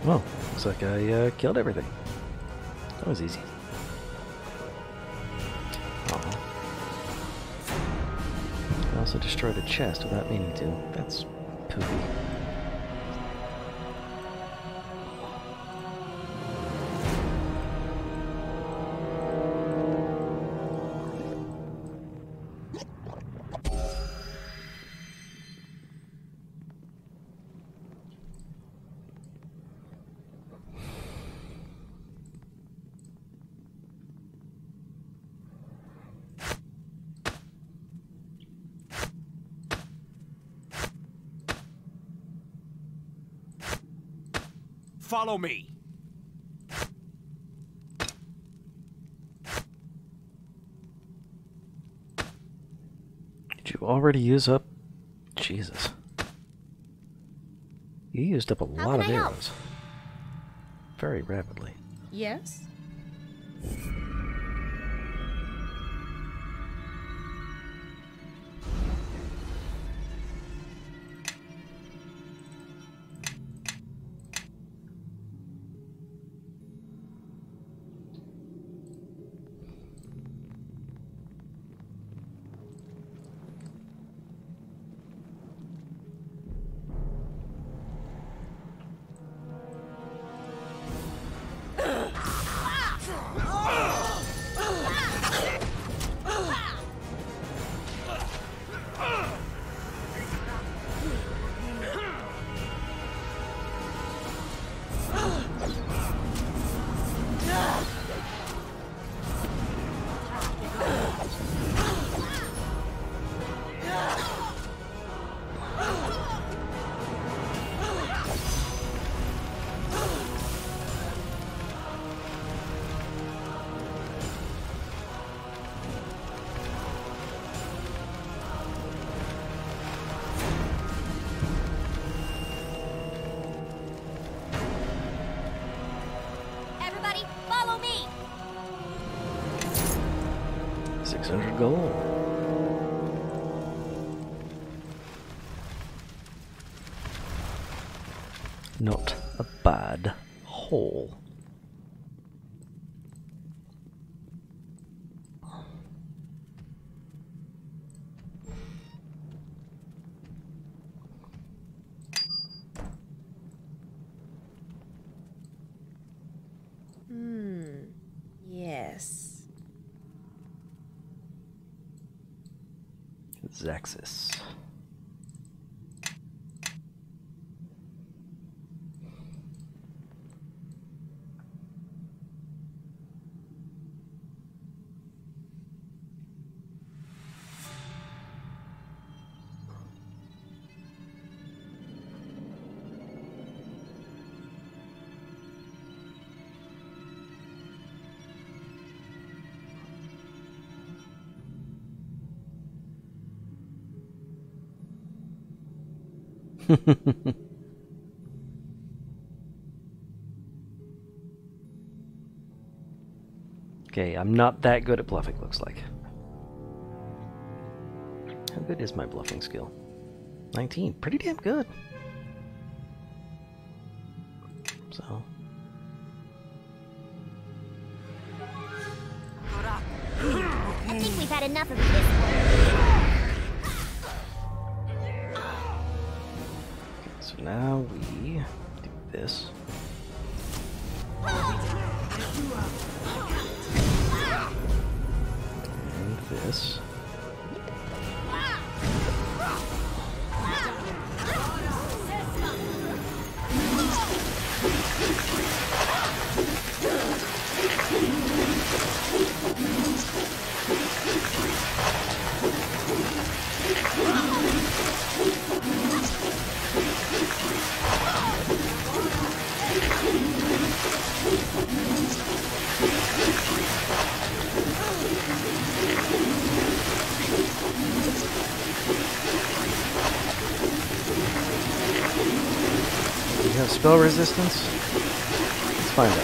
Well, looks like I killed everything. That was easy. Oh. I also destroyed a chest without meaning to. That's poopy. follow me. Did you already use up? Jesus. You used up a lot of arrows. Very rapidly. Yes? Everybody, follow me! 600 gold. Not a bad haul. Yes. Zaxis. Okay, I'm not that good at bluffing, looks like. How good is my bluffing skill? 19. Pretty damn good. So. I think we've had enough of this one. So now we do this. And this. Do you have spell resistance? Let's find out.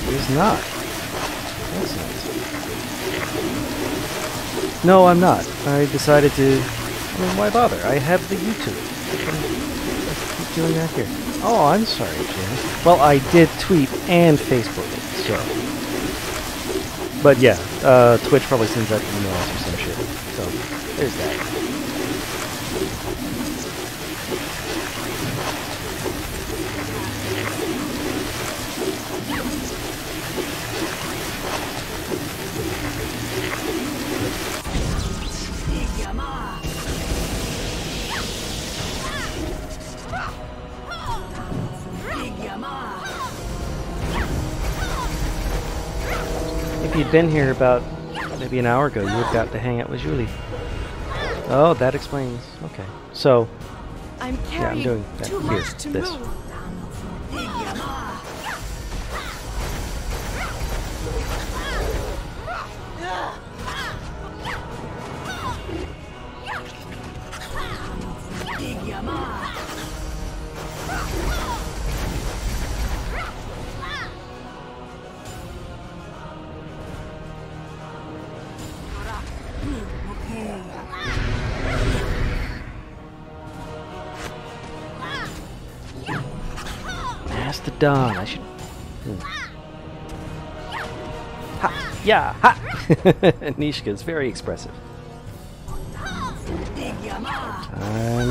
It is not. That's nice. No, I'm not. I decided to... I mean, why bother? I have the YouTube. I can keep doing that here. Oh, I'm sorry, Jim. Well, I did tweet and Facebook it, so... But yeah, Twitch probably sends out emails or some shit. So, there's that. If you'd been here about maybe an hour ago, you had got to hang out with Julie. Oh, that explains. Okay. So, I'm yeah, I'm carrying doing that too here. much to This. move. Mastodon. I should. Ha! Yeah! Ha! Nishka's very expressive. Time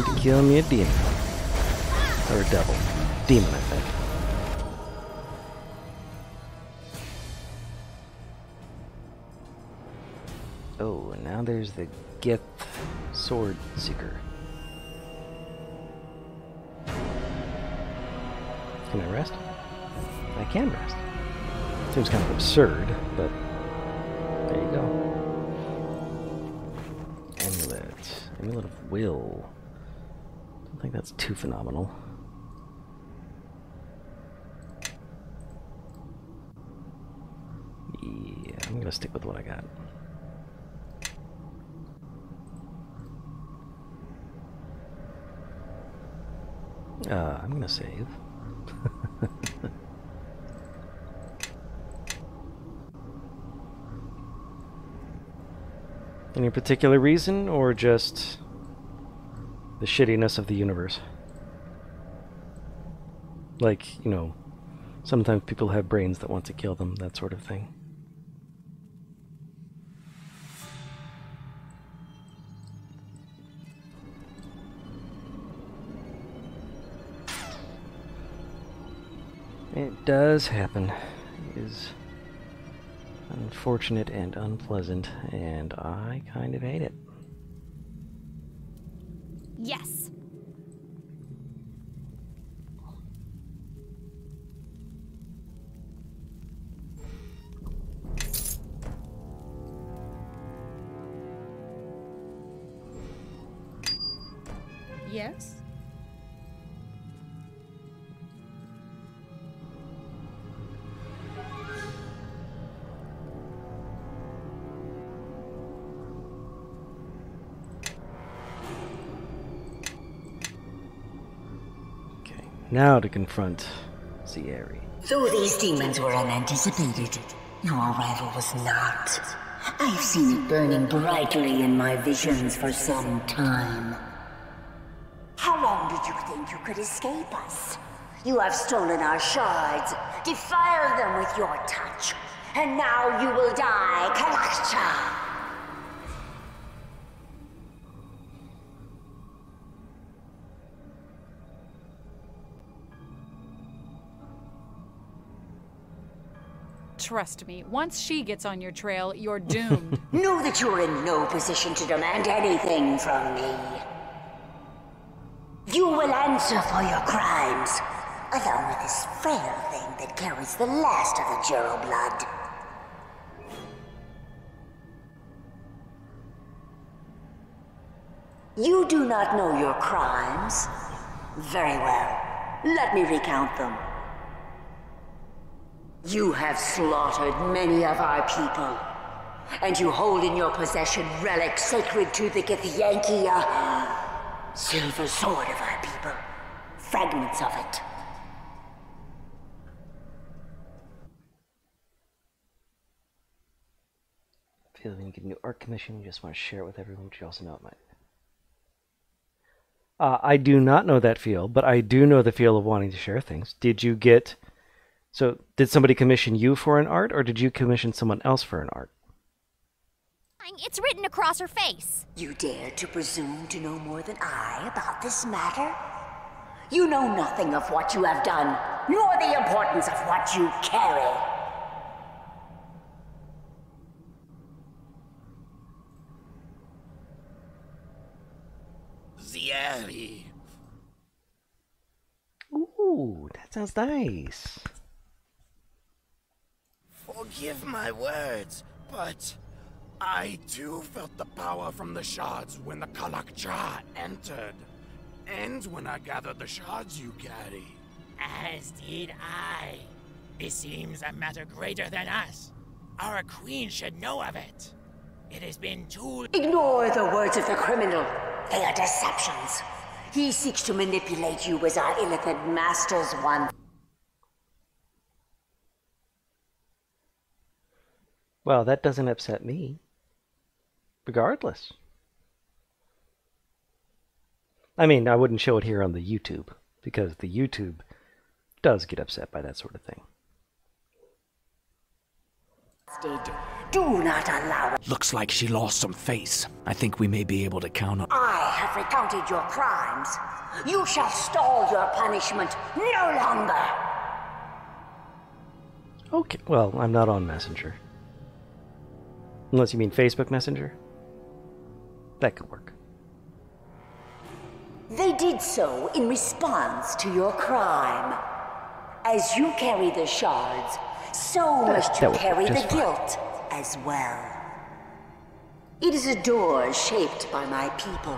to kill me a demon. Or a devil. Demon, I think. Oh, and now there's the Gith Sword Seeker. Can I rest? I can rest. Seems kind of absurd, but there you go. Amulet. Amulet of Will. Don't think that's too phenomenal. Yeah, I'm gonna stick with what I got. I'm gonna save. Any particular reason, or just the shittiness of the universe? Like, you know, sometimes people have brains that want to kill them, that sort of thing. It does happen. It is unfortunate and unpleasant, and I kind of hate it. Yes. Yes? Now to confront Zieri. Though these demons were unanticipated, your arrival was not. I've seen it burning brightly in my visions for some time. How long did you think you could escape us? You have stolen our shards, defiled them with your touch, and now you will die, Kalakcha! Trust me, once she gets on your trail, you're doomed. Know that you're in no position to demand anything from me. You will answer for your crimes, along with this frail thing that carries the last of the Jero blood. You do not know your crimes? Very well. Let me recount them. You have slaughtered many of our people, and you hold in your possession relics sacred to the Githyanki, silver sword of our people, fragments of it. Feel when you get a new art commission, you just want to share it with everyone, but you also know it might. I do not know that feel, but I do know the feel of wanting to share things. Did you get... So, did somebody commission you for an art, or did you commission someone else for an art? It's written across her face. You dare to presume to know more than I about this matter? You know nothing of what you have done, nor the importance of what you carry. Zieri. Ooh, that sounds nice. Forgive my words, but I too felt the power from the shards when the Kalakcha entered. And when I gathered the shards you carry. As did I. This seems a matter greater than us. Our queen should know of it. It has been too... Ignore the words of the criminal. They are deceptions. He seeks to manipulate you as our illithid masters want. Well, that doesn't upset me. Regardless. I mean, I wouldn't show it here on the YouTube, because the YouTube does get upset by that sort of thing. Do not allow it. Looks like she lost some face. I think we may be able to count on... I have recounted your crimes. You shall stall your punishment no longer. Okay, well, I'm not on Messenger. Unless you mean Facebook Messenger. That could work. They did so in response to your crime. As you carry the shards, so must you carry the guilt as well. It is a door shaped by my people.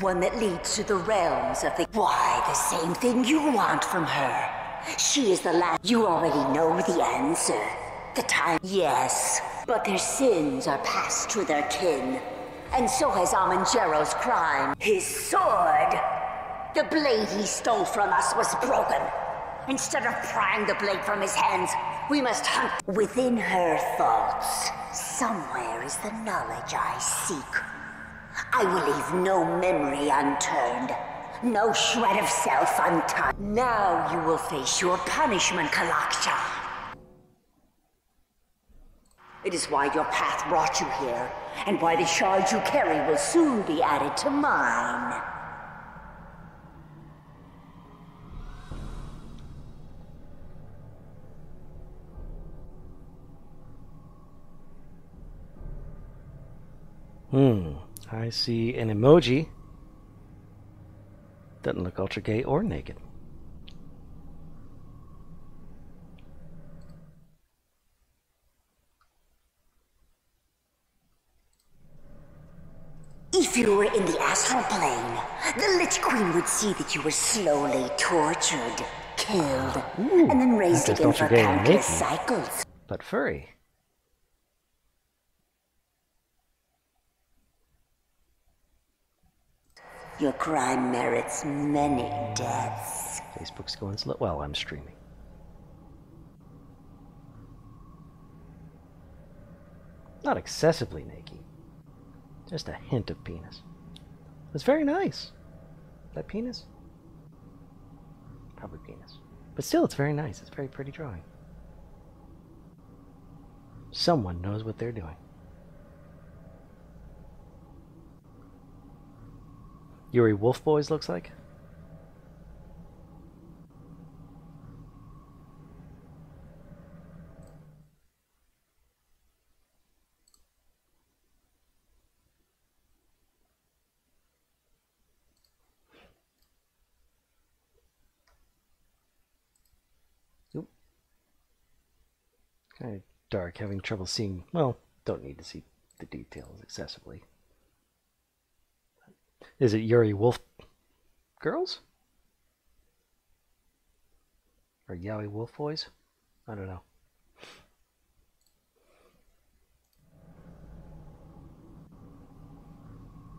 One that leads to the realms of the... Why, the same thing you want from her. She is the last... You already know the answer. The time... Yes, but their sins are passed to their kin. And so has Amanjero's crime. His sword! The blade he stole from us was broken. Instead of prying the blade from his hands, we must hunt. Within her thoughts, somewhere is the knowledge I seek. I will leave no memory unturned, no shred of self untouched. Now you will face your punishment, Kalakcha. It is why your path brought you here, and why the shards you carry will soon be added to mine. I see an emoji. Doesn't look ultra gay or naked. If you were in the astral plane, the Lich Queen would see that you were slowly tortured, killed, and then raised again for countless cycles. But furry. Your crime merits many deaths. Facebook's going slow. Well, I'm streaming. Not excessively naked. Just a hint of penis. It's very nice. That penis? Probably penis. But still, it's very nice. It's a very pretty drawing. Someone knows what they're doing. Yuri Wolf Boys looks like. Oop. Kind of dark, having trouble seeing. Well, don't need to see the details excessively. Is it Yuri Wolf Girls? Or Yowie Wolf Boys? I don't know.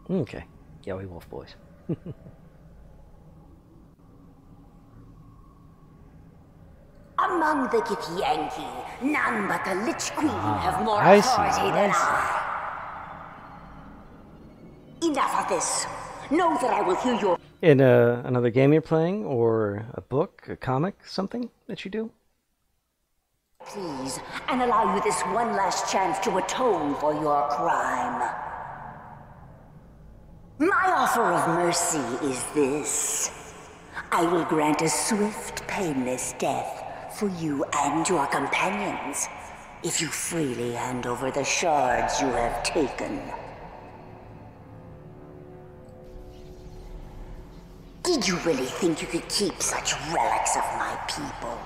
Okay, Yowie Wolf Boys. Among the Githyanki, none but the Lich Queen have more authority than I. Enough of this. Know that I will hear your... In another game you're playing, or a book, a comic, something that you do? Please, and allow you this one last chance to atone for your crime. My offer of mercy is this. I will grant a swift, painless death for you and your companions, if you freely hand over the shards you have taken. Did you really think you could keep such relics of my people?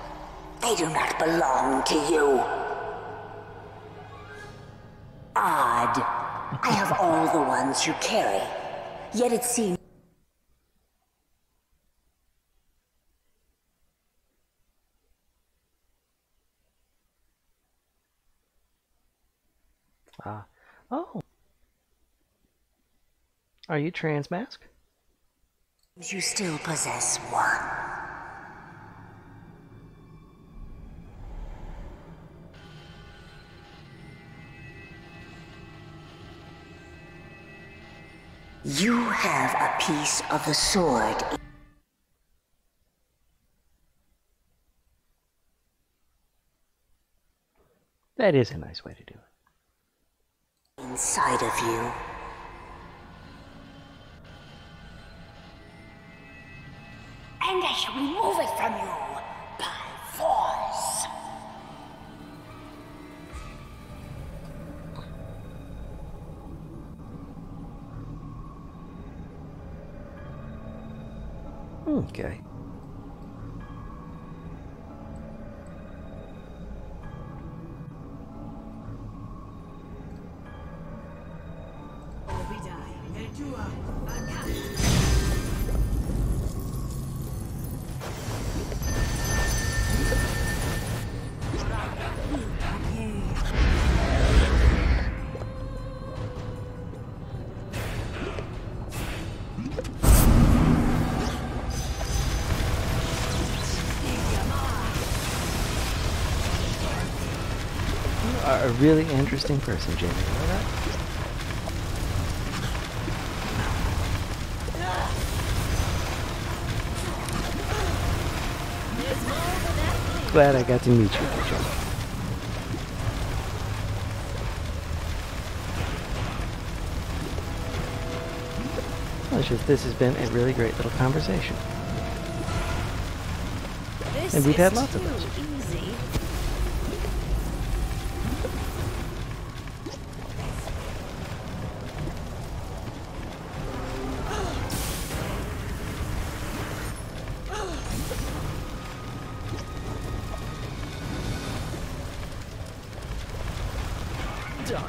They do not belong to you. Odd. I have all the ones you carry. Yet it seems... Oh. Are you Transmask? You still possess one. You have a piece of the sword. That is a nice way to do it. Inside of you. And I shall remove it from you by force. Okay. A really interesting person, Jamie. You know that? Glad I got to meet you, Jamie. Well, it's just this has been a really great little conversation, and we've had lots of those. Easy. Done.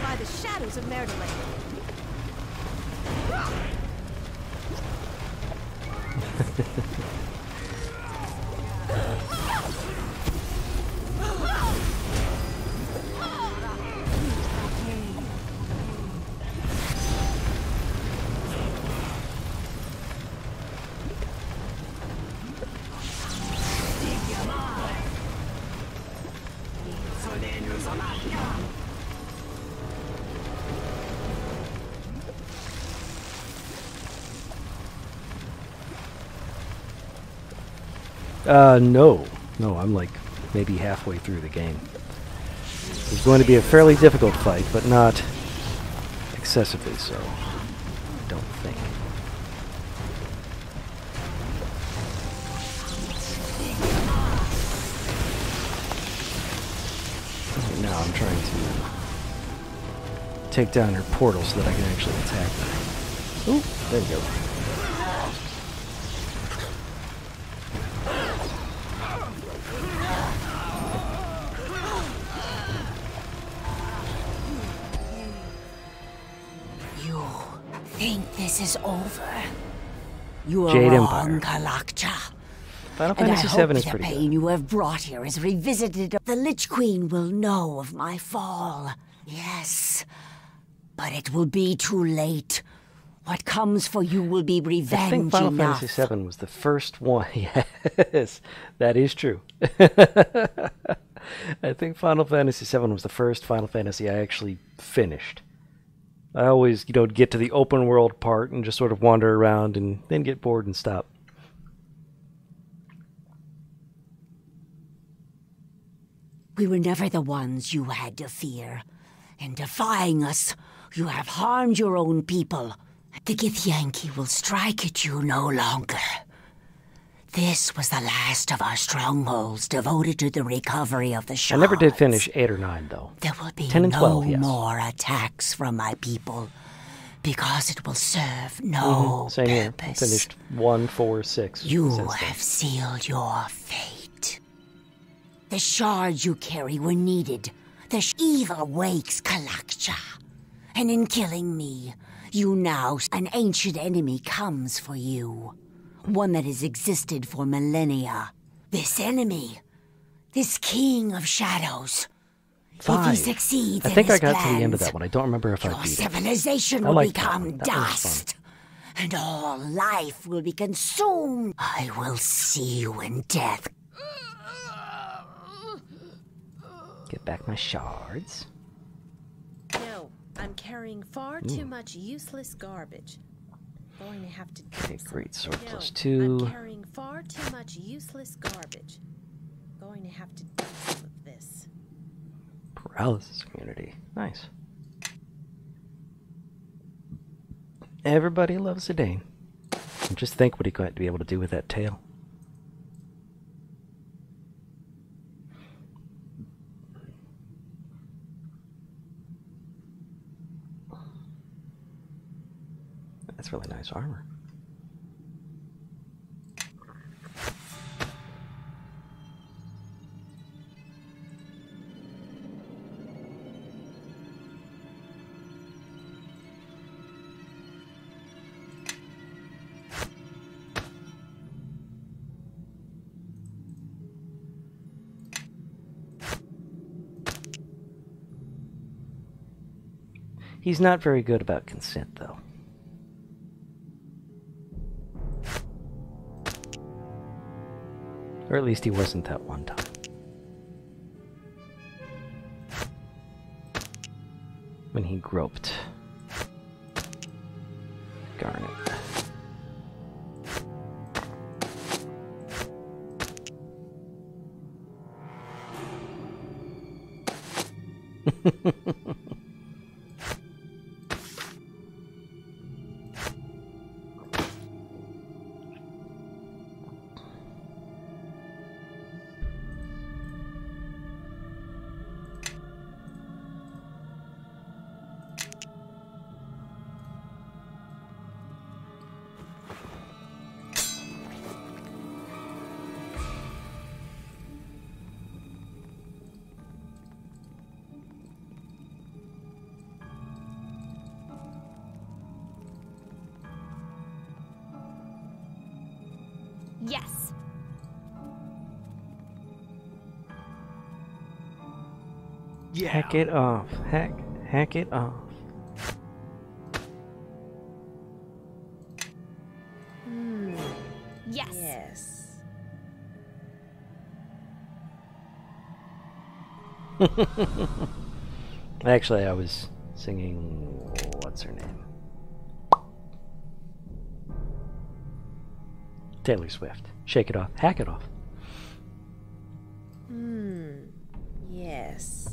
By the shadows of Merdelin. No. No, I'm like maybe halfway through the game. It's going to be a fairly difficult fight, but not excessively so. I don't think. Right now I'm trying to take down her portal so that I can actually attack her. Ooh, there we go. Think this is over? You are Jade wrong, Empire. Kalakcha. Final And I Fantasy hope VII is the pretty pain you have brought here is revisited. The Lich Queen will know of my fall. Yes. But it will be too late. What comes for you will be revenge I think Final enough. Fantasy VII was the first one. Yes, that is true. I think Final Fantasy VII was the first Final Fantasy I actually finished. I always, get to the open world part and just sort of wander around and then get bored and stop. We were never the ones you had to fear. In defying us, you have harmed your own people. The Githyanki will strike at you no longer. This was the last of our strongholds devoted to the recovery of the shards. I never did finish 8 or 9, though. There will be 10 and 12, yes. more attacks from my people. because it will serve no Same here. purpose. Finished 1, 4, 6. You since then. have sealed your fate. The shards you carry were needed. The evil wakes Kalakcha. And in killing me, you now, an ancient enemy comes for you. One that has existed for millennia. This enemy, this king of shadows. 5. If he succeeds I think in I his got to the end of plans, that one. I don't remember if I your beat it. civilization I will liked that become one. That one was dust. And all life will be consumed. I will see you in death. Get back my shards. No, I'm carrying far too much useless garbage. Going to have to. Okay, great sword No, plus 2. I'm carrying far too much useless garbage. Going to have to do some of this. Paralysis immunity. Nice. Everybody loves a Dane. And just think what he could be able to do with that tail. That's really nice armor. He's not very good about consent, though. Or at least he wasn't that one time. When he groped Garnet. Yes. Yeah. Hack it off. Hack it off. Yes. Yes. Actually, I was singing... what's her name? Taylor Swift. Shake it off. Hack it off. Yes.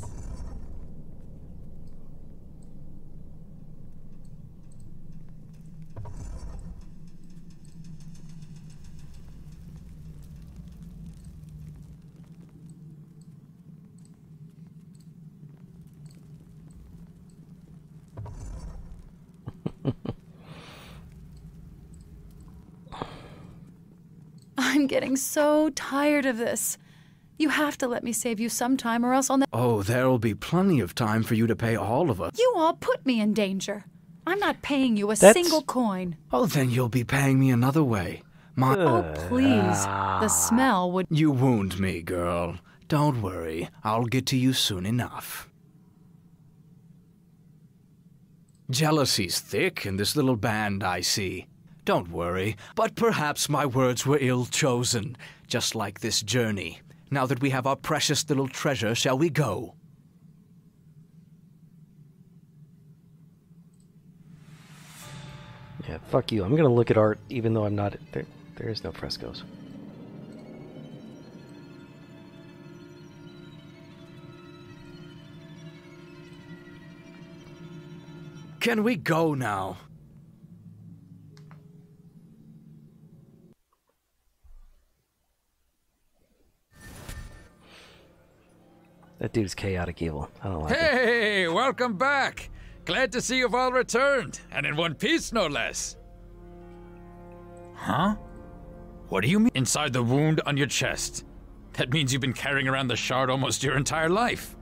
I'm getting so tired of this. You have to let me save you sometime, or else I'll Oh, there'll be plenty of time for you to pay all of us. You all put me in danger. I'm not paying you a That's- single coin. Oh, then you'll be paying me another way. Oh, please. The smell would... You wound me, girl. Don't worry. I'll get to you soon enough. Jealousy's thick in this little band, I see. Don't worry, but perhaps my words were ill-chosen, just like this journey. Now that we have our precious little treasure, shall we go? Yeah, fuck you. I'm gonna look at art even though I'm not... There is no frescoes. Can we go now? That dude's chaotic evil. I don't like it. Hey, welcome back. Glad to see you've all returned, and in one piece, no less. Huh? What do you mean? Inside the wound on your chest. That means you've been carrying around the shard almost your entire life.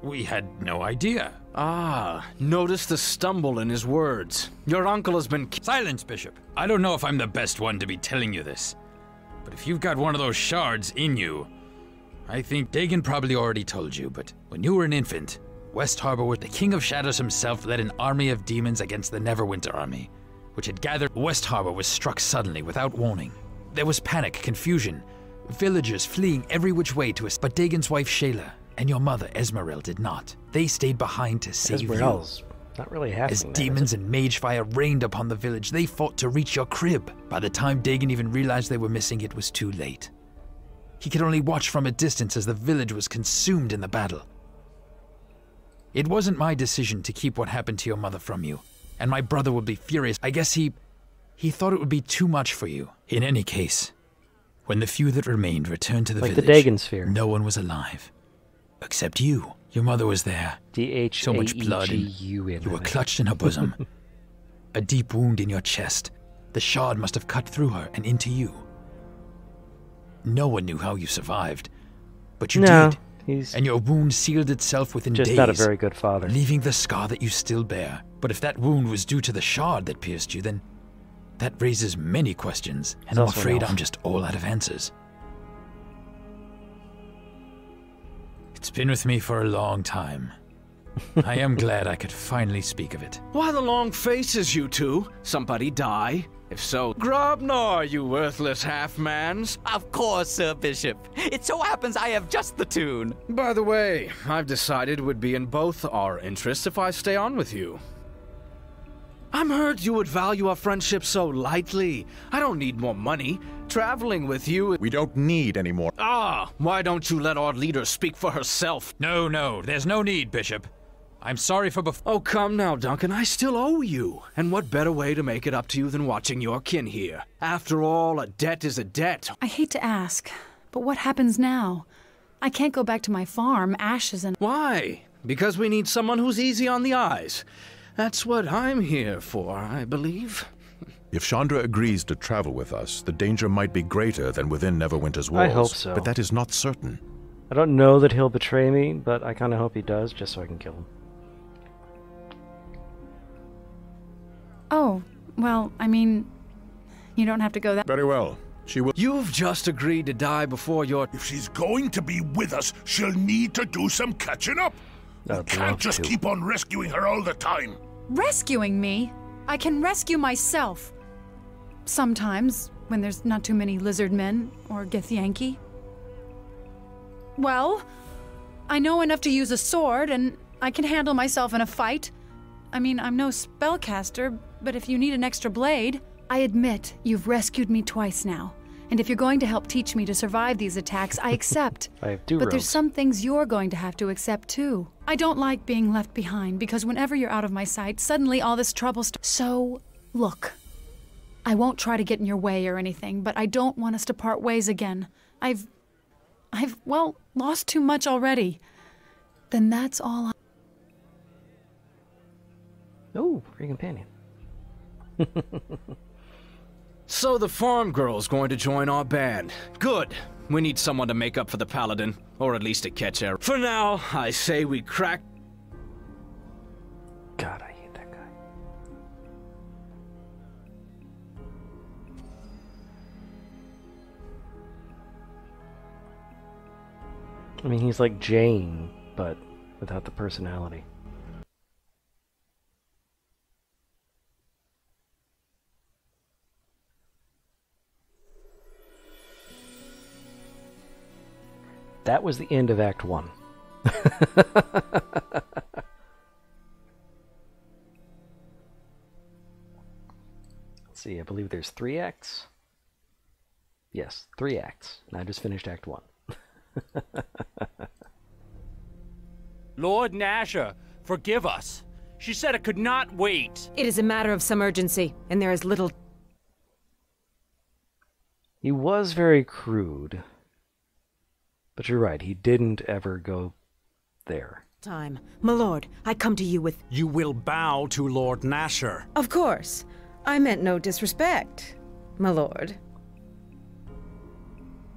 We had no idea. Ah, notice the stumble in his words. Your uncle has been... Silence, Bishop. I don't know if I'm the best one to be telling you this, but if you've got one of those shards in you, I think Dagon probably already told you, but when you were an infant, West Harbor, the King of Shadows himself led an army of demons against the Neverwinter army, which had gathered. West Harbor was struck suddenly without warning. There was panic, confusion, villagers fleeing every which way to us, but Dagon's wife Shayla and your mother Esmeril did not. They stayed behind to save Esmeril's not really happening. As demons and mage fire rained upon the village, they fought to reach your crib. By the time Dagon even realized they were missing, it was too late. He could only watch from a distance as the village was consumed in the battle. It wasn't my decision to keep what happened to your mother from you, and my brother would be furious. I guess he thought it would be too much for you. In any case, when the few that remained returned to the village, the Dagon sphere, no one was alive. Except you. Your mother was there. So much blood, and you were clutched in her bosom. A deep wound in your chest. The shard must have cut through her and into you. No one knew how you survived, but you did. And your wound sealed itself within days. Just not a very good father. Leaving the scar that you still bear. But if that wound was due to the shard that pierced you, then that raises many questions, and I'm afraid I'm just all out of answers. It's been with me for a long time. I am glad I could finally speak of it. Why the long faces, you two? Somebody die? If so, Grobnar, you worthless half-mans. Of course, Sir Bishop. It so happens I have just the tune. By the way, I've decided it would be in both our interests if I stay on with you. I'm hurt you would value our friendship so lightly. I don't need more money. Traveling with you... We don't need any more. Ah, why don't you let our leader speak for herself? No, there's no need, Bishop. I'm sorry for Oh, come now, Duncan. I still owe you. And what better way to make it up to you than watching your kin here? After all, a debt is a debt. I hate to ask, but what happens now? I can't go back to my farm, ashes and... Why? Because we need someone who's easy on the eyes. That's what I'm here for, I believe. If Chandra agrees to travel with us, the danger might be greater than within Neverwinter's walls. I hope so. But that is not certain. I don't know that he'll betray me, but I kind of hope he does, just so I can kill him. Oh, well, I mean, you don't have to go that... Very well. She will... You've just agreed to die before your... If she's going to be with us, she'll need to do some catching up. We can't just keep on rescuing her all the time. Rescuing me? I can rescue myself. Sometimes, when there's not too many lizard men or Githyanki. Well, I know enough to use a sword, and I can handle myself in a fight. I mean, I'm no spellcaster, but if you need an extra blade... I admit you've rescued me twice now, and if you're going to help teach me to survive these attacks, I accept. I have two But robes. there's some things you're going to have to accept too. I don't like being left behind, because whenever you're out of my sight, suddenly all this trouble So, look. I won't try to get in your way or anything, but I don't want us to part ways again. I've, well, lost too much already. Then that's all Oh, free companion. So the farm girl's going to join our band. Good. We need someone to make up for the paladin, or at least to catch her. For now, I say we crack... God, I hate that guy. I mean, he's like Jane, but without the personality. That was the end of Act 1. Let's see, I believe there's 3 acts. Yes, 3 acts. And I just finished Act 1. Lord Nasher, forgive us. She said it could not wait. It is a matter of some urgency, and there is little... He was very crude. But you're right, he didn't ever go there. time. My lord, I come to you with... You will bow to Lord Nasher. Of course. I meant no disrespect, my lord.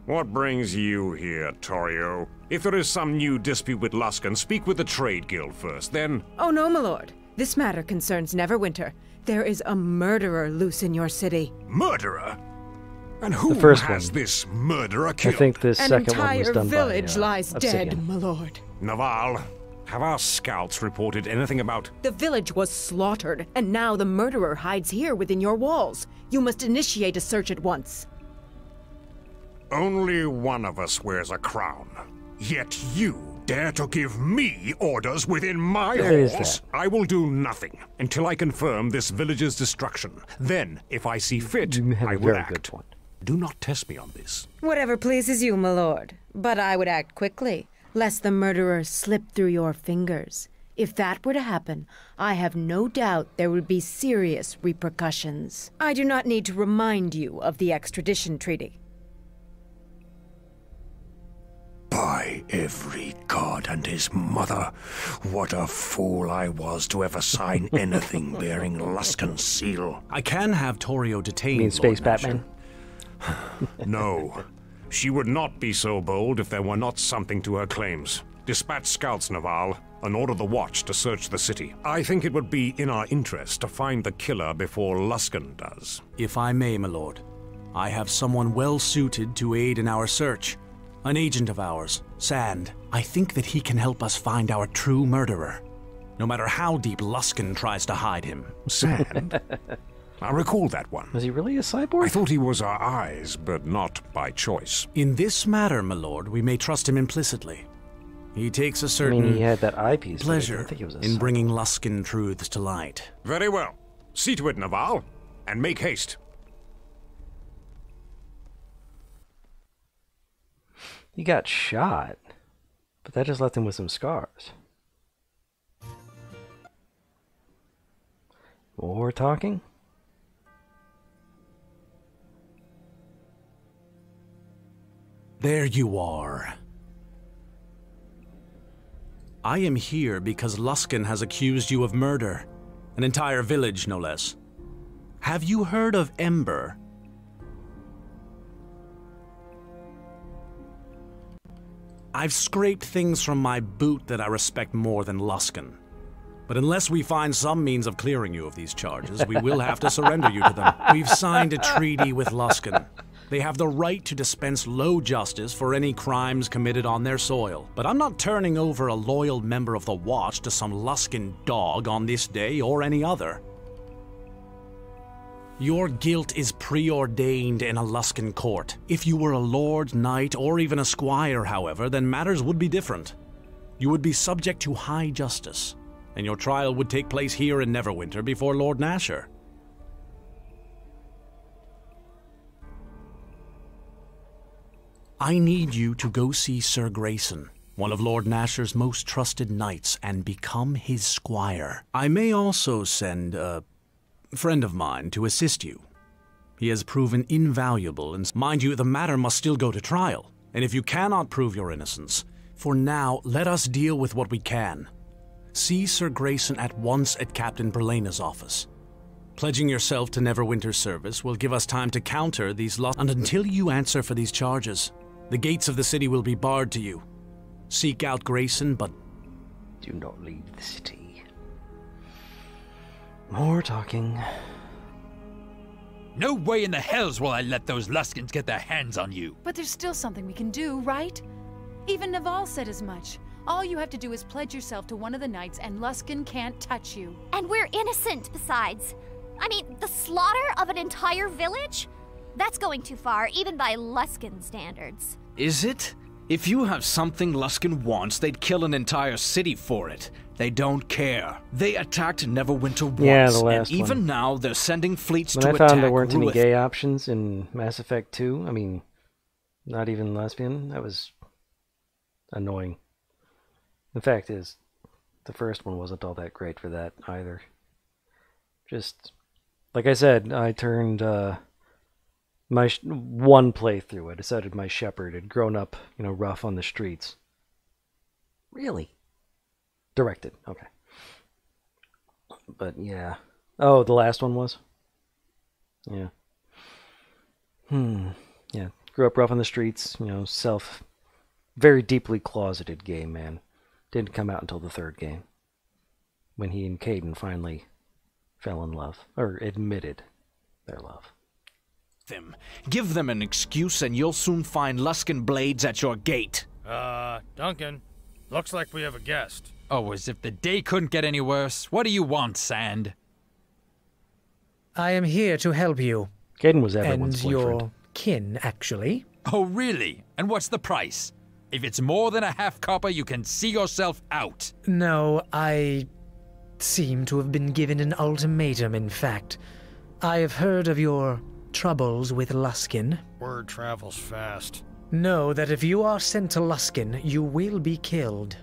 What brings you here, Torio? If there is some new dispute with Luskan, speak with the Trade Guild first, then... Oh no, my lord. This matter concerns Neverwinter. There is a murderer loose in your city. Murderer? And who has this murderer killed? I think this second one was done by An entire village lies Obsidian. dead, my lord. Naval, have our scouts reported anything about... The village was slaughtered, and now the murderer hides here within your walls. You must initiate a search at once. Only one of us wears a crown. Yet you dare to give me orders within my halls? I will do nothing until I confirm this village's destruction. Then, if I see fit, I will act. Do not test me on this. Whatever pleases you, my lord. But I would act quickly, lest the murderer slip through your fingers. If that were to happen, I have no doubt there would be serious repercussions. I do not need to remind you of the extradition treaty. By every god and his mother, what a fool I was to ever sign anything bearing Luskan's seal. I can have Torio detained, You mean Space Batman? No. She would not be so bold if there were not something to her claims. Dispatch scouts, Naval, and order the watch to search the city. I think it would be in our interest to find the killer before Luskan does. If I may, my lord, I have someone well suited to aid in our search. An agent of ours, Sand. I think that he can help us find our true murderer, no matter how deep Luskan tries to hide him. Sand? I recall that one. Was he really a cyborg? I thought he was our eyes, but not by choice. In this matter, my lord, we may trust him implicitly. He takes a certain he had that eyepiece, pleasure I think he was a in bringing Luskan truths to light. Very well. See to it, Naval, and make haste. He got shot, but that just left him with some scars. More talking? There you are. I am here because Luskan has accused you of murder. An entire village, no less. Have you heard of Ember? I've scraped things from my boot that I respect more than Luskan. But unless we find some means of clearing you of these charges, we will have to surrender you to them. We've signed a treaty with Luskan. They have the right to dispense low justice for any crimes committed on their soil. But I'm not turning over a loyal member of the Watch to some Luskan dog on this day or any other. Your guilt is preordained in a Luskan court. If you were a lord, knight, or even a squire, however, then matters would be different. You would be subject to high justice, and your trial would take place here in Neverwinter before Lord Nasher. I need you to go see Sir Grayson, one of Lord Nasher's most trusted knights, and become his squire. I may also send a friend of mine to assist you. He has proven invaluable, and mind you, the matter must still go to trial. And if you cannot prove your innocence, for now, let us deal with what we can. See Sir Grayson at once at Captain Berlena's office. Pledging yourself to Neverwinter's service will give us time to counter these losses, and until you answer for these charges, the gates of the city will be barred to you. Seek out Grayson, but do not leave the city. More talking. No way in the hells will I let those Luskans get their hands on you. But there's still something we can do, right? Even Naval said as much. All you have to do is pledge yourself to one of the knights and Luskan can't touch you. And we're innocent, besides. I mean, the slaughter of an entire village? That's going too far, even by Luskan standards. Is it? If you have something Luskan wants, they'd kill an entire city for it. They don't care. They attacked Neverwinter once, yeah, the last and even one. Now they're sending fleets when to I attack found there weren't any Ruith. gay options in Mass Effect 2, I mean, not even lesbian, that was annoying. The fact is, the first one wasn't all that great for that either. Just, like I said, I turned my one playthrough. I decided my shepherd had grown up, rough on the streets. Really? Directed. Okay. But yeah. Oh, the last one was? Yeah. Yeah. Grew up rough on the streets, very deeply closeted gay man. Didn't come out until the third game, when he and Caden finally fell in love, or admitted their love. Give them an excuse and you'll soon find Luskan blades at your gate. Duncan, looks like we have a guest. Oh, as if the day couldn't get any worse. What do you want, Sand? I am here to help you. Caden was everyone's and boyfriend. Your kin, actually. Oh, really? And what's the price? If it's more than a half copper, you can see yourself out. No, I seem to have been given an ultimatum, in fact. I have heard of your troubles with Luskan. Word travels fast. Know that if you are sent to Luskan, you will be killed.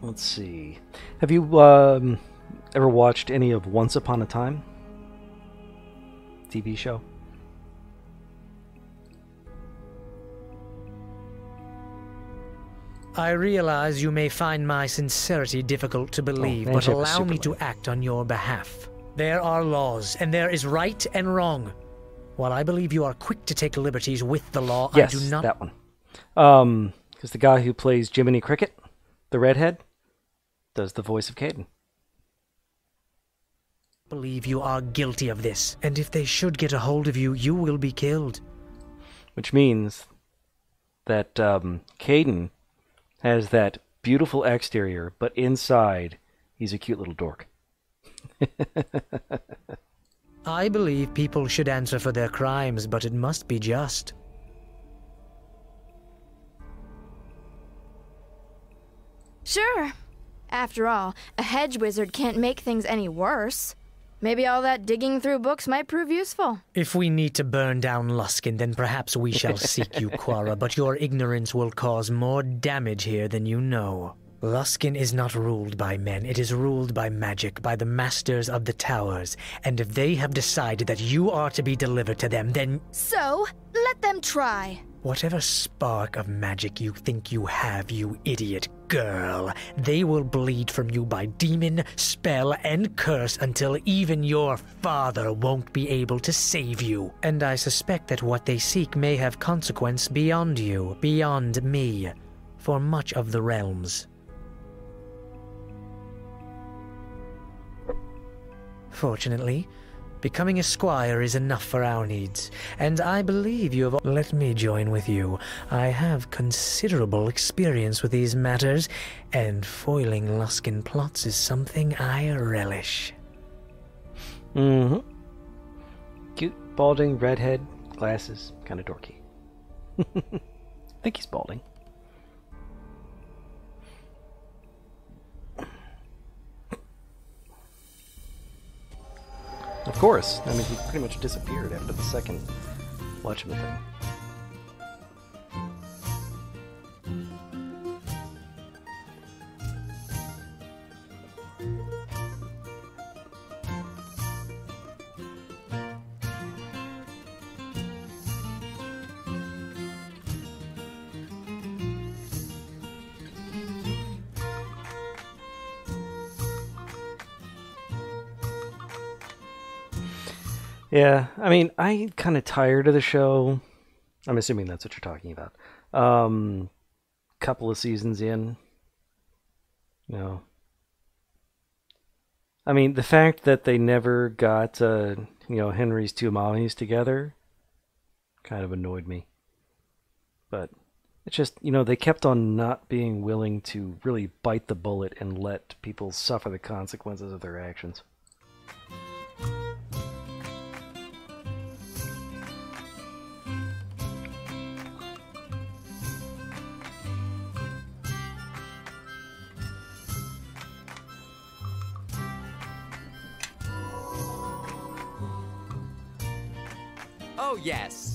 Let's see. Have you ever watched any of Once Upon a Time? TV show? I realize you may find my sincerity difficult to believe, but allow me to act on your behalf. There are laws, and there is right and wrong. While I believe you are quick to take liberties with the law, Yes, I do not... that one. Because the guy who plays Jiminy Cricket, the redhead, does the voice of Caden. Believe you are guilty of this, and if they should get a hold of you, you will be killed. Which means that Caden has that beautiful exterior, but inside, he's a cute little dork. I believe people should answer for their crimes, but it must be just. Sure. After all, a hedge wizard can't make things any worse. Maybe all that digging through books might prove useful. If we need to burn down Luskan, then perhaps we shall seek you, Quara, but your ignorance will cause more damage here than you know. Luskan is not ruled by men, it is ruled by magic, by the masters of the towers, and if they have decided that you are to be delivered to them, then... So, let them try. Whatever spark of magic you think you have, you idiot girl, they will bleed from you by demon, spell, and curse until even your father won't be able to save you. And I suspect that what they seek may have consequence beyond you, beyond me, for much of the realms. Fortunately, becoming a squire is enough for our needs, and I believe you have... Let me join with you. I have considerable experience with these matters, and foiling Luskan plots is something I relish. Mm-hmm. Cute, balding, redhead, glasses, kind of dorky. I think he's balding. Of course. I mean, he pretty much disappeared after the second Watchmen thing. Yeah, I mean, I'm kind of tired of the show. I'm assuming that's what you're talking about. Couple of seasons in. I mean, the fact that they never got, Henry's two mommies together kind of annoyed me. But it's just, they kept on not being willing to really bite the bullet and let people suffer the consequences of their actions. Oh, yes.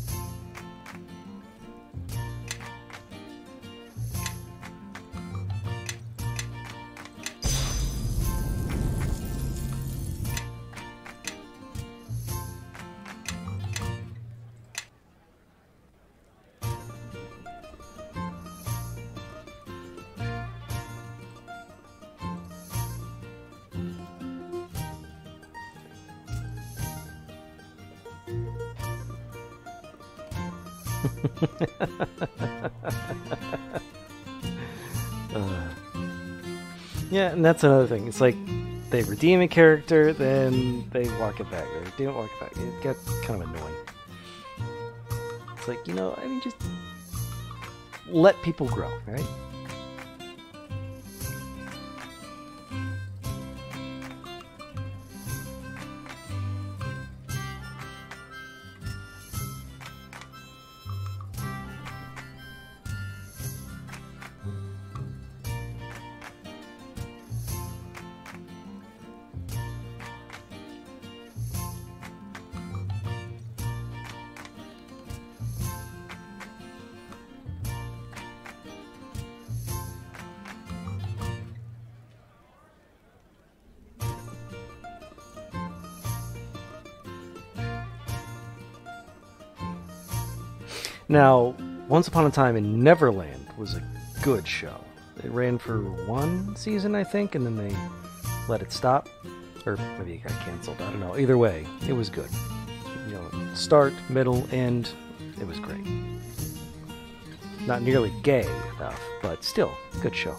Yeah, and that's another thing. It's like they redeem a character, then they walk it back. They redeem it, walk it back. It gets kind of annoying. It's like, you know, I mean, just let people grow, right? Now, Once Upon a Time in Neverland was a good show. It ran for one season, I think, and then they let it stop. Or maybe it got canceled, I don't know. Either way, it was good. You know, start, middle, end, it was great. Not nearly gay enough, but still, good show.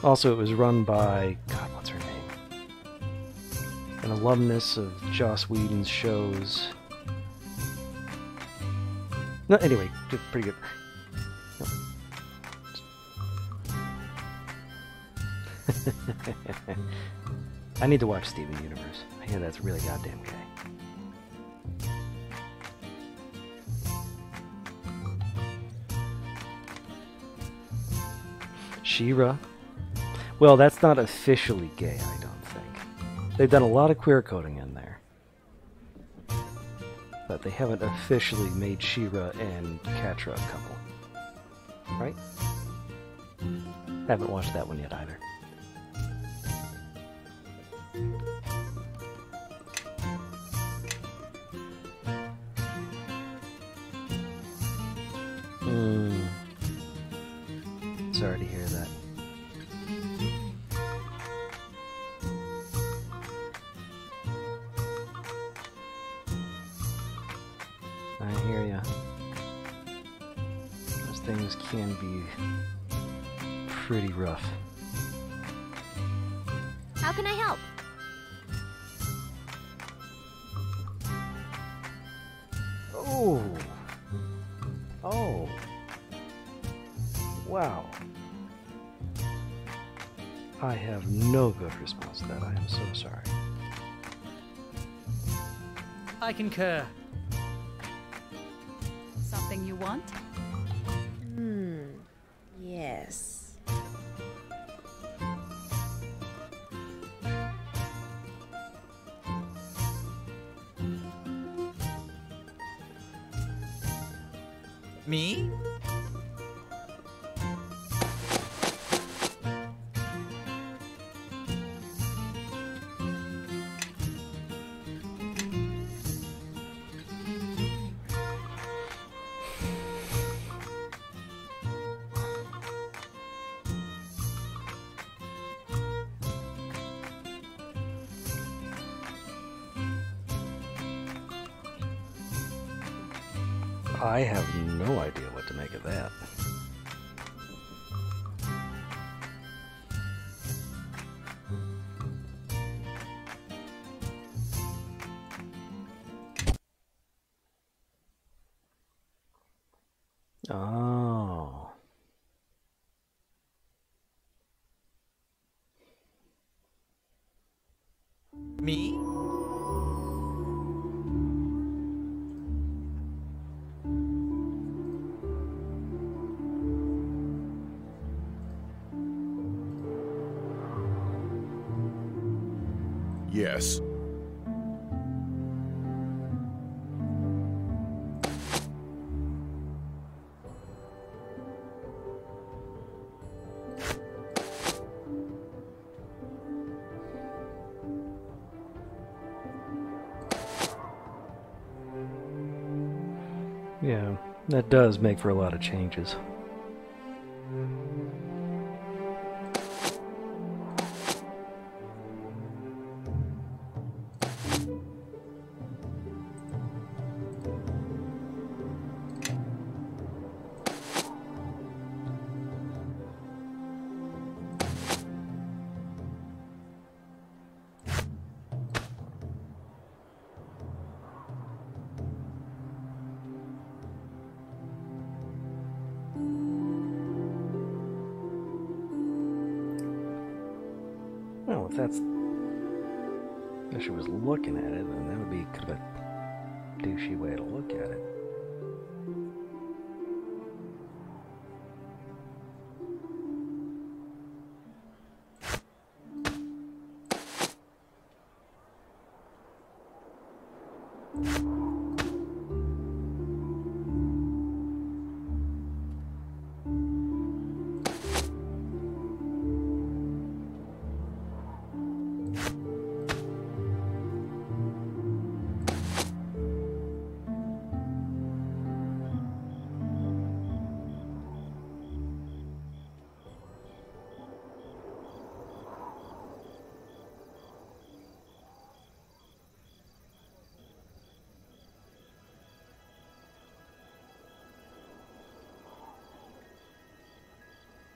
Also, it was run by, God, what's her name? An alumnus of Joss Whedon's shows. No, anyway, did pretty good. I need to watch Steven Universe. I hear that's really goddamn gay. She-Ra. Well, that's not officially gay, I don't think. They've done a lot of queer coding in there. But they haven't officially made She-Ra and Catra a couple. Right? Haven't watched that one yet either. Sorry to hear that. I hear ya. Those things can be pretty rough. How can I help? Oh. Oh. Wow. I have no good response to that. I am so sorry. I concur. Something you want? Yes. Me? I have no idea what to make of that. Oh. Me? Yes. Yeah, that does make for a lot of changes. Well, if that's... if she was looking at it, then that would be kind of a douchey way to look at it.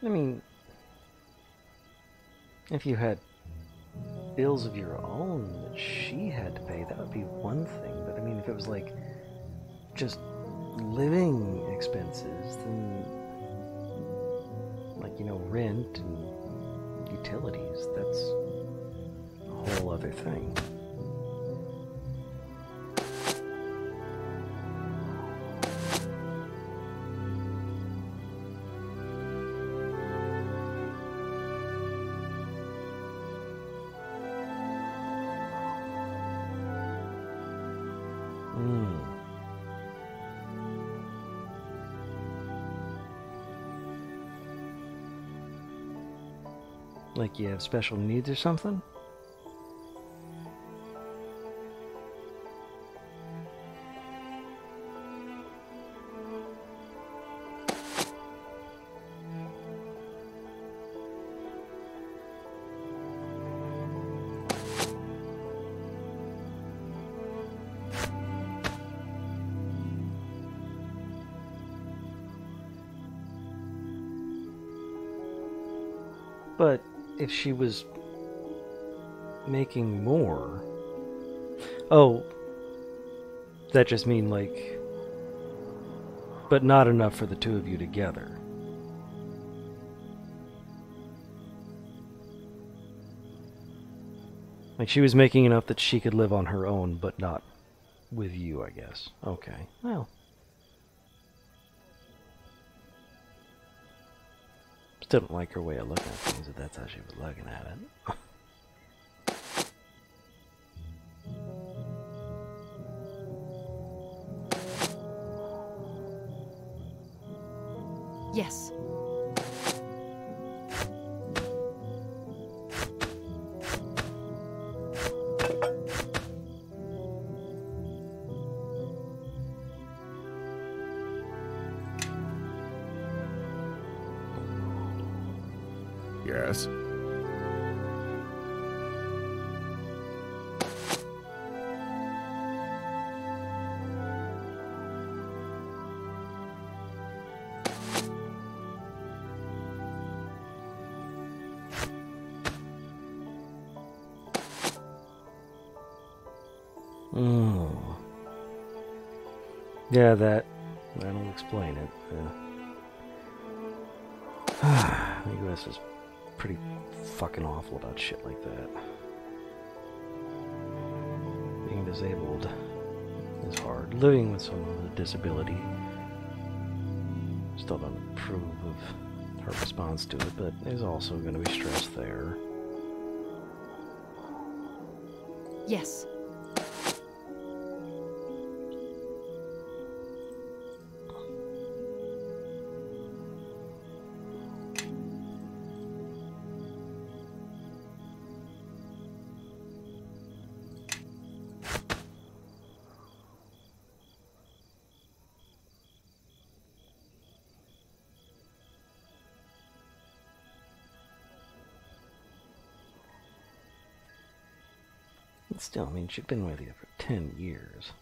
I mean, if you had bills of your own that she had to pay, that would be one thing. But I mean, if it was like just living expenses, then like, you know, rent and utilities, that's a whole other thing. Like you have special needs or something? But if she was making more... Oh, that just mean like... But not enough for the two of you together. Like she was making enough that she could live on her own, but not with you, I guess. Okay, well... Still don't like her way of looking at things, if that's how she was looking at it. Yes. Yes. Yeah, that'll explain it. The US is pretty fucking awful about shit like that. Being disabled is hard. Living with someone with a disability, still don't approve of her response to it, but there's also going to be stress there. Yes. But still, I mean, she'd been with you for 10 years.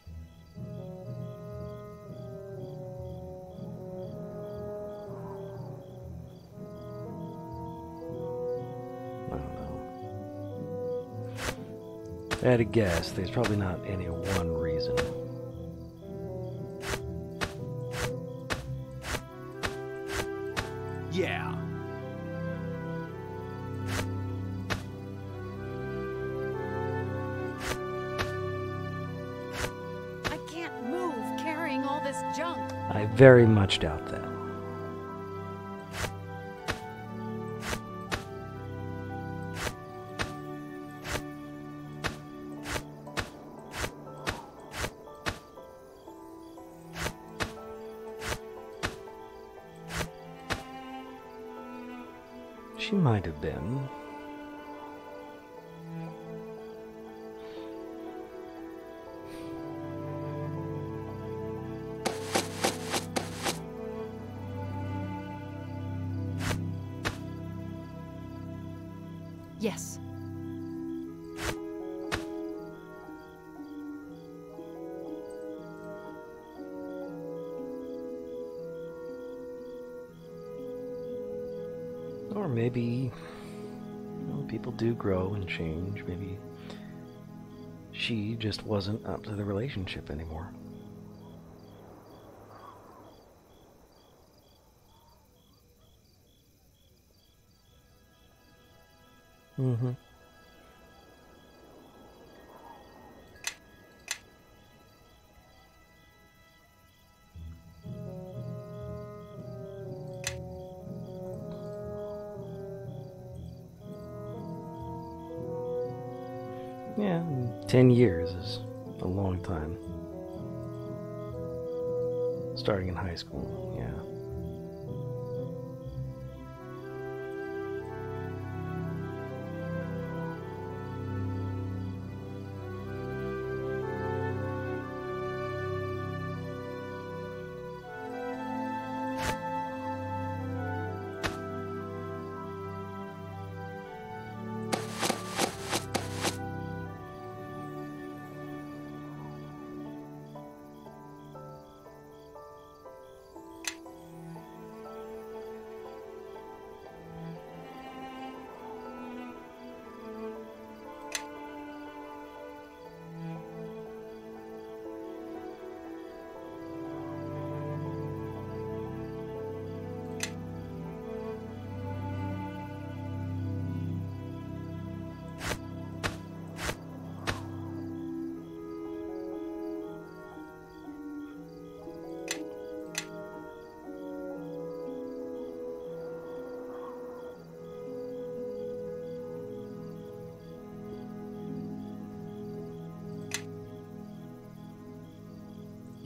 I don't know. If I had to guess, there's probably not any one reason. Yeah. junk. I very much doubt that. She might have been. Yes. Or maybe, you know, people do grow and change. Maybe she just wasn't up to the relationship anymore. Mm-hmm. Yeah, 10 years is a long time. Starting in high school, yeah.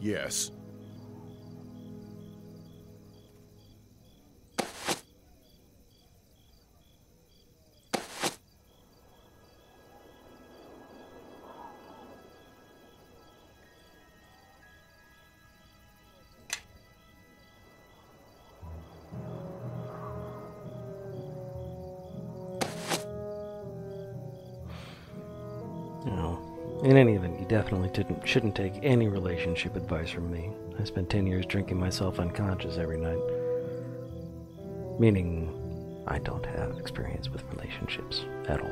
Yes. In any event, you definitely shouldn't take any relationship advice from me. I spent 10 years drinking myself unconscious every night. Meaning, I don't have experience with relationships at all.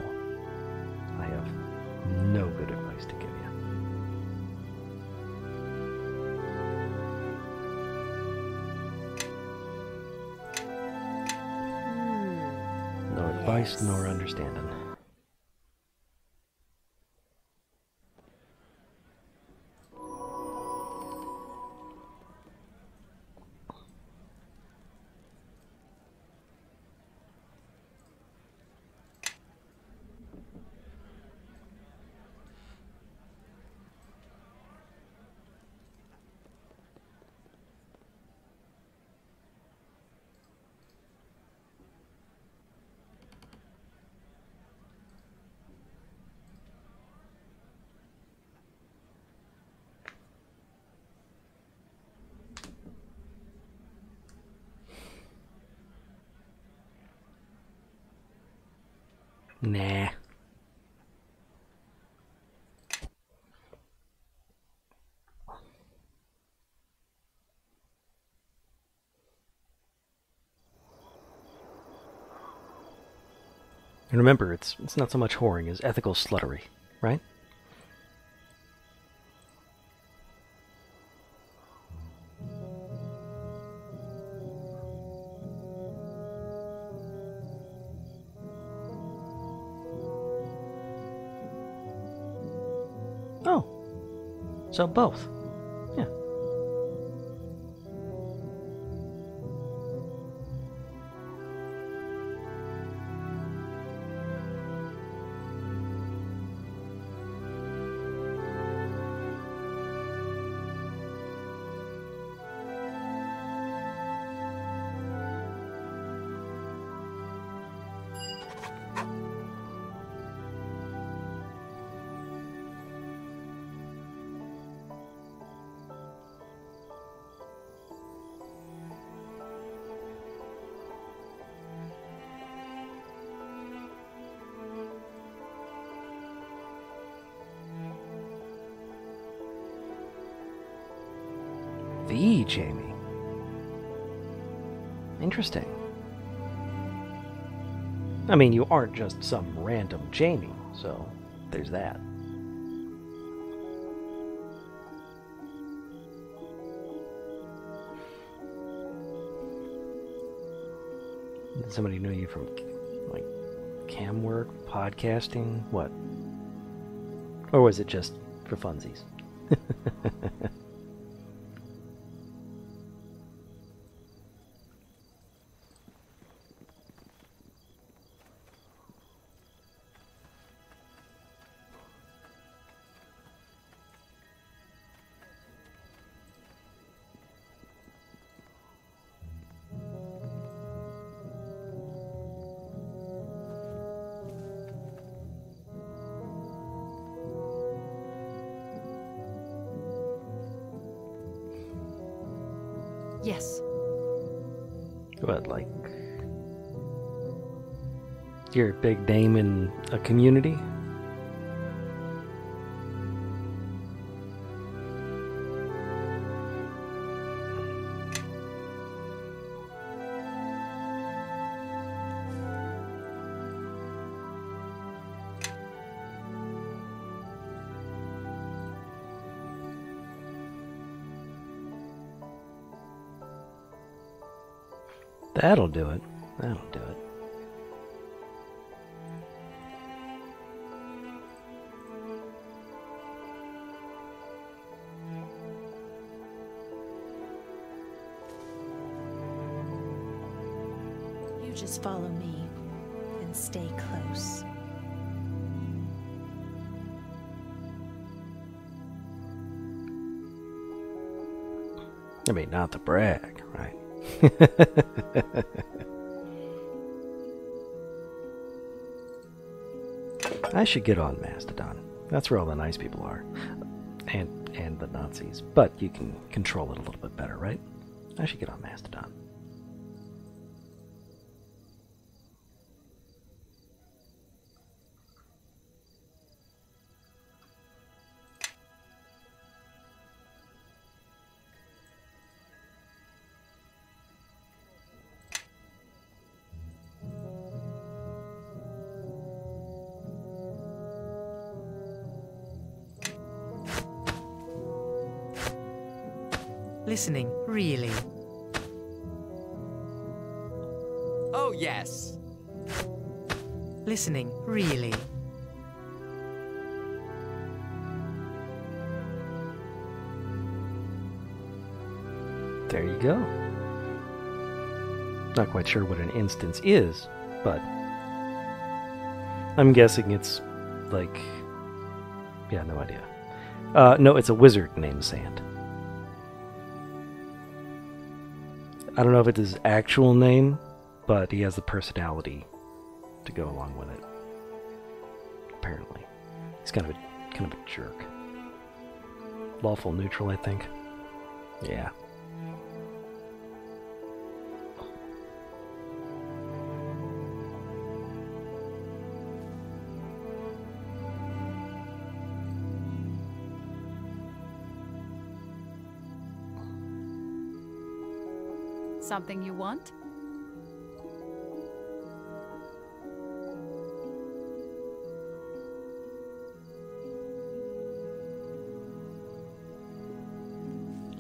I have no good advice to give you. No advice, nor understanding. Nah. And remember, it's not so much whoring as ethical sluttery, right? Oh. So both. Yeah. The Jamie. Interesting. I mean, you aren't just some random Jamie, so there's that. Did somebody know you from, like, cam work, podcasting, what? Or was it just for funsies? Yes. What, like, you're a big name in a community? That'll do it. That'll do it. You just follow me and stay close. I mean, not to brag, right? I should get on Mastodon. That's where all the nice people are. And the Nazis. But you can control it a little bit better, right? I should get on Mastodon. Listening, really? Oh, yes. Listening, really? There you go. Not quite sure what an instance is, but I'm guessing it's like... Yeah, no idea. No, it's a wizard named Sand. I don't know if it's his actual name, but he has the personality to go along with it. Apparently. He's kind of a jerk. Lawful neutral, I think. Yeah. Something you want?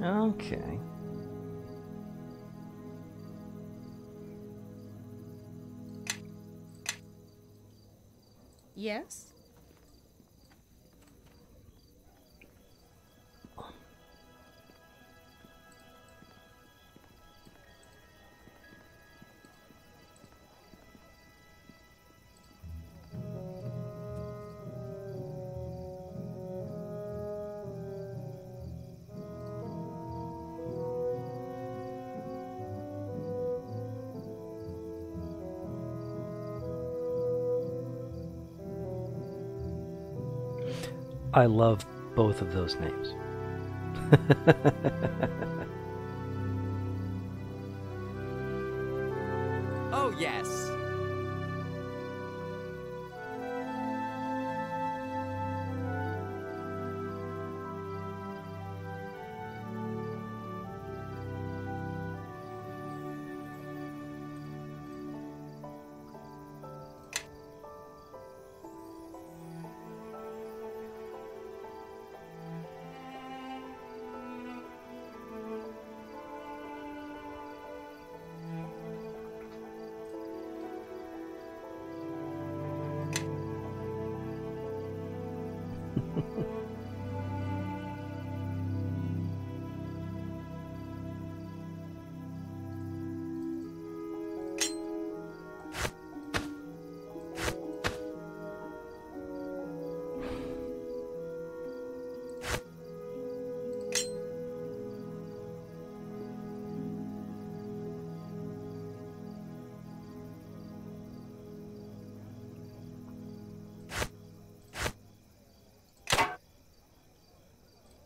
Okay. Yes? I love both of those names. Oh, yes.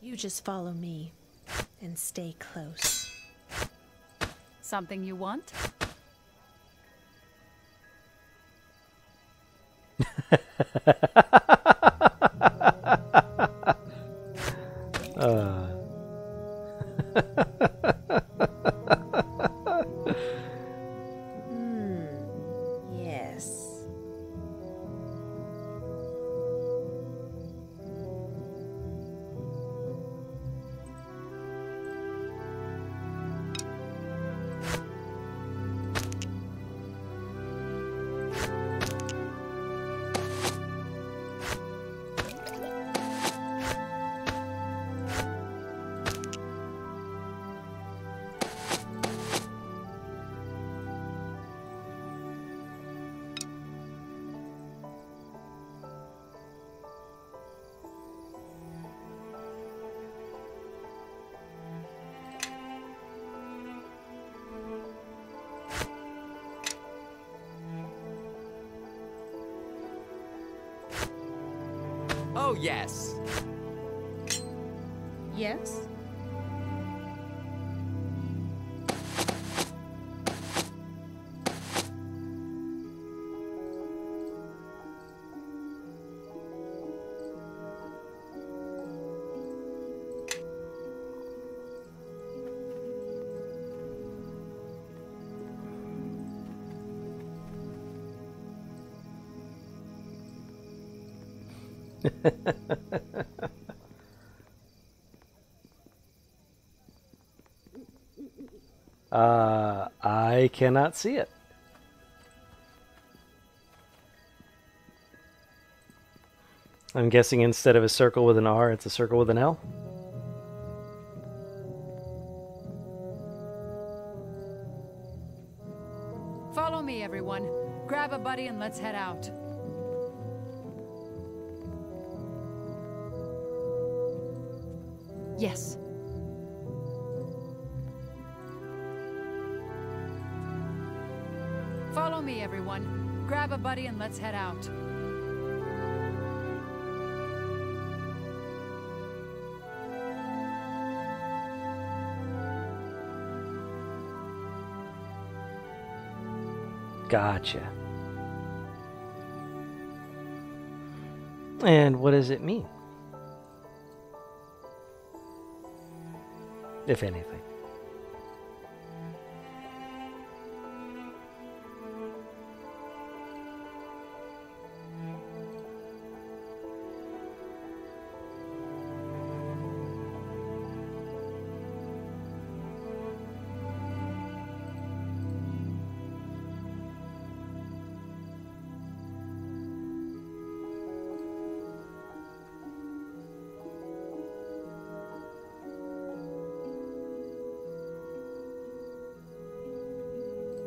You just follow me and stay close. Something you want? Yes. Oh, yes. Yes? I cannot see it. I'm guessing instead of a circle with an R, it's a circle with an L. Follow me, everyone. Grab a buddy and let's head out. Yes. Follow me, everyone. Grab a buddy and let's head out. Gotcha. And what does it mean? If anything.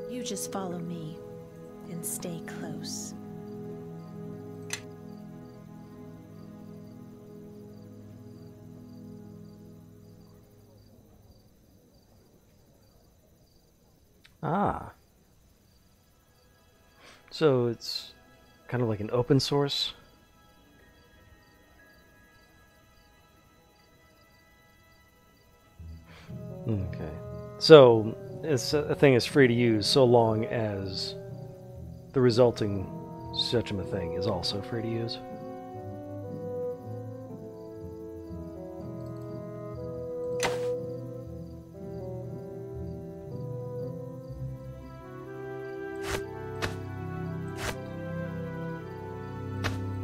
You just follow me and stay close. Ah. So it's kind of like an open source. Okay. So it's a thing is free to use so long as the resulting such a thing is also free to use.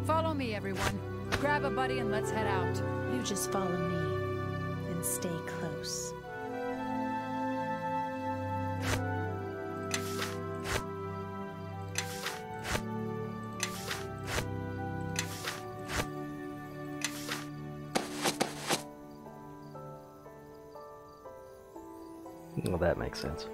Follow me, everyone. Grab a buddy and let's head out. You just follow me and stay close. Well, that makes sense.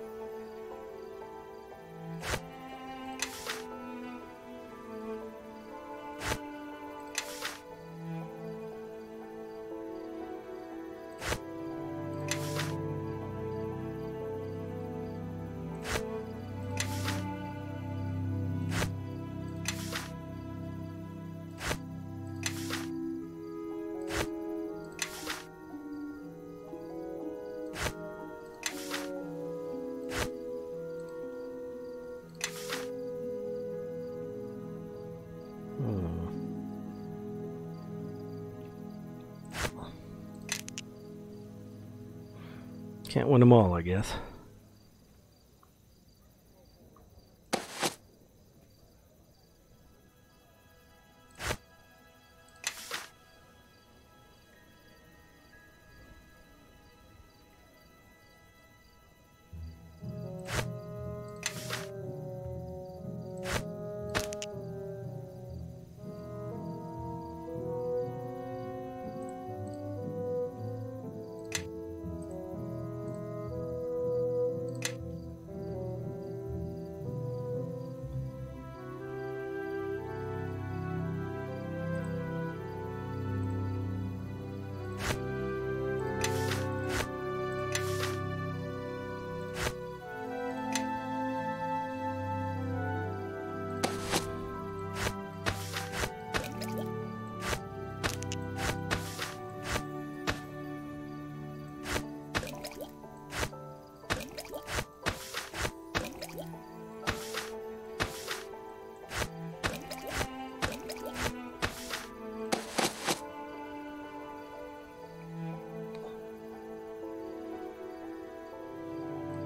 Can't win them all, I guess.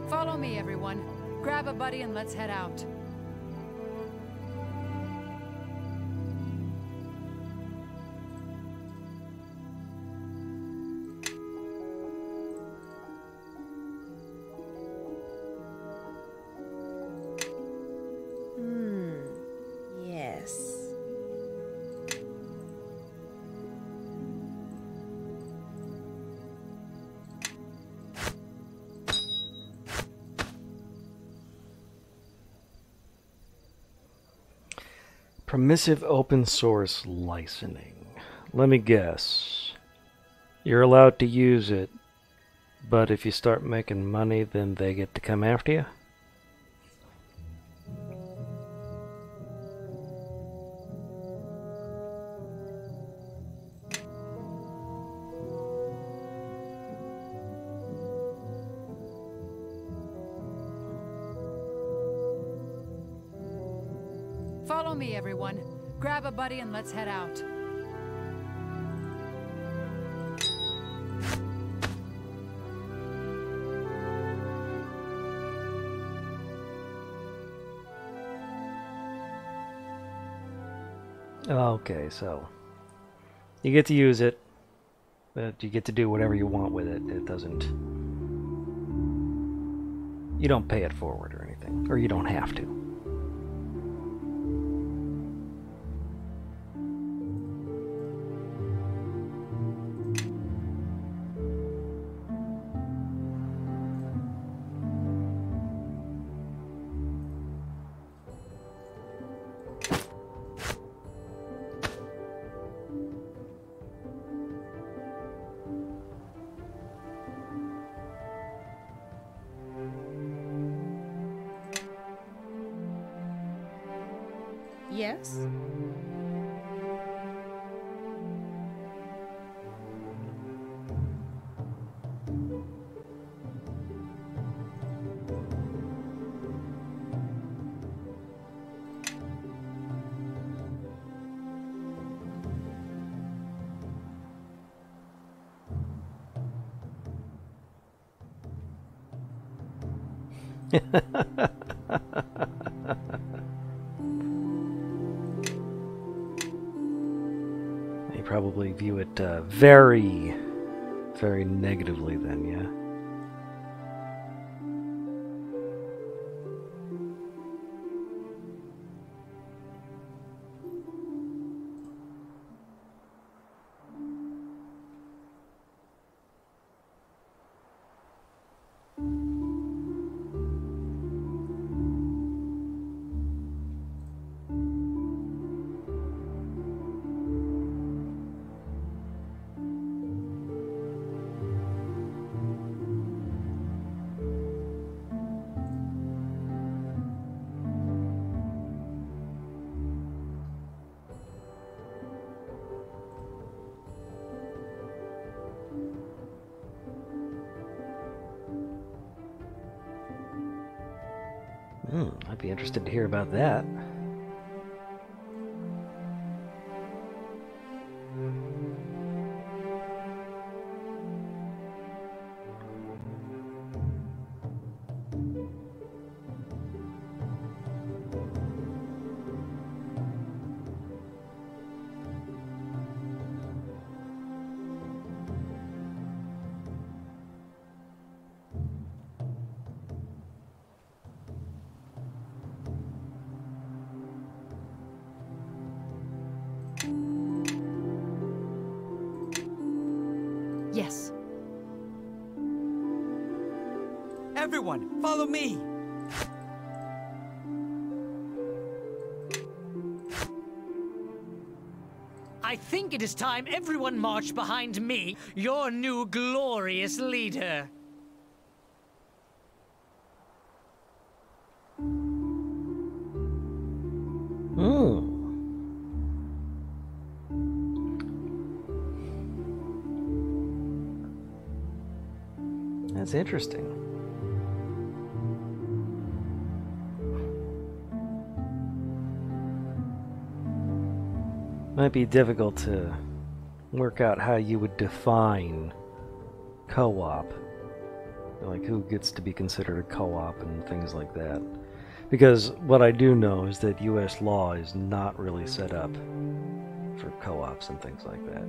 Follow me, everyone. Grab a buddy and let's head out. Yes. Permissive open source licensing. Let me guess. You're allowed to use it, but if you start making money, then they get to come after you? Follow me, everyone. Grab a buddy and let's head out. Okay, so you get to use it, but you get to do whatever you want with it. It doesn't... You don't pay it forward or anything, or you don't have to. Yes? They probably view it very, very negatively then, yeah? I'd be interested to hear about that. Everyone, follow me! I think it is time everyone marched behind me, your new glorious leader. That's interesting. Might be difficult to work out how you would define co-op. Like who gets to be considered a co-op and things like that. Because what I do know is that US law is not really set up for co-ops and things like that.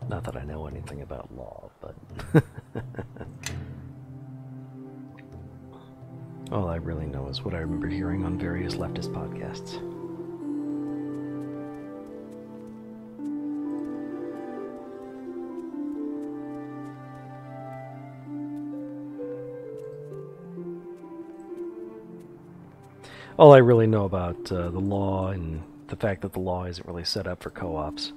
Not that I know anything about law, but all I really know is what I remember hearing on various leftist podcasts. All I really know about the law and the fact that the law isn't really set up for co-ops.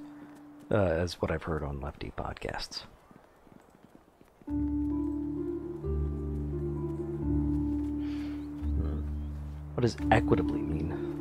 As what I've heard on lefty podcasts. What does equitably mean?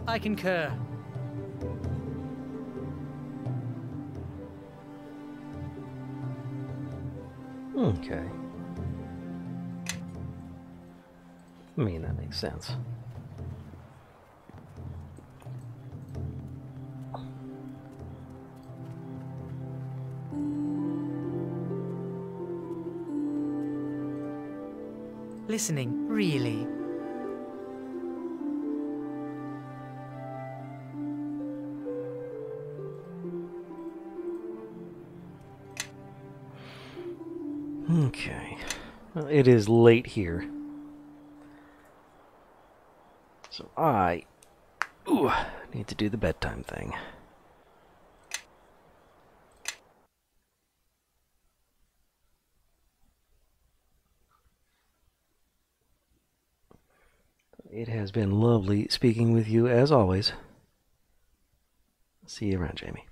I concur. Okay. I mean, that makes sense. Listening, really? Okay. Well, it is late here. So I need to do the bedtime thing. It has been lovely speaking with you as always. See you around, Jamie.